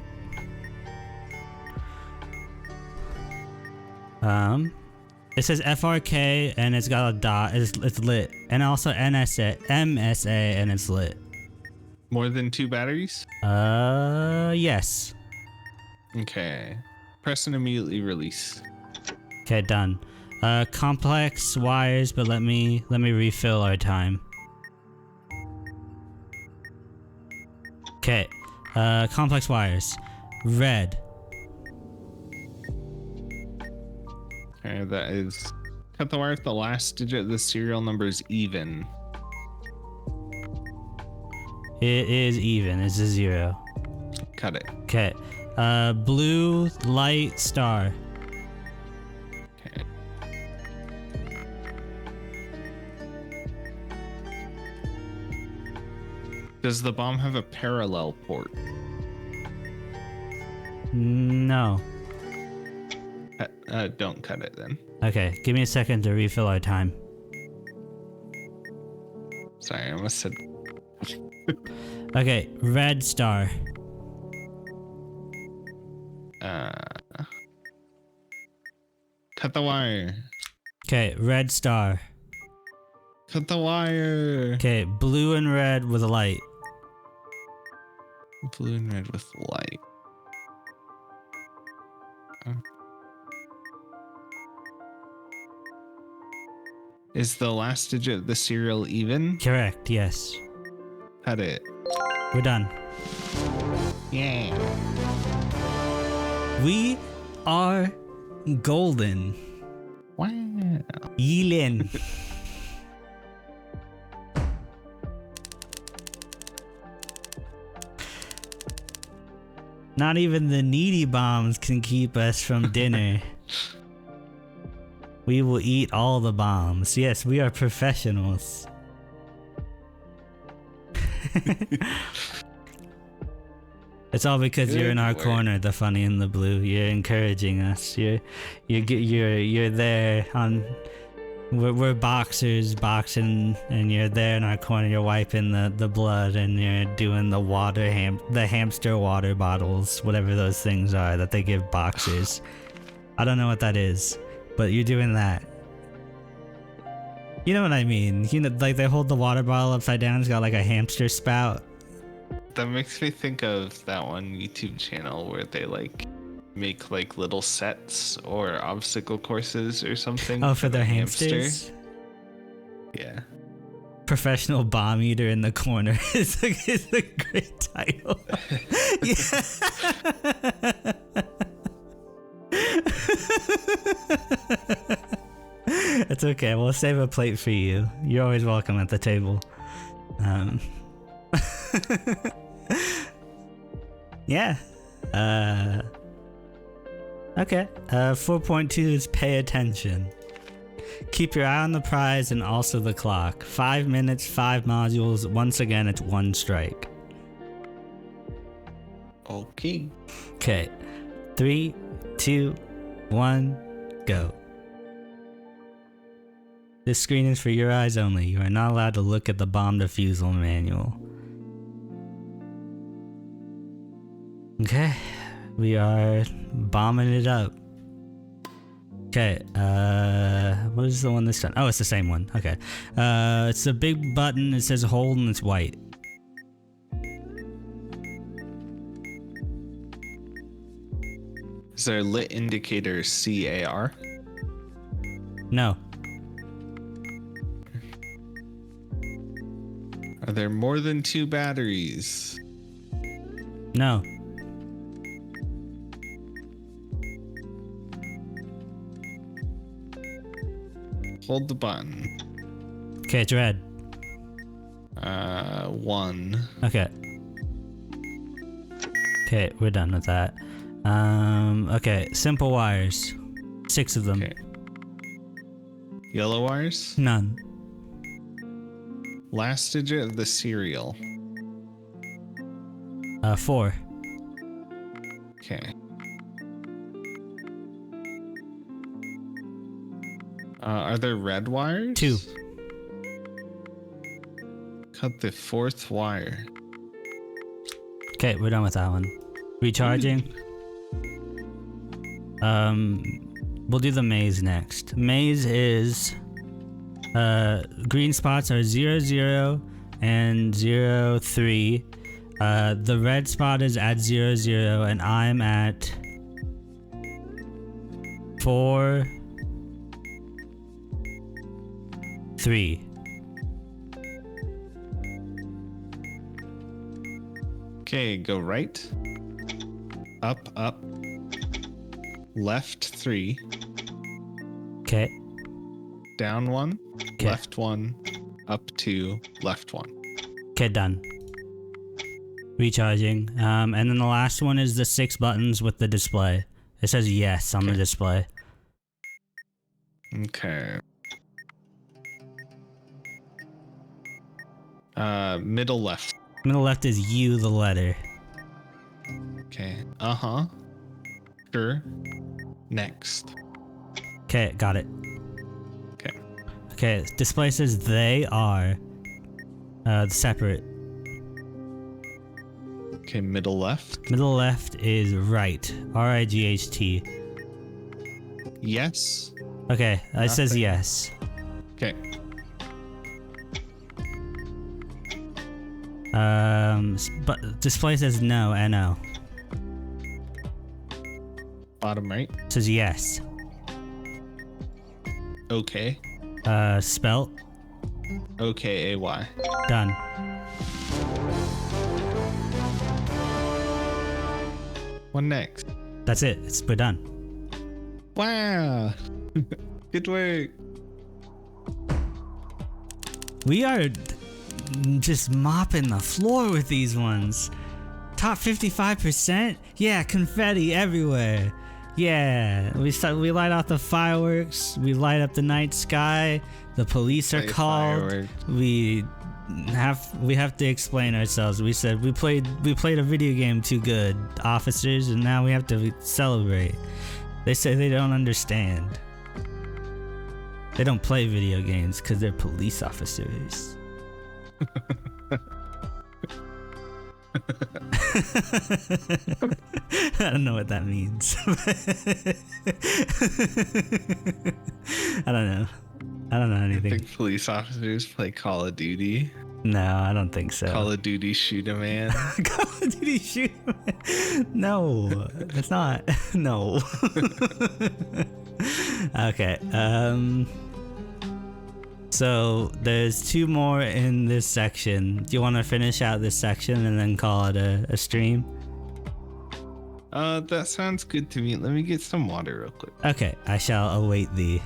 It says FRK and it's got a dot. It's lit. And also MSA and it's lit. More than 2 batteries? Yes. Okay. Press and immediately release. Okay, done. Complex wires, but let me refill our time. Okay. Complex wires. Red. Okay, that is. Cut the wire if the last digit of the serial number is even. It is even. It's a 0. Cut it. Okay. Blue light star. Okay. Does the bomb have a parallel port? No. Don't cut it then. Okay, give me a second to refill our time. Sorry, I almost said. Okay, red star. Cut the wire. Okay, red star. Cut the wire. Okay, blue and red with a light. Blue and red with light. Is the last digit of the serial even? Correct, yes. Cut it. We're done. Yeah. We are golden. Wow. Yilin. Not even the needy bombs can keep us from dinner. We will eat all the bombs. Yes, we are professionals. It's all because you're in our corner, the funny and the blue. You're encouraging us. You're there on. We're boxers boxing, and you're there in our corner. You're wiping the blood, and you're doing the the hamster water bottles, whatever those things are that they give boxers. I don't know what that is, but you're doing that. You know what I mean? You know, like they hold the water bottle upside down. It's got like a hamster spout. That makes me think of that one YouTube channel where they like make like little sets or obstacle courses or something. Oh, for their hamsters? Yeah. Professional bomb eater in the corner is a great title. It's okay. We'll save a plate for you. You're always welcome at the table. Yeah. Okay. 4.2 is pay attention. Keep your eye on the prize and also the clock. 5 minutes, 5 modules. Once again, it's 1 strike. Okay. Okay. 3, 2, 1, go. This screen is for your eyes only. You are not allowed to look at the bomb defusal manual. Okay. We are bombing it up. Okay, what is the one this time? Oh, it's the same one. Okay. It's a big button. It says hold and it's white. Is there a lit indicator CAR? No. Are there more than 2 batteries? No. Hold the button. Okay, it's red. 1. Okay. Okay, we're done with that. Okay, simple wires. 6 of them. Okay. Yellow wires? None. Last digit of the serial. 4. Okay. Are there red wires? 2. Cut the 4th wire. Okay, we're done with that one. Recharging. We'll do the maze next. Maze is green spots are 0, 0 and 0, 3. The red spot is at 0, 0 and I'm at 4, 3. Okay, go right. Up, up. Left 3. Okay. Down 1. Okay. Left 1. Up 2. Left 1. Okay, done. Recharging. And then the last one is the 6 buttons with the display. It says yes on the display. Okay. Middle left. Middle left is U, the letter. Okay. Sure. Next. Okay, got it. Okay. Okay, display says they are separate. Okay, middle left. Middle left is right. R-I-G-H-T. Yes. Okay, it says Nothing. yes. Okay. But display says no, N-O. Bottom right. It says yes. Okay. Spelt. OKAY. Done. What next? That's it. We're done. Wow. Good work. We are just mopping the floor with these ones. Top 55%? Yeah, confetti everywhere. Yeah, we light off the fireworks. We light up the night sky. The police are Say called. fireworks. We have to explain ourselves. We said we played a video game too good, officers, and now we have to celebrate. They say they don't understand. They don't play video games because they're police officers. I don't know what that means. I don't know. I don't know I anything. think police officers play Call of Duty. No, I don't think so. Call of Duty shoot a man. Call of Duty shoot. No, it's not. No. Okay. So there's 2 more in this section. Do you want to finish out this section and then call it a stream? That sounds good to me. Let me get some water real quick. Okay, I shall await thee.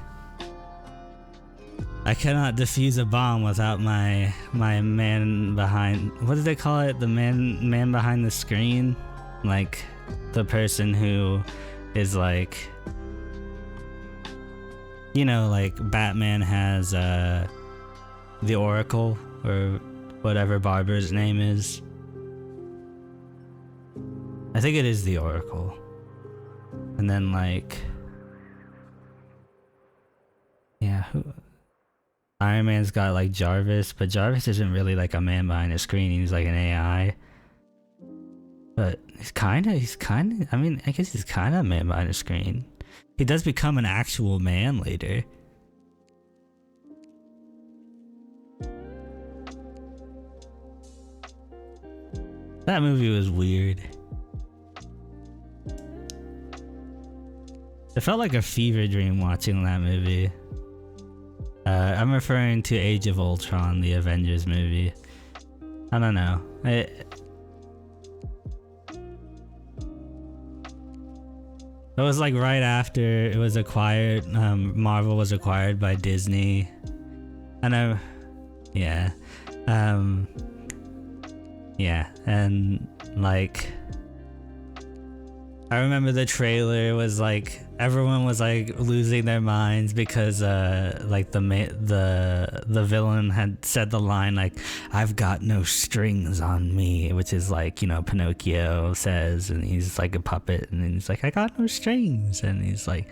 I cannot defuse a bomb without my man behind. What do they call it? The man behind the screen, like the person who is like, you know, like Batman has the Oracle or whatever Barber's name is. I think it is the Oracle. And then like, yeah, Iron Man's got like Jarvis, but Jarvis isn't really like a man behind a screen. He's like an AI. But he's kind of, I mean, I guess he's kind of a man behind a screen. He does become an actual man later. That movie was weird. It felt like a fever dream watching that movie. I'm referring to Age of Ultron, the Avengers movie. I don't know. It was like right after it was acquired. Marvel was acquired by Disney. Yeah, and like I remember the trailer was like everyone was like losing their minds because like the villain had said the line like "I've got no strings on me," which is like, you know, Pinocchio says, and he's like a puppet and he's like, "I got no strings," and he's like,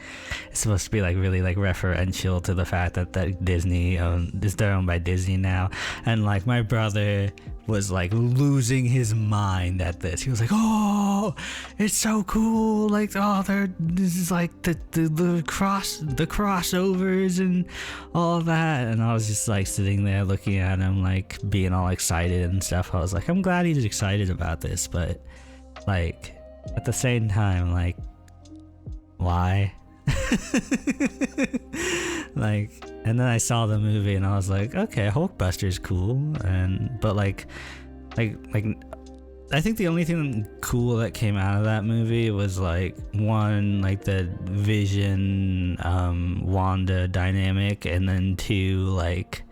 it's supposed to be like really like referential to the fact that Disney they're owned by Disney now. And like my brother was like losing his mind at this. He was like, "Oh, it's so cool! Like, oh, this is like the crossovers and all that." And I was just like sitting there looking at him, like being all excited and stuff. I was like, I'm glad he's excited about this, but like at the same time, like, why? Like, and then I saw the movie and I was like, okay, Hulkbuster's cool, but like I think the only thing cool that came out of that movie was like one, like the Vision Wanda dynamic, and then two, like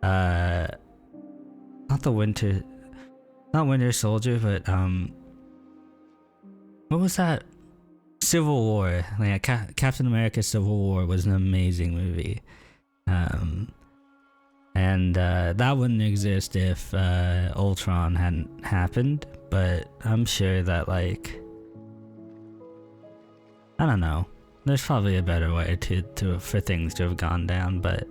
not Winter Soldier, but what was that? Civil War. Like Captain America Civil War was an amazing movie. And that wouldn't exist if Ultron hadn't happened, but I'm sure that, like, I don't know, there's probably a better way for things to have gone down, but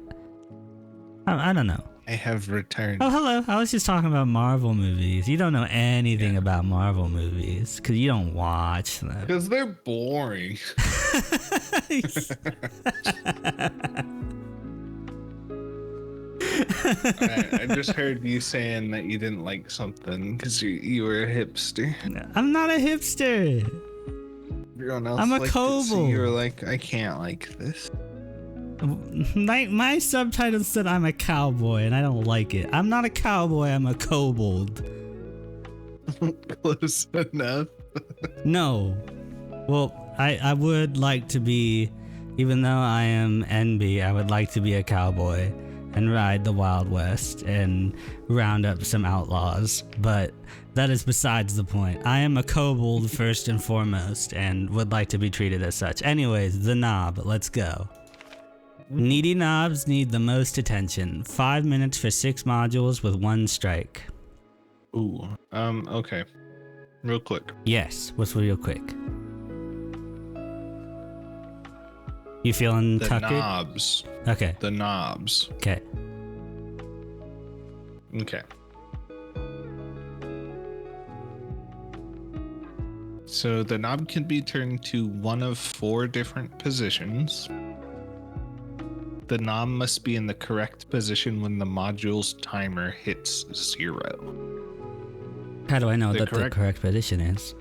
I don't know. I have returned. Oh, hello. I was just talking about Marvel movies. You don't know anything about Marvel movies because you don't watch them. Because they're boring. I just heard you saying that you didn't like something because you were a hipster. I'm not a hipster. Everyone else I'm a liked kobold. It, so you were like, I can't like this. My subtitle said I'm a cowboy, and I don't like it. I'm not a cowboy. I'm a kobold. Close enough. No. Well, I would like to be, even though I am NB, I would like to be a cowboy and ride the Wild West and round up some outlaws, but that is besides the point. I am a kobold first and foremost, and would like to be treated as such. Anyways, the knob, let's go. Needy knobs need the most attention. 5 minutes for 6 modules with 1 strike. Ooh, okay. Real quick. Yes, what's real quick? You feeling tuckered? The knobs. Okay. The knobs. Okay. Okay. So the knob can be turned to one of 4 different positions. The knob must be in the correct position when the module's timer hits 0. How do I know what the correct position is?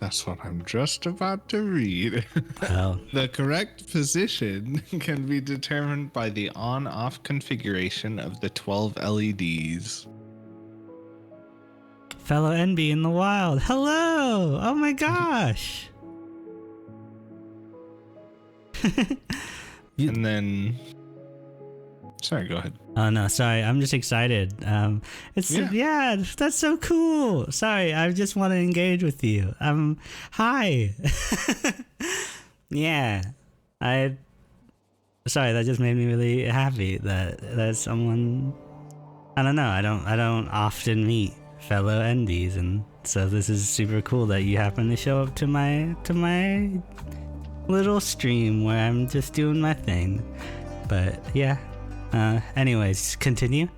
That's what I'm just about to read. Oh. The correct position can be determined by the on-off configuration of the 12 LEDs. Fellow NB in the wild. Hello! Oh my gosh! And then... Sorry, go ahead. Oh no, sorry. I'm just excited. Yeah, that's so cool. Sorry, I just want to engage with you. Hi. Yeah, sorry, that just made me really happy that someone. I don't know. I don't often meet fellow NBs, and so this is super cool that you happen to show up to my little stream where I'm just doing my thing. But yeah. Anyways, continue.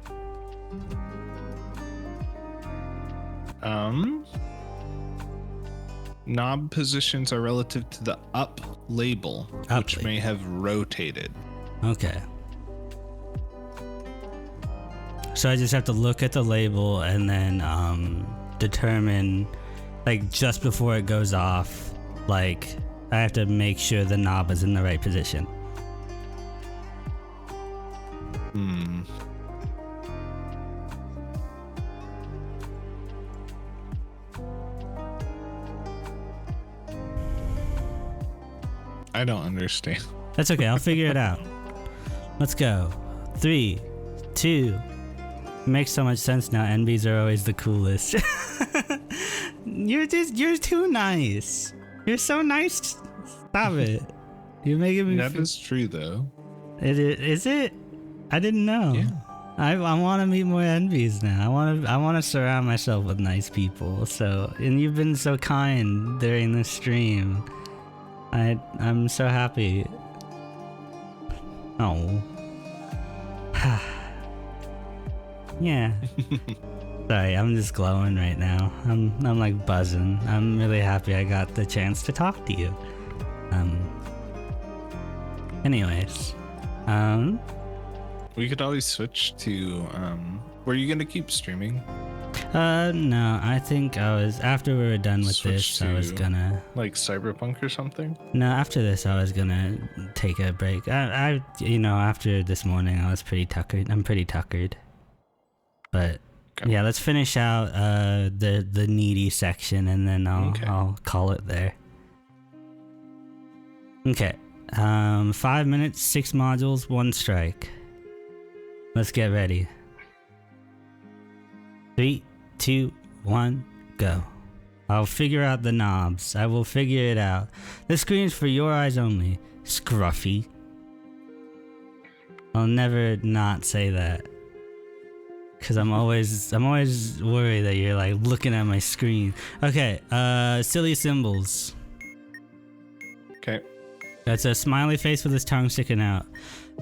Knob positions are relative to the up label, which may have rotated. Okay. So I just have to look at the label and then determine, like, just before it goes off, Like, I have to make sure the knob is in the right position. I don't understand. That's okay, I'll figure it out. Let's go. 3, 2. Makes so much sense now. NBs are always the coolest. You're too nice. You're so nice. Stop it. You're making me. That is true, though. Is it? I didn't know. Yeah. I want to meet more NBs now. I want to surround myself with nice people. So, and you've been so kind during this stream. I'm so happy. Oh. Yeah. Sorry, I'm just glowing right now. I'm like buzzing. I'm really happy I got the chance to talk to you. Anyways. We could always switch to were you gonna keep streaming? No, I think after we were done with this, I was gonna like Cyberpunk or something. No, after this I was gonna take a break. I after this morning I was pretty tuckered. I'm pretty tuckered. But okay. Yeah, let's finish out the needy section and then I'll call it there. Okay. 5 minutes, 6 modules, 1 strike. Let's get ready. 3, 2, 1, go. I'll figure out the knobs. I will figure it out. This screen's for your eyes only, Scruffy. I'll never not say that. Cause I'm always worried that you're like looking at my screen. Okay, silly symbols. Okay. That's a smiley face with his tongue sticking out.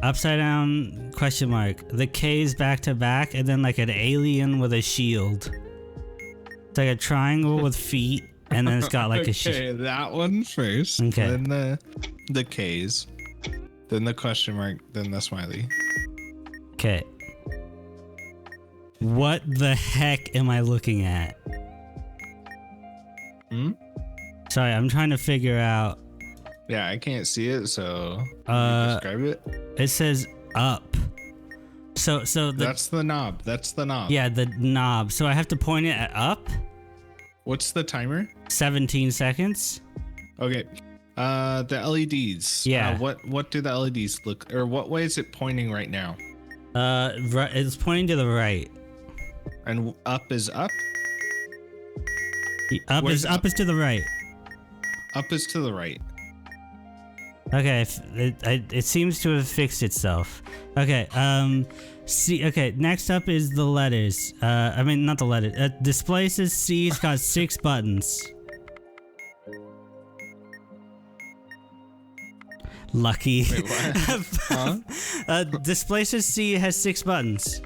Upside down question mark. The K's back to back and then like an alien with a shield. It's like a triangle with feet and then it's got like a shield. Okay, that one first. Okay. Then the K's. Then the question mark, then the smiley. Okay. What the heck am I looking at? Sorry, I'm trying to figure out. Yeah, I can't see it, so describe it. It says up. So that's the knob. That's the knob. Yeah, the knob. So I have to point it at up? What's the timer? 17 seconds. Okay. The LEDs. Yeah. What do the LEDs look, or what way is it pointing right now? Right, it's pointing to the right. And up is up? Up is to the right. Up is to the right. Okay, it seems to have fixed itself. Okay, C. Okay, next up is the letters. I mean not the letters. Display says C. It's got 6 buttons. Lucky. Wait, what? Huh? Display says C has 6 buttons.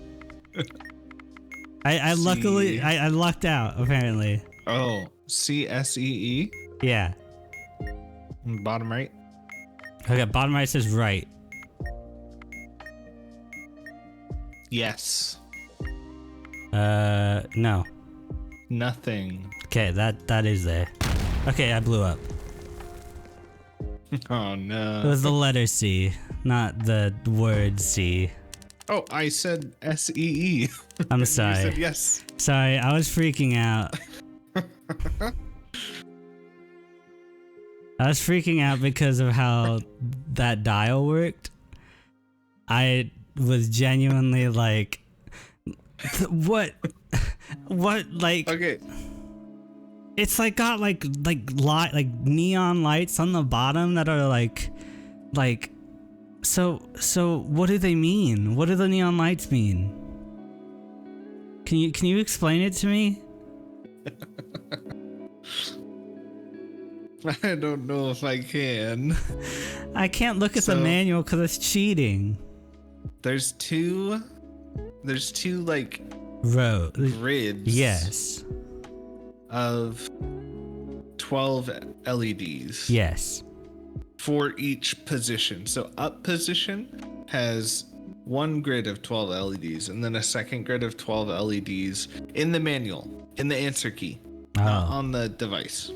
I luckily I lucked out apparently. Oh, CSEE. Yeah. Bottom right. Okay, bottom right says right. Yes. No. Nothing. Okay, that is there. Okay, I blew up. Oh no. It was the letter C, not the word C. Oh, I said SEE. I'm sorry. You said yes. Sorry, I was freaking out. I was freaking out because of how that dial worked. I was genuinely like, what, like, okay. It's like got like neon lights on the bottom that are like, so what do they mean? What do the neon lights mean? Can you explain it to me? I don't know if I can. I can't look at the manual because it's cheating. There's two like grids. Yes. Of 12 LEDs. Yes. For each position. So up position has one grid of 12 LEDs and then a second grid of 12 LEDs in the manual, in the answer key, not on the device.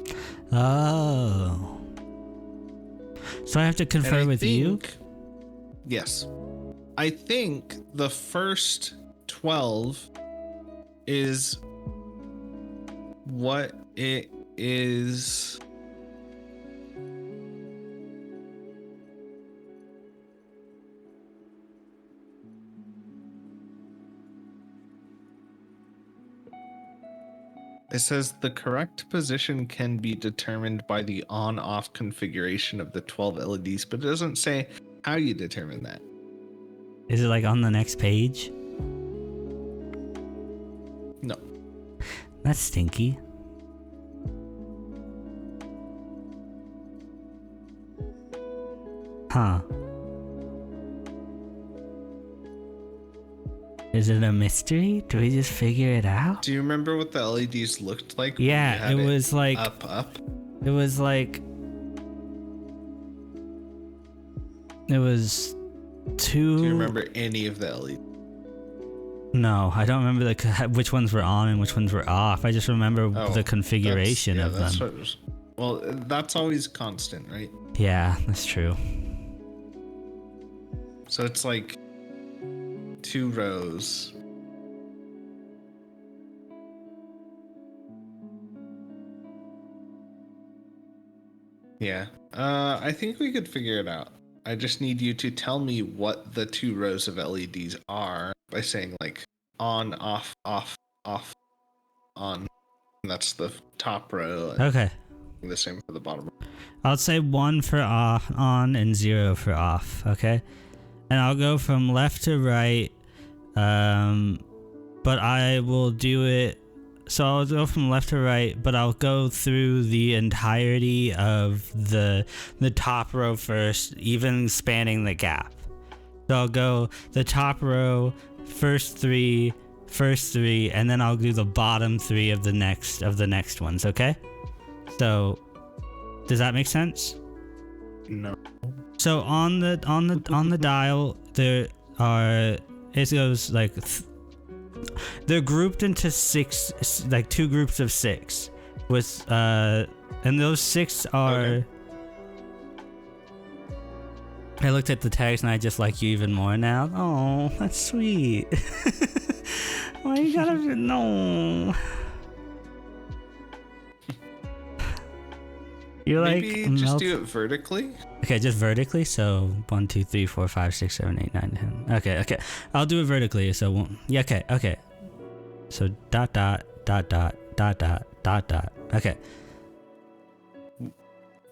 Oh. So I have to And confer I with you? think- Yes. I think the first 12 is what it is. It says the correct position can be determined by the on-off configuration of the 12 LEDs, but it doesn't say how you determine that. Is it like on the next page? No. That's stinky. Huh. Is it a mystery? Do we just figure it out? Do you remember what the LEDs looked like? when you Yeah, had it was like up. it was like it was two. Do you remember any of the LEDs? No, I don't remember which ones were on and which ones were off. I just remember the configuration of them. Well, that's always constant, right? Yeah, that's true. So it's like 2 rows. Yeah. I think we could figure it out. I just need you to tell me what the 2 rows of LEDs are by saying like on, off, off, off, on. And that's the top row. Okay. The same for the bottom. I'll say 1 for on and 0 for off, okay? And I'll go from left to right, but I will do it. So I'll go from left to right, but I'll go through the entirety of the top row first, even spanning the gap. So I'll go the top row, first three, and then I'll do the bottom 3 of the next ones, okay? So does that make sense? No. So on the dial there are, it goes like they're grouped into 6, like 2 groups of 6 with and those 6 are okay. I looked at the text and I just like you even more now. Oh, that's sweet. Why you gotta no? You're maybe like just do it vertically. Okay, just vertically. So 1, 2, 3, 4, 5, 6, 7, 8, 9, 10. Okay. I'll do it vertically. So yeah. Okay. So dot. Okay.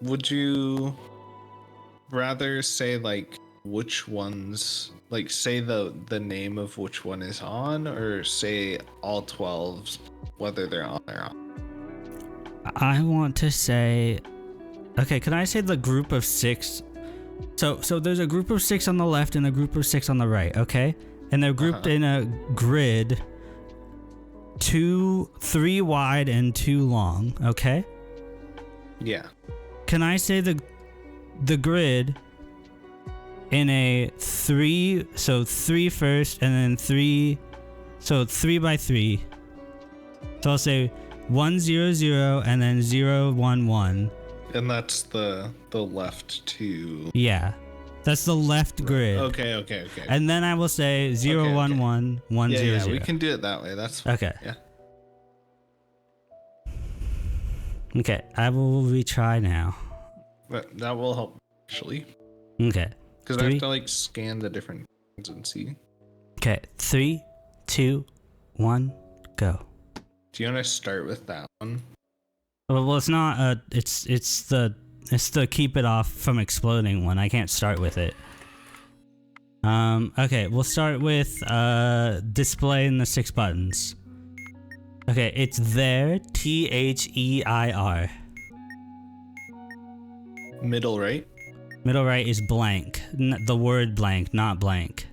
Would you rather say like which ones, like say the name of which one is on, or say all 12s, whether they're on or off? I want to say, okay, can I say the group of 6? So there's a group of 6 on the left and a group of 6 on the right, okay? And they're grouped in a grid 3 wide and 2 long, okay? Yeah. Can I say the grid in a 3, so 3 first and then 3, so 3 by 3. So I'll say 1 0 0 and then 0 1 1. And that's the left 2. Yeah. That's the left grid. Okay. And then I will say 0 1 1 1 0 Yeah, 0. we can do it that way. That's fine. Okay. Yeah. Okay, I will retry now. But that will help actually. Okay. Because I have to like scan the different ones and see. Okay, 3, 2, 1, go. Do you want to start with that one? Well, it's not. It's the keep it off from exploding one. I can't start with it. Okay, we'll start with displaying the 6 buttons. Okay, it's there. THEIR. Middle right. Middle right is blank. The word blank, not blank.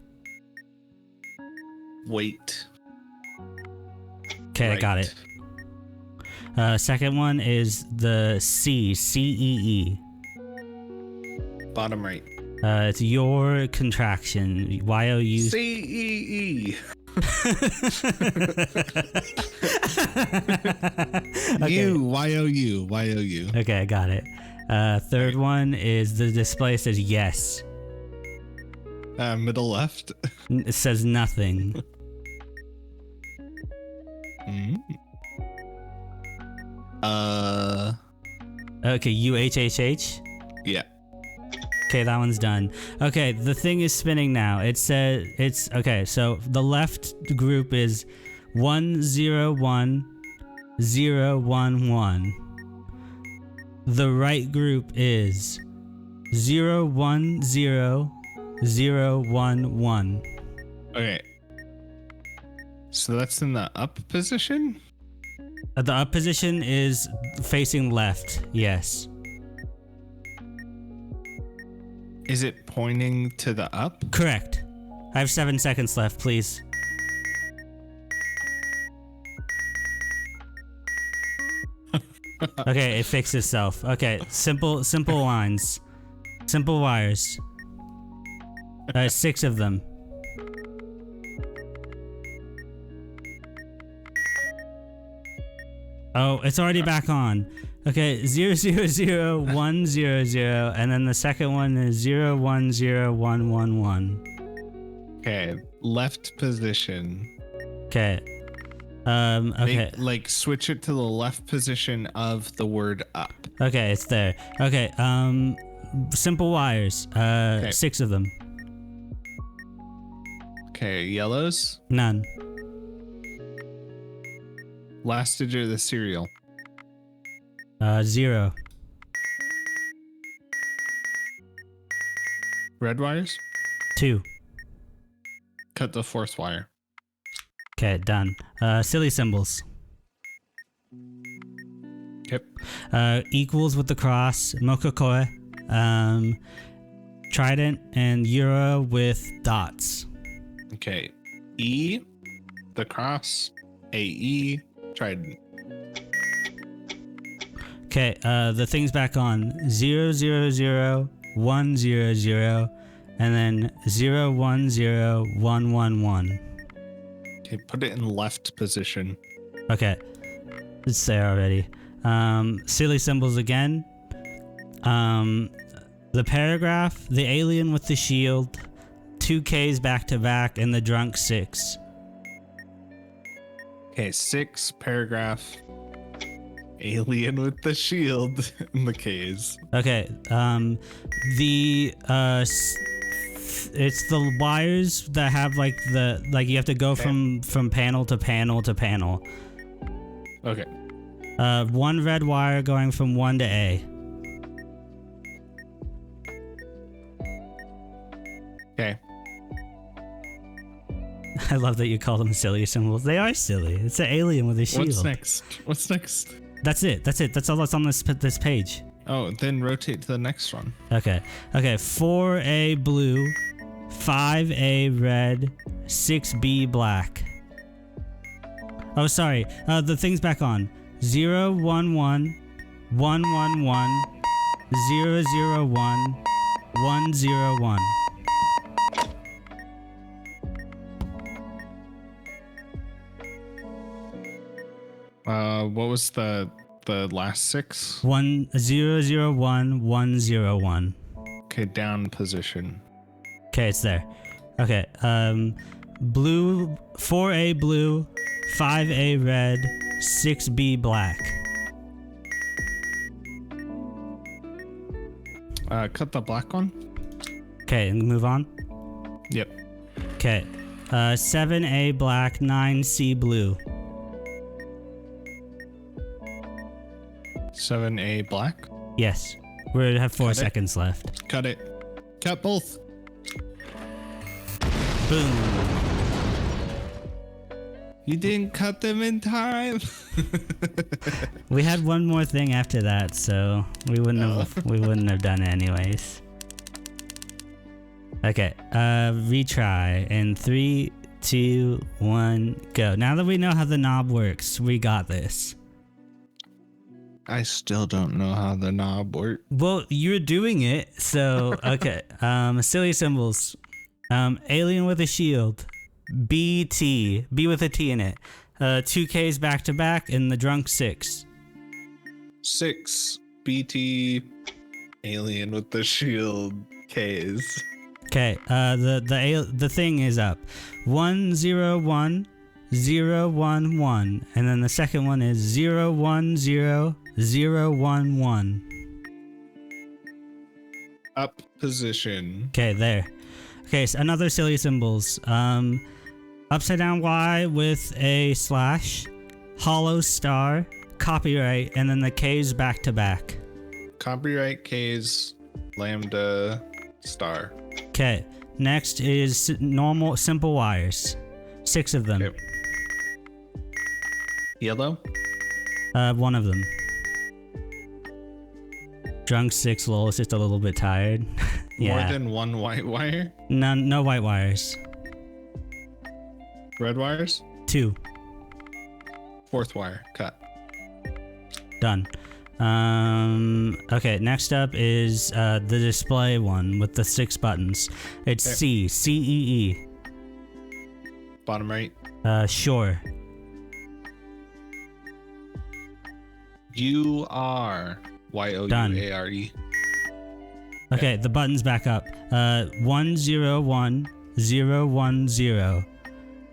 Wait. Okay, right. I got it. Second one is the CEE. Bottom right. It's your contraction. YOU. CEE. Okay. YOU. Okay, I got it. Third one is the display says yes. Middle left. It says nothing. Okay, UHHH? Yeah. Okay, that one's done. Okay, the thing is spinning now. It says it's okay, so the left group is 101011. The right group is 010011. Okay. So that's in the up position? The up position is facing left, yes. Is it pointing to the up? Correct. I have 7 seconds left, please. Okay, it fixed itself. Okay, simple lines. Simple wires. 6 of them. Oh, it's already back on. Okay, 000100, and then the second one is 010111. Okay, left position. Okay. Okay. Like switch it to the left position of the word up. Okay, it's there. Okay, simple wires. 6 of them. Okay, yellows. None. Last digit of the serial. 0. Red wires. 2. Cut the fourth wire. Okay, done. Silly symbols. Yep. Equals with the cross, mokokoe, trident, and euro with dots. Okay. E, the cross, AE, trident. Okay, the thing's back on. 000100, and then 010111. Okay, put it in left position. Okay, it's there already. Silly symbols again. The paragraph, the alien with the shield, 2 Ks back to back, and the drunk 6. Okay, 6, paragraph, alien with the shield, and the Ks. Okay, it's the wires that have like you have to go from panel to panel to panel. Okay. 1 red wire going from 1 to A. Okay. I love that you call them silly symbols. They are silly. It's an alien with a shield. What's next? That's it. That's all that's on this page. Oh, then rotate to the next one. Okay. 4A blue, 5A red, 6B black. Oh, sorry. The thing's back on. 011 111 001 101. What was the last 6? 001 101. Okay, down position. Okay, it's there. Okay, blue, 4A blue, 5A red, 6B black. Cut the black one. Okay, and move on. Yep. Okay, 7A black, 9C blue. 7A black. Yes, we have 4 Cut it. seconds left. Cut it. Cut both. Boom. You didn't cut them in time. We had one more thing after that, so we wouldn't have done it anyways. Okay, retry in 3, 2, 1, go. Now that we know how the knob works, we got this. I still don't know how the knob works. Well, you're doing it, so okay. Silly symbols. Alien with a shield. BT. B with a T in it. 2 Ks back to back, and the drunk 6. 6 BT Alien with the shield. K's. Okay, the thing is up. 101011, and then the second one is 010011. Up position. Okay, there. Okay, so another silly symbols. Upside down Y with a slash, hollow star, copyright, and then the K's back to back. Copyright K's, lambda, star. Okay, next is normal simple wires. 6 of them. Okay. Yellow. One of them. Drunk 6 lol, it's just a little bit tired. Yeah. More than one white wire. No white wires. Red wires. 2. Fourth wire. Cut. Done. Okay, next up is the display one with the 6 buttons. It's Okay. C-E-E. Bottom right. Sure. U-R. Y-O-U-A-R-E. Okay, the button's back up. 101010.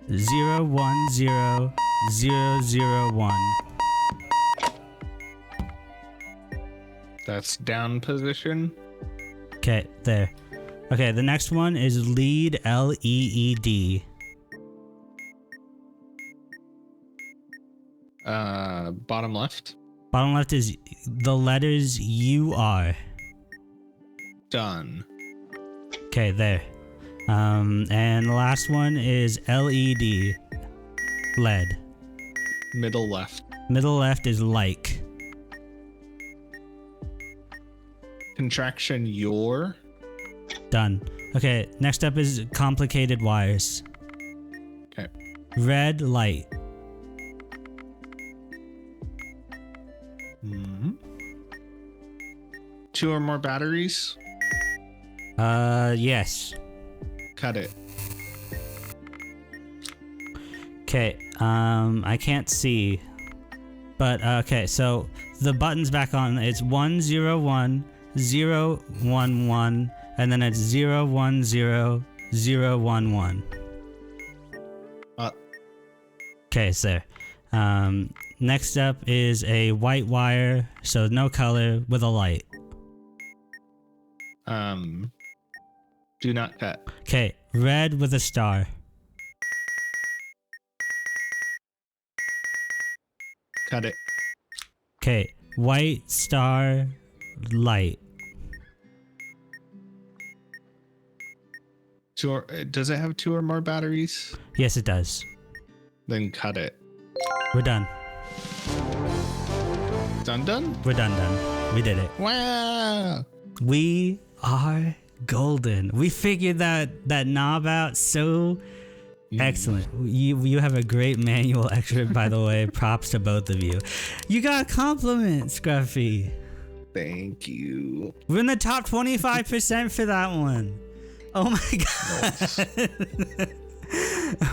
010001. That's down position. Okay, there. Okay, the next one is lead, L-E-E-D. Bottom left. Bottom left is the letters U-R. Done. Okay, there. And the last one is LED. LED. Middle left. Middle left is like. Contraction your. Done. Okay, next up is complicated wires. Okay. Red light. Mm-hmm. 2 or more batteries. Yes. Cut it. Okay, I can't see. But, okay, so the button's back on. It's 101011, and then it's 010011. Okay, it's there. Next up is a white wire, so no color, with a light. Do not cut. Okay, red with a star. Cut it. Okay, white star, light. Does it have 2 or more batteries? Yes, it does. Then cut it. We're done. Done? We're done. We did it. Wow. We are golden. We figured that knob out so excellent. You have a great manual expert, by the way. Props to both of you. You got a compliment, Scruffy. Thank you. We're in the top 25% for that one. Oh my god.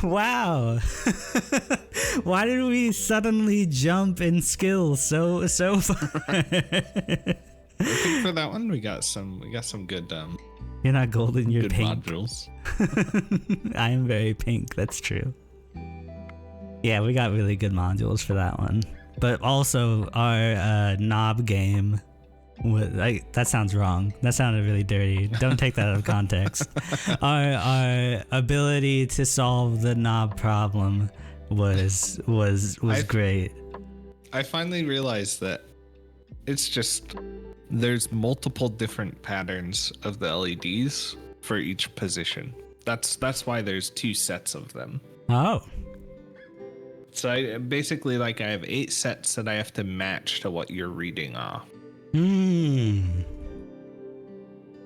Wow. Why did we suddenly jump in skills so far? I think for that one we got some good You're not golden, you're good pink. modules. I am very pink, that's true. Yeah, we got really good modules for that one. But also our knob game that sounds wrong. That sounded really dirty. Don't take that out of context. Our ability to solve the knob problem was great. I finally realized that it's just there's multiple different patterns of the LEDs for each position. That's why there's 2 sets of them. Oh. So I have 8 sets that I have to match to what you're reading off.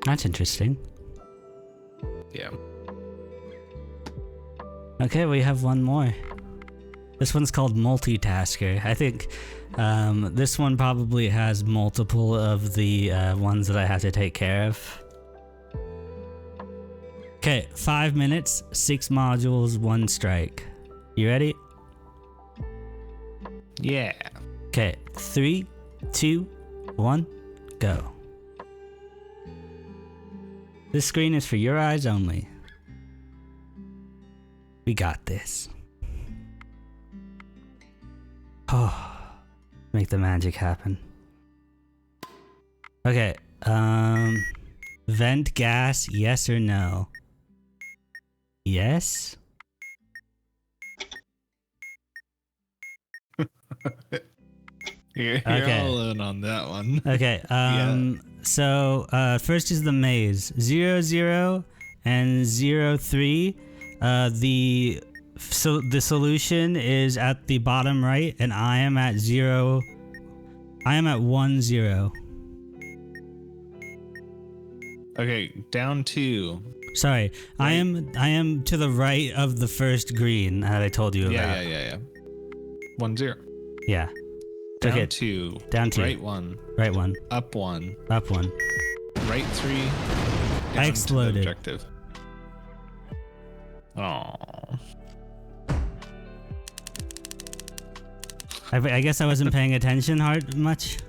That's interesting. Yeah. Okay, we have one more. This one's called multitasker. I think this one probably has multiple of the ones that I have to take care of. Okay, 5 minutes, 6 modules, 1 strike. You ready? Yeah. Okay, 3, 2, 1, go. This screen is for your eyes only. We got this. Oh, make the magic happen. Okay, vent gas, yes or no? Yes? You're Okay. all in on that one. Okay, so first is the maze. 0, 0, and 0, 3. The solution is at the bottom right, and I am at 0. I am at 1, 0. Okay, down 2. Sorry, Right. I am to the right of the first green that I told you about. Yeah. 1, 0. Yeah. Down Okay. 2. Down 2. Right 1. Right 1. Up 1. Up 1. Right 3. I Down to the exploded. objective. Oh. I guess I wasn't paying attention much.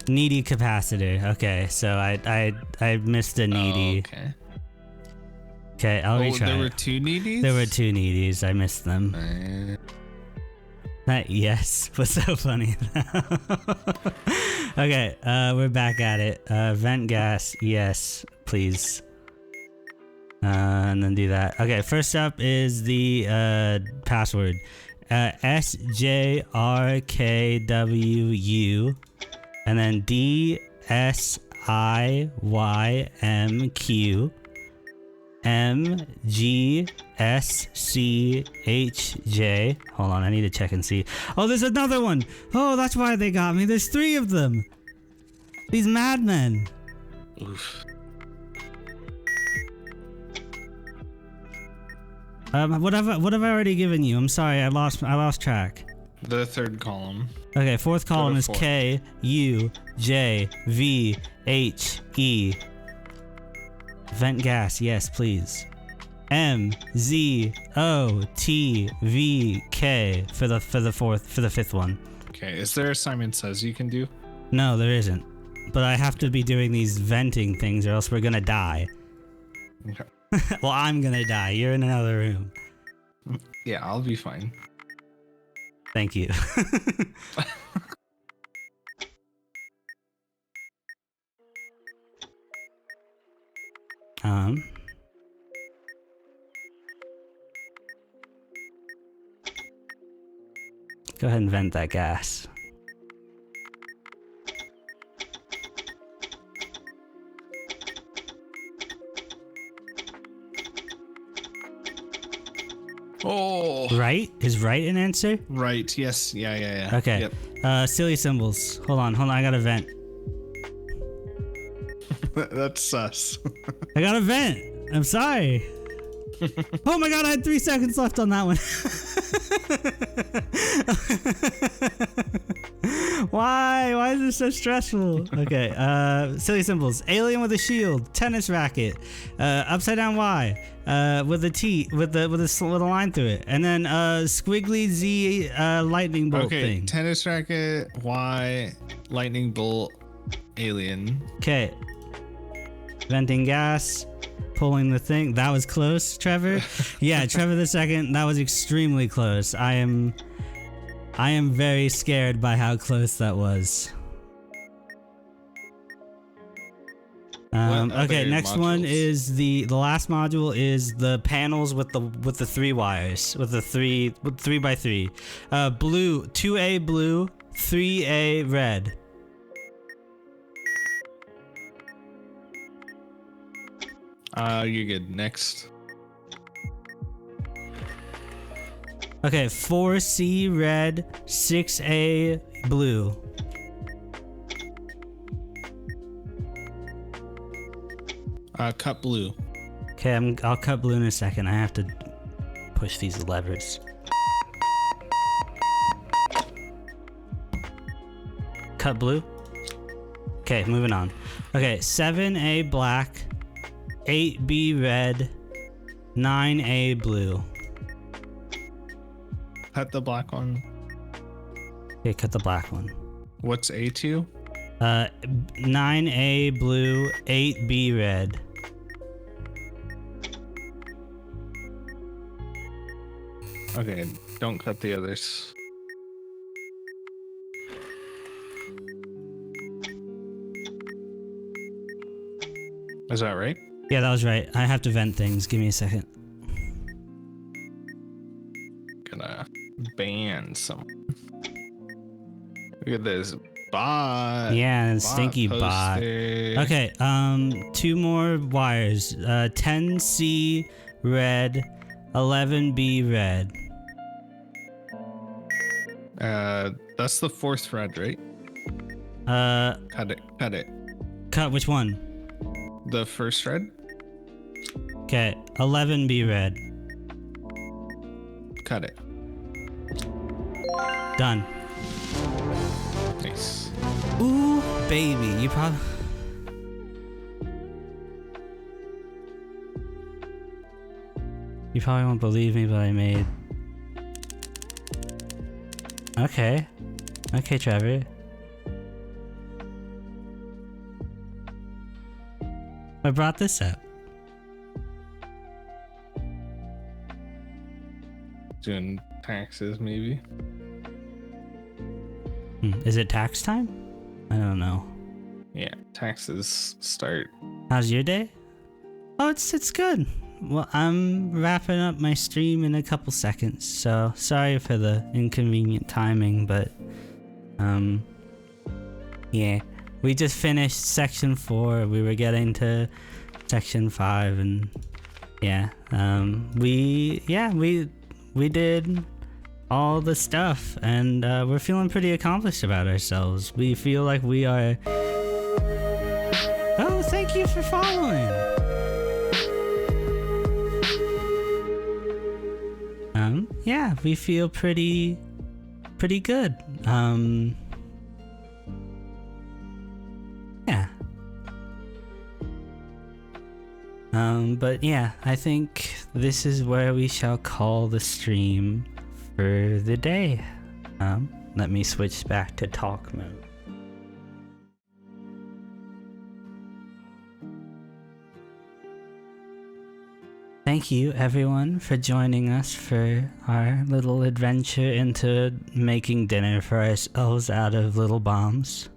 Needy capacitor. Okay, so I missed a needy. Okay. Okay, I'll retry. There were 2 needies? There were 2 needies. I missed them. That yes was so funny. Okay, we're back at it. Vent gas, yes, please. And then do that. Okay, first up is the password. SJRKWU, and then DSIYMQ. MGSCHJ. Hold on, I need to check and see. Oh, there's another one. Oh, that's why they got me. There's 3 of them. These madmen. Oof. What have I already given you? I'm sorry, I lost track. The 3rd column. Okay, 4th column is 4. K U J V H E. Vent gas, yes, please. MZOTVK for the 5th one. Okay, is there a Simon Says you can do? No, there isn't. But I have to be doing these venting things, or else we're gonna die. Okay. Well, I'm gonna die. You're in another room. Yeah, I'll be fine. Thank you. Go ahead and vent that gas. Oh. Right? Is right an answer? Right, yes, yeah. Okay. Yep. Silly symbols. Hold on, I got a vent. That's sus. I got a vent. I'm sorry. Oh my god, I had 3 seconds left on that one. Why? Why is this so stressful? Okay, silly symbols. Alien with a shield, tennis racket, upside down Y, with a T, with a line through it, and then squiggly Z lightning bolt thing. Tennis racket, Y, lightning bolt, alien. Okay. Venting gas, pulling the thing. That was close, Trevor. Yeah, Trevor the second. That was extremely close. I am very scared by how close that was. Okay, next modules? one is the last module is the panels with the 3 wires, with 3 by 3. Blue, 2A blue, 3A red. You're good. Next. Okay, 4C red, 6A blue. Cut blue. Okay, I'll cut blue in a second. I have to push these levers. Cut blue. Okay, moving on. Okay, 7A black, 8B red, 9A blue. Cut the black one. Okay, cut the black one. What's A2? 9A blue, 8B red. Okay, don't cut the others. Is that right? Yeah, that was right. I have to vent things. Give me a second. Gonna ban someone. Look at this bot. Yeah, and Bot stinky bot. poster. Okay, 2 more wires. 10C red, 11B red. That's the 4th thread, right? Cut it. Cut which one? The first thread? Okay, 11B red. Cut it. Done. Nice. Ooh, baby, you probably won't believe me, but I made... Okay, Trevor. I brought this up. Doing taxes, maybe. Is it tax time? I don't know. Yeah, taxes start. How's your day? Oh, it's good. Well, I'm wrapping up my stream in a couple seconds, so sorry for the inconvenient timing, but yeah. We just finished section 4. We were getting to section 5, and yeah, we did all the stuff, and we're feeling pretty accomplished about ourselves. We feel like we are... Oh, thank you for following. Yeah, we feel pretty good. Yeah. But yeah, I think this is where we shall call the stream for the day. Let me switch back to talk mode. Thank you everyone for joining us for our little adventure into making dinner for ourselves out of little bombs.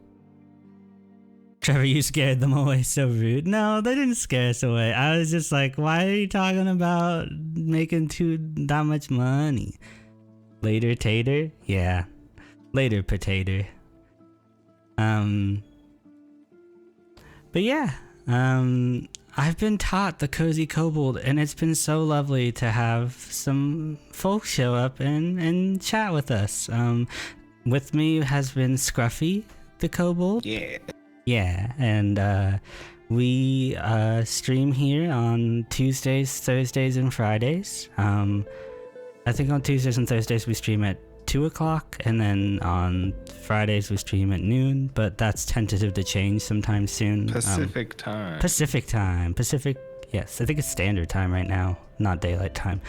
Trevor, you scared them away so rude. No, they didn't scare us away. I was just like, why are you talking about making that much money? Later tater? Yeah. Later potato. But yeah, I've been taught the KoziKobold, and it's been so lovely to have some folks show up and chat with us. With me has been Scruffy, the Kobold. Yeah. Yeah, and we stream here on Tuesdays, Thursdays, and Fridays. I think on Tuesdays and Thursdays we stream at 2 o'clock, and then on Fridays we stream at noon, but that's tentative to change sometime soon. Pacific time. Yes, I think it's standard time right now, not daylight time.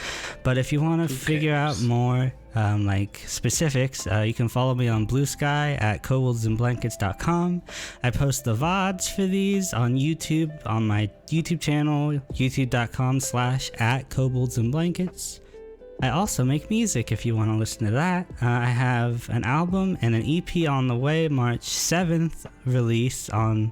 But if you want to figure out more like specifics, you can follow me on BlueSky at koboldsandblankets.com. I post the VODs for these on YouTube, on my YouTube channel, youtube.com/@koboldsandblankets. I also make music if you want to listen to that. I have an album and an EP on the way, March 7th release on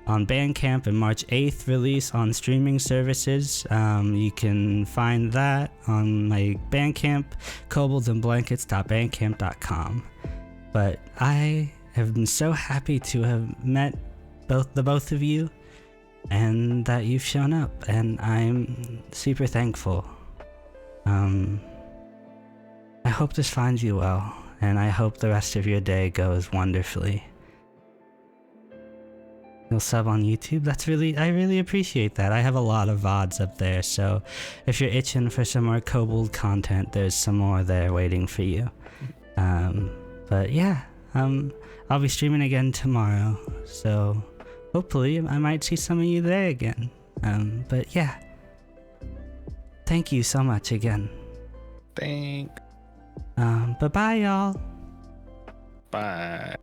Bandcamp, and March 8th release on streaming services. You can find that on my Bandcamp, koboldsandblankets.bandcamp.com. But I have been so happy to have met both of you, and that you've shown up, and I'm super thankful. I hope this finds you well, and I hope the rest of your day goes wonderfully. You'll sub on YouTube? I really appreciate that. I have a lot of VODs up there, so if you're itching for some more Kobold content, there's some more there waiting for you. But yeah, I'll be streaming again tomorrow, so hopefully I might see some of you there again. But yeah, thank you so much again. Thanks. Bye-bye, y'all. Bye.